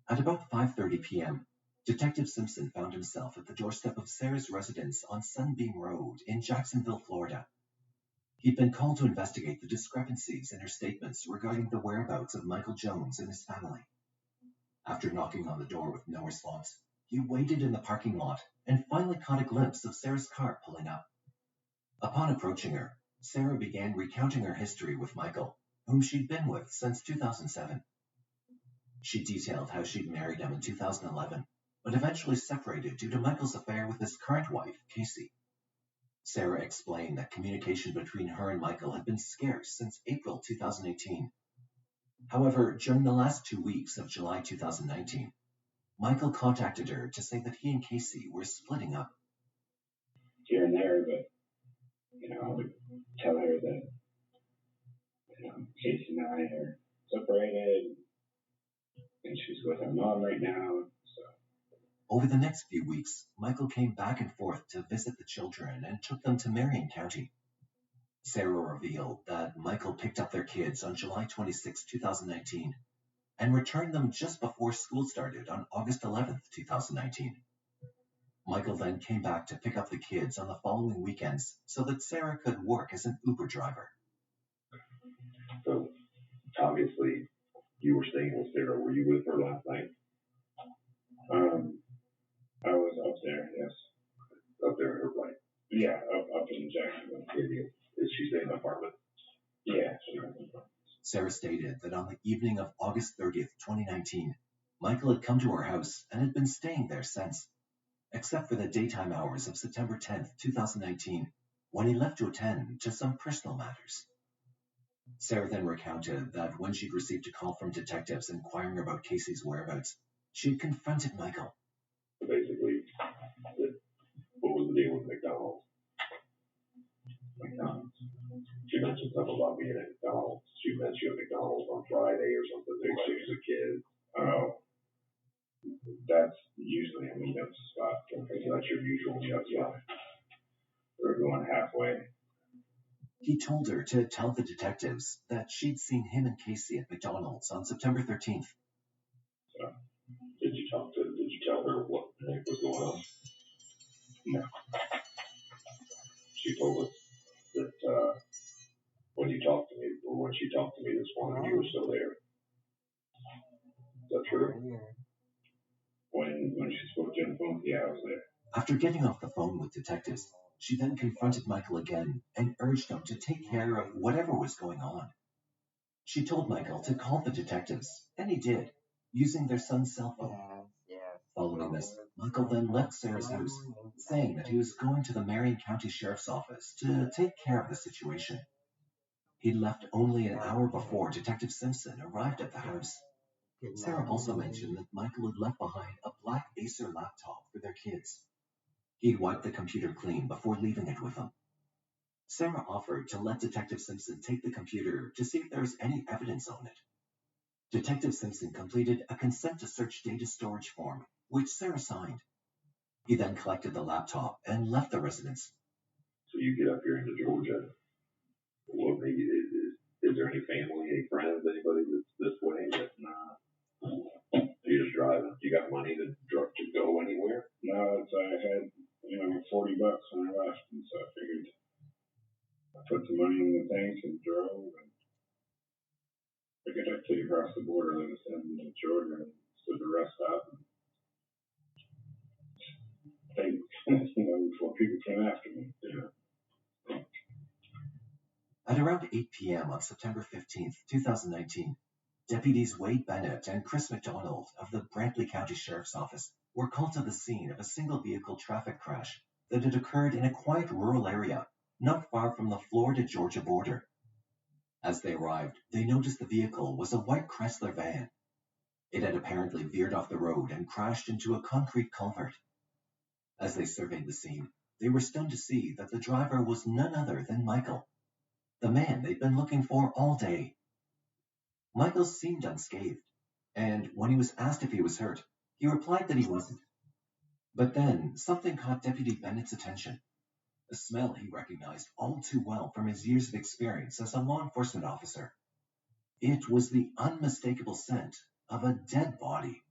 At about 5:30 p.m., Detective Simpson found himself at the doorstep of Sarah's residence on Sunbeam Road in Jacksonville, Florida. He'd been called to investigate the discrepancies in her statements regarding the whereabouts of Michael Jones and his family. After knocking on the door with no response, he waited in the parking lot and finally caught a glimpse of Sarah's car pulling up. Upon approaching her, Sarah began recounting her history with Michael, whom she'd been with since 2007. She detailed how she'd married him in 2011, but eventually separated due to Michael's affair with his current wife, Casey. Sarah explained that communication between her and Michael had been scarce since April 2018. However, during the last 2 weeks of July 2019, Michael contacted her to say that he and Casey were splitting up. Here and there, but, I would tell her that, Casey and I are separated, and she's with her mom right now, so. Over the next few weeks, Michael came back and forth to visit the children and took them to Marion County. Sarah revealed that Michael picked up their kids on July 26, 2019, and returned them just before school started on August 11, 2019. Michael then came back to pick up the kids on the following weekends so that Sarah could work as an Uber driver. So, obviously, you were staying with Sarah. Were you with her last night? I was up there, yes. Up there in her place? Yeah, up in Jacksonville. Is she staying in an apartment? Yeah, sure. Sarah stated that on the evening of August 30th, 2019, Michael had come to her house and had been staying there since, except for the daytime hours of September 10th, 2019, when he left to attend to some personal matters. Sarah then recounted that when she'd received a call from detectives inquiring about Casey's whereabouts, she had confronted Michael. Basically, what was the deal with McDonald's? She mentioned something about being at McDonald's. She mentioned McDonald's on Friday or something. They exchange a kid. That's usually a meetup spot. That's your usual meetup spot. We're going halfway. He told her to tell the detectives that she'd seen him and Casey at McDonald's on September 13th. So, did you tell her what the heck was going on? No. She told us that when she talked to me this morning, you were still there. Is that true? When she spoke to you on the phone, yeah, I was there. After getting off the phone with detectives, she then confronted Michael again and urged him to take care of whatever was going on. She told Michael to call the detectives, and he did, using their son's cell phone. Following this, Michael then left Sarah's house, saying that he was going to the Marion County Sheriff's Office to take care of the situation. He left only an hour before Detective Simpson arrived at the house. Sarah also mentioned that Michael had left behind a black Acer laptop for their kids. He'd wiped the computer clean before leaving it with them. Sarah offered to let Detective Simpson take the computer to see if there was any evidence on it. Detective Simpson completed a consent to search data storage form, which Sarah signed. He then collected the laptop and left the residence. So you get up here into Georgia. What made you Is there any family, any friends, anybody that's this way? That, you're just driving. You got money to go anywhere? No, I had, $40 when I left, and so I figured I put the money in the tank and drove, and figured I'd take across the border, like I said, in Georgia, and stood the rest up, and think, before people came after me. Yeah. At around 8 p.m. on September 15th, 2019, Deputies Wade Bennett and Chris McDonald of the Brantley County Sheriff's Office were called to the scene of a single-vehicle traffic crash that had occurred in a quiet rural area not far from the Florida-Georgia border. As they arrived, they noticed the vehicle was a white Chrysler van. It had apparently veered off the road and crashed into a concrete culvert. As they surveyed the scene, they were stunned to see that the driver was none other than Michael, the man they'd been looking for all day. Michael seemed unscathed, and when he was asked if he was hurt, he replied that he wasn't. But then something caught Deputy Bennett's attention, a smell he recognized all too well from his years of experience as a law enforcement officer. It was the unmistakable scent of a dead body.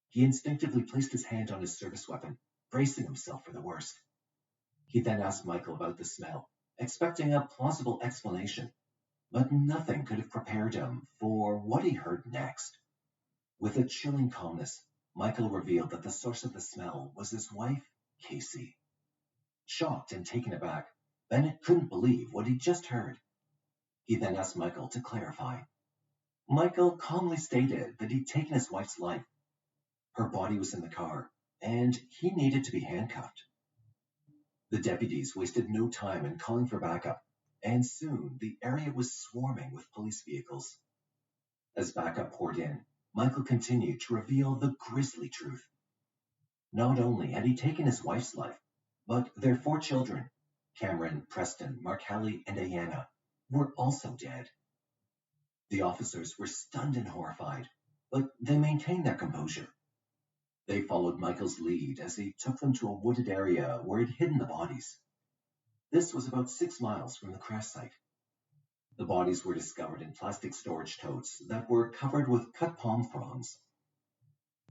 He instinctively placed his hand on his service weapon, bracing himself for the worst. He then asked Michael about the smell, expecting a plausible explanation, but nothing could have prepared him for what he heard next. With a chilling calmness, Michael revealed that the source of the smell was his wife, Casey. Shocked and taken aback, Bennett couldn't believe what he'd just heard. He then asked Michael to clarify. Michael calmly stated that he'd taken his wife's life. Her body was in the car, and he needed to be handcuffed. The deputies wasted no time in calling for backup, and soon the area was swarming with police vehicles. As backup poured in, Michael continued to reveal the grisly truth. Not only had he taken his wife's life, but their 4 children, Cameron, Preston, Markelly, and Ayanna, were also dead. The officers were stunned and horrified, but they maintained their composure. They followed Michael's lead as he took them to a wooded area where he'd hidden the bodies. This was about 6 miles from the crash site. The bodies were discovered in plastic storage totes that were covered with cut palm fronds.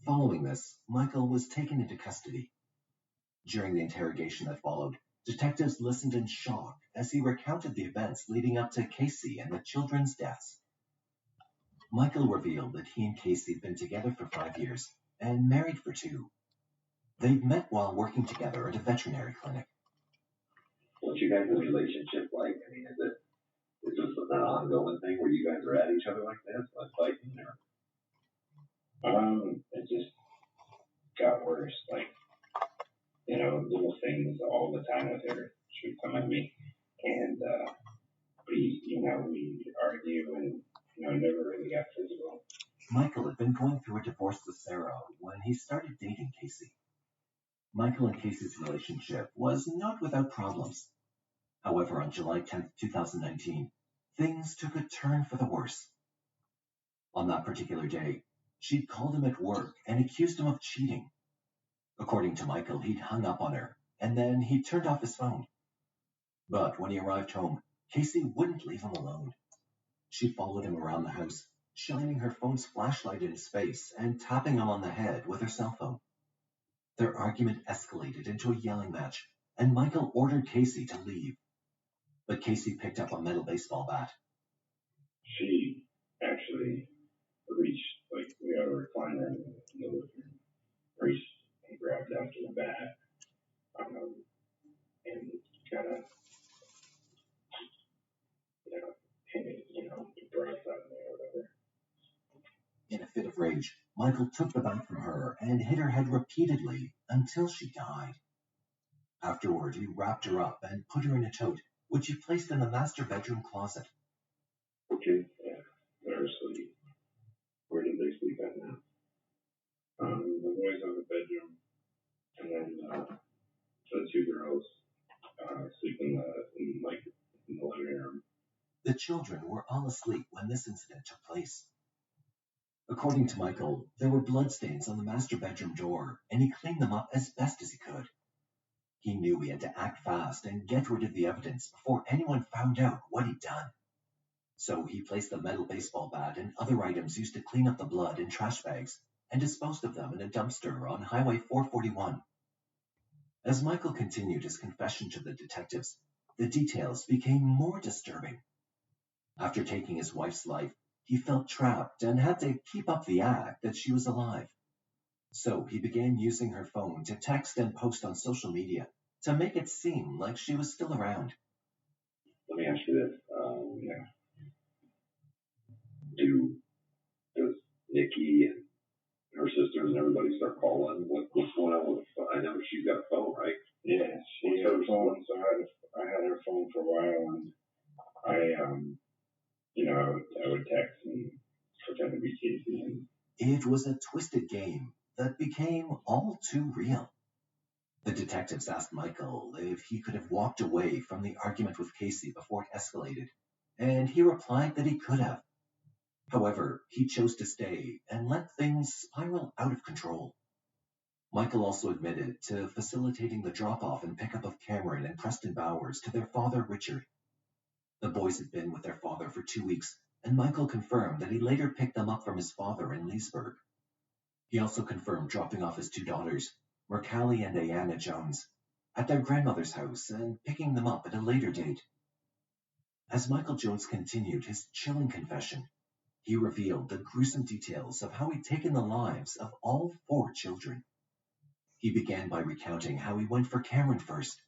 Following this, Michael was taken into custody. During the interrogation that followed, detectives listened in shock as he recounted the events leading up to Casey and the children's deaths. Michael revealed that he and Casey had been together for 5 years and married for 2. They'd met while working together at a veterinary clinic. What's your guys' relationship like? I mean, is this an ongoing thing where you guys are at each other like this, like fighting, or? It just got worse. Like, little things all the time with her. She would come at me, and we argue, and never really got physical. Michael had been going through a divorce with Sarah when he started dating Casey. Michael and Casey's relationship was not without problems. However, on July 10, 2019, things took a turn for the worse. On that particular day, she'd called him at work and accused him of cheating. According to Michael, he'd hung up on her, and then he turned off his phone. But when he arrived home, Casey wouldn't leave him alone. She followed him around the house, shining her phone's flashlight in his face and tapping him on the head with her cell phone. Their argument escalated into a yelling match, and Michael ordered Casey to leave. But Casey picked up a metal baseball bat. She actually reached, we had a recliner in the living room, reached and grabbed after the bat, and kind of, brought it up or whatever. In a fit of rage, Michael took the bat from her and hit her head repeatedly until she died. Afterward, he wrapped her up and put her in a tote, which he placed in the master bedroom closet. Okay, yeah, they're asleep. Where did they sleep at now? The boys have a bedroom, and then the 2 girls sleep in the living room. The children were all asleep when this incident took place. According to Michael, there were bloodstains on the master bedroom door, and he cleaned them up as best as he could. He knew he had to act fast and get rid of the evidence before anyone found out what he'd done. So he placed the metal baseball bat and other items used to clean up the blood in trash bags and disposed of them in a dumpster on Highway 441. As Michael continued his confession to the detectives, the details became more disturbing. After taking his wife's life, he felt trapped and had to keep up the act that she was alive. So he began using her phone to text and post on social media to make it seem like she was still around. Let me ask you this. Does Nikki and her sisters and everybody start calling? What's going on with the phone? I know she's got a phone, right? Yeah, she had her phone, so I had her phone for a while, and I would text and pretend to be Casey. And it was a twisted game that became all too real. The detectives asked Michael if he could have walked away from the argument with Casey before it escalated, and he replied that he could have. However, he chose to stay and let things spiral out of control. Michael also admitted to facilitating the drop-off and pickup of Cameron and Preston Bowers to their father, Richard. The boys had been with their father for 2 weeks, and Michael confirmed that he later picked them up from his father in Leesburg. He also confirmed dropping off his 2 daughters, Mercalli and Ayanna Jones, at their grandmother's house and picking them up at a later date. As Michael Jones continued his chilling confession, he revealed the gruesome details of how he'd taken the lives of all 4 children. He began by recounting how he went for Cameron first.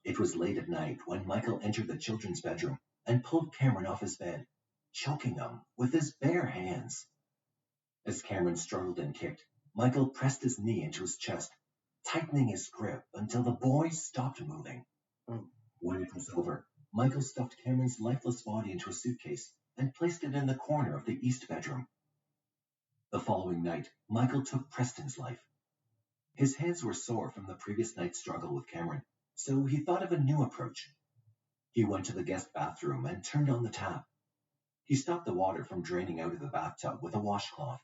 It was late at night when Michael entered the children's bedroom and pulled Cameron off his bed, choking him with his bare hands. As Cameron struggled and kicked, Michael pressed his knee into his chest, tightening his grip until the boy stopped moving. When it was over, Michael stuffed Cameron's lifeless body into a suitcase and placed it in the corner of the east bedroom. The following night, Michael took Preston's life. His hands were sore from the previous night's struggle with Cameron, so he thought of a new approach. He went to the guest bathroom and turned on the tap. He stopped the water from draining out of the bathtub with a washcloth.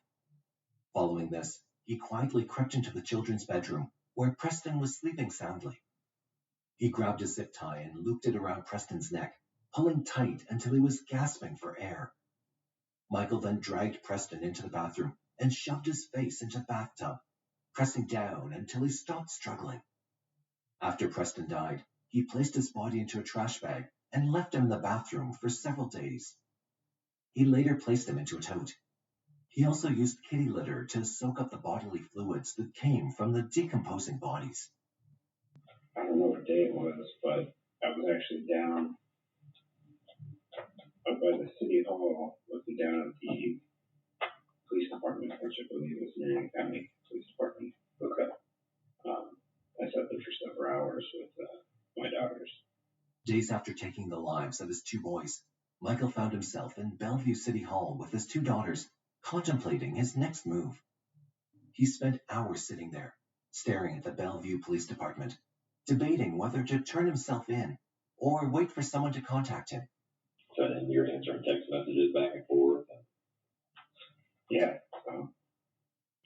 Following this, he quietly crept into the children's bedroom, where Preston was sleeping soundly. He grabbed a zip tie and looped it around Preston's neck, pulling tight until he was gasping for air. Michael then dragged Preston into the bathroom and shoved his face into the bathtub, pressing down until he stopped struggling. After Preston died, he placed his body into a trash bag and left him in the bathroom for several days. He later placed him into a tote. He also used kitty litter to soak up the bodily fluids that came from the decomposing bodies. I don't know what day it was, but I was actually down up by the city hall, looking down at the police department, which I believe is Marion County Police Department. Okay. I sat there for several hours with my daughters. Days after taking the lives of his 2 boys, Michael found himself in Bellevue City Hall with his 2 daughters, contemplating his next move. He spent hours sitting there, staring at the Bellevue Police Department, debating whether to turn himself in or wait for someone to contact him. So then you're answering text messages back and forth. Yeah.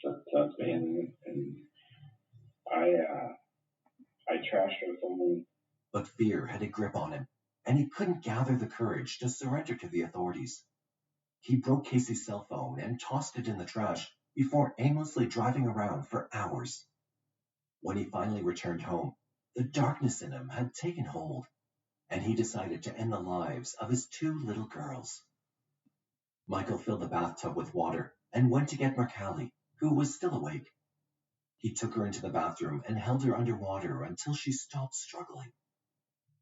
That's man. And I trashed her phone. But fear had a grip on him, and he couldn't gather the courage to surrender to the authorities. He broke Casey's cell phone and tossed it in the trash before aimlessly driving around for hours. When he finally returned home, the darkness in him had taken hold, and he decided to end the lives of his 2 little girls. Michael filled the bathtub with water and went to get Mercalli, who was still awake. He took her into the bathroom and held her underwater until she stopped struggling.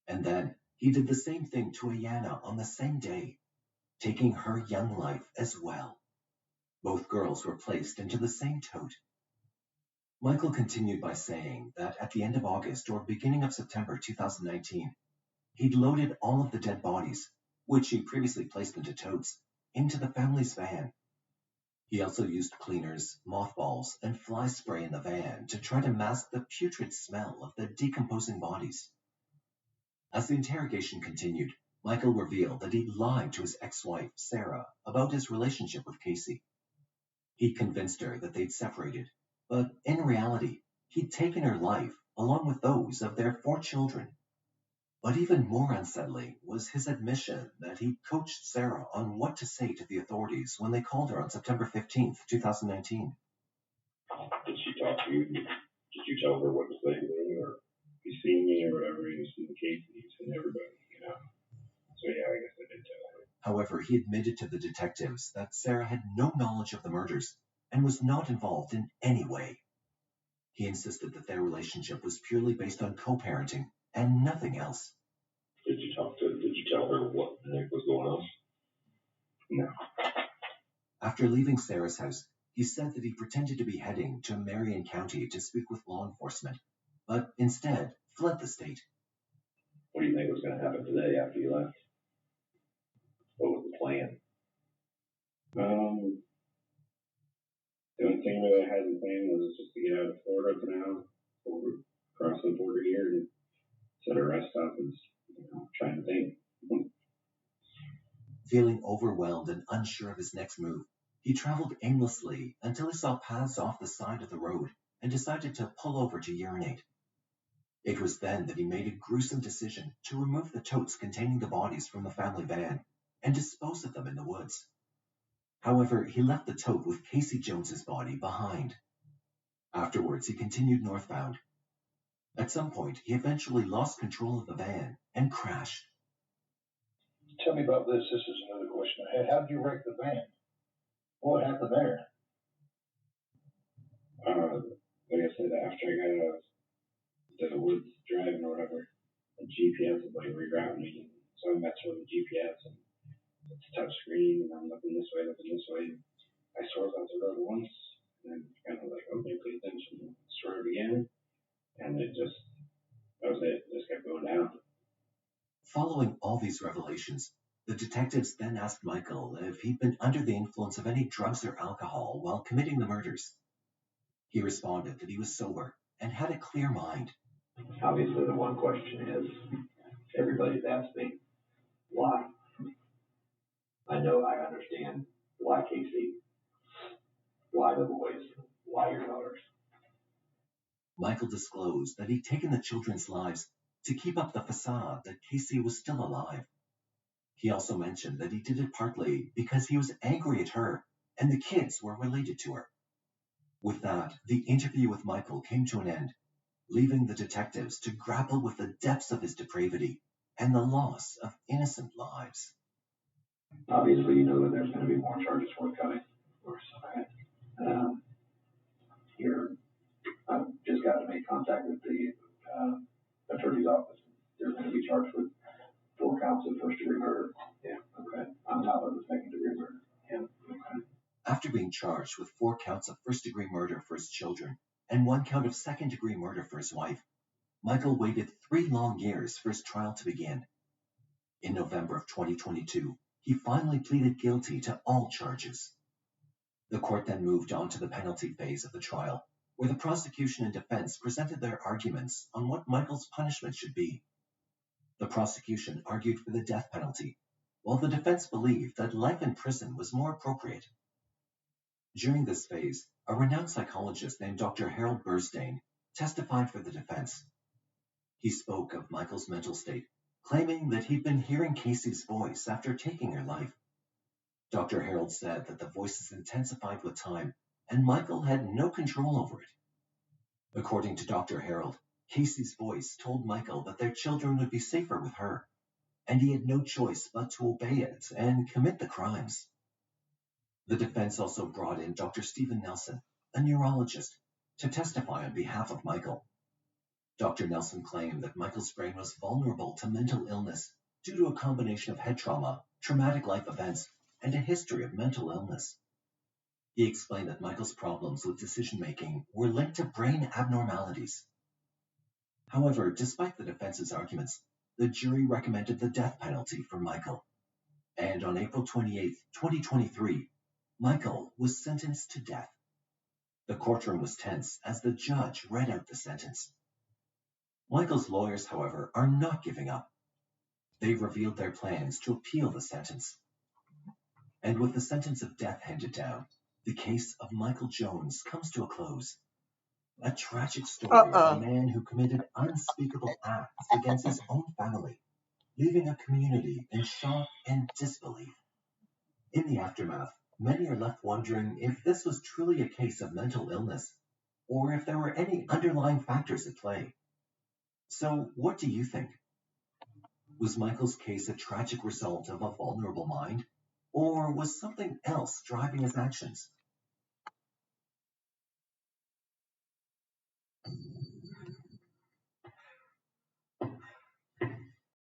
And then he did the same thing to Ayanna on the same day, taking her young life as well. Both girls were placed into the same tote. Michael continued by saying that at the end of August or beginning of September 2019, he'd loaded all of the dead bodies, which he previously placed into totes, into the family's van. He also used cleaners, mothballs, and fly spray in the van to try to mask the putrid smell of the decomposing bodies. As the interrogation continued, Michael revealed that he'd lied to his ex-wife, Sarah, about his relationship with Casey. He'd convinced her that they'd separated, but in reality, he'd taken her life along with those of their 4 children. But even more unsettling was his admission that he coached Sarah on what to say to the authorities when they called her on September 15th, 2019. Did she talk to you? Did you tell her what to say to me, or you seen me or whatever? You seen the case, you've seen everybody, So yeah, I guess I did tell her. However, he admitted to the detectives that Sarah had no knowledge of the murders and was not involved in any way. He insisted that their relationship was purely based on co-parenting and nothing else. Did you tell her what the heck was going on? No. After leaving Sarah's house, he said that he pretended to be heading to Marion County to speak with law enforcement, but instead fled the state. What do you think was going to happen today after you left? What was the plan? The only thing that I had in plan was just to get out of Florida for now, cross the border here and set a rest stop and trying to think. Feeling overwhelmed and unsure of his next move, he traveled aimlessly until he saw paths off the side of the road and decided to pull over to urinate. It was then that he made a gruesome decision to remove the totes containing the bodies from the family van and dispose of them in the woods. However, he left the tote with Casey Jones's body behind. Afterwards, he continued northbound. At some point, he eventually lost control of the van and crashed. Tell me about this. This is another question I had. How did you wreck the van? What happened there? Like I said, after I got out of the woods driving or whatever, the GPS is like rerouting me. So I messed with the GPS and it's touch screen and I'm looking this way. I swerved off the road once and then kind of like, okay, pay attention, swerved again. And that was it. It just kept going down. Following all these revelations, the detectives then asked Michael if he'd been under the influence of any drugs or alcohol while committing the murders. He responded that he was sober and had a clear mind. Obviously, the one question is, everybody's asked me, why? I know I understand why Casey, why the boys, why your daughters. Michael disclosed that he'd taken the children's lives to keep up the facade that Casey was still alive. He also mentioned that he did it partly because he was angry at her and the kids were related to her. With that, the interview with Michael came to an end, leaving the detectives to grapple with the depths of his depravity and the loss of innocent lives. Obviously, you know that there's going to be more charges forthcoming. Of course. I've just got to make contact with the attorney's office. They're going to be charged with 4 counts of first-degree murder. Yeah, okay. On top of the second-degree murder. Yeah, okay. After being charged with 4 counts of first-degree murder for his children and 1 count of second-degree murder for his wife, Michael waited 3 long years for his trial to begin. In November of 2022, he finally pleaded guilty to all charges. The court then moved on to the penalty phase of the trial, where the prosecution and defense presented their arguments on what Michael's punishment should be. The prosecution argued for the death penalty, while the defense believed that life in prison was more appropriate. During this phase, a renowned psychologist named Dr. Harold Burstein testified for the defense. He spoke of Michael's mental state, claiming that he'd been hearing Casey's voice after taking her life. Dr. Harold said that the voices intensified with time, and Michael had no control over it. According to Dr. Harold, Casey's voice told Michael that their children would be safer with her, and he had no choice but to obey it and commit the crimes. The defense also brought in Dr. Stephen Nelson, a neurologist, to testify on behalf of Michael. Dr. Nelson claimed that Michael's brain was vulnerable to mental illness due to a combination of head trauma, traumatic life events, and a history of mental illness. He explained that Michael's problems with decision-making were linked to brain abnormalities. However, despite the defense's arguments, the jury recommended the death penalty for Michael. And on April 28, 2023, Michael was sentenced to death. The courtroom was tense as the judge read out the sentence. Michael's lawyers, however, are not giving up. They've revealed their plans to appeal the sentence. And with the sentence of death handed down, the case of Michael Jones comes to a close. A tragic story of a man who committed unspeakable acts against his own family, leaving a community in shock and disbelief. In the aftermath, many are left wondering if this was truly a case of mental illness, or if there were any underlying factors at play. So, what do you think? Was Michael's case a tragic result of a vulnerable mind, or was something else driving his actions?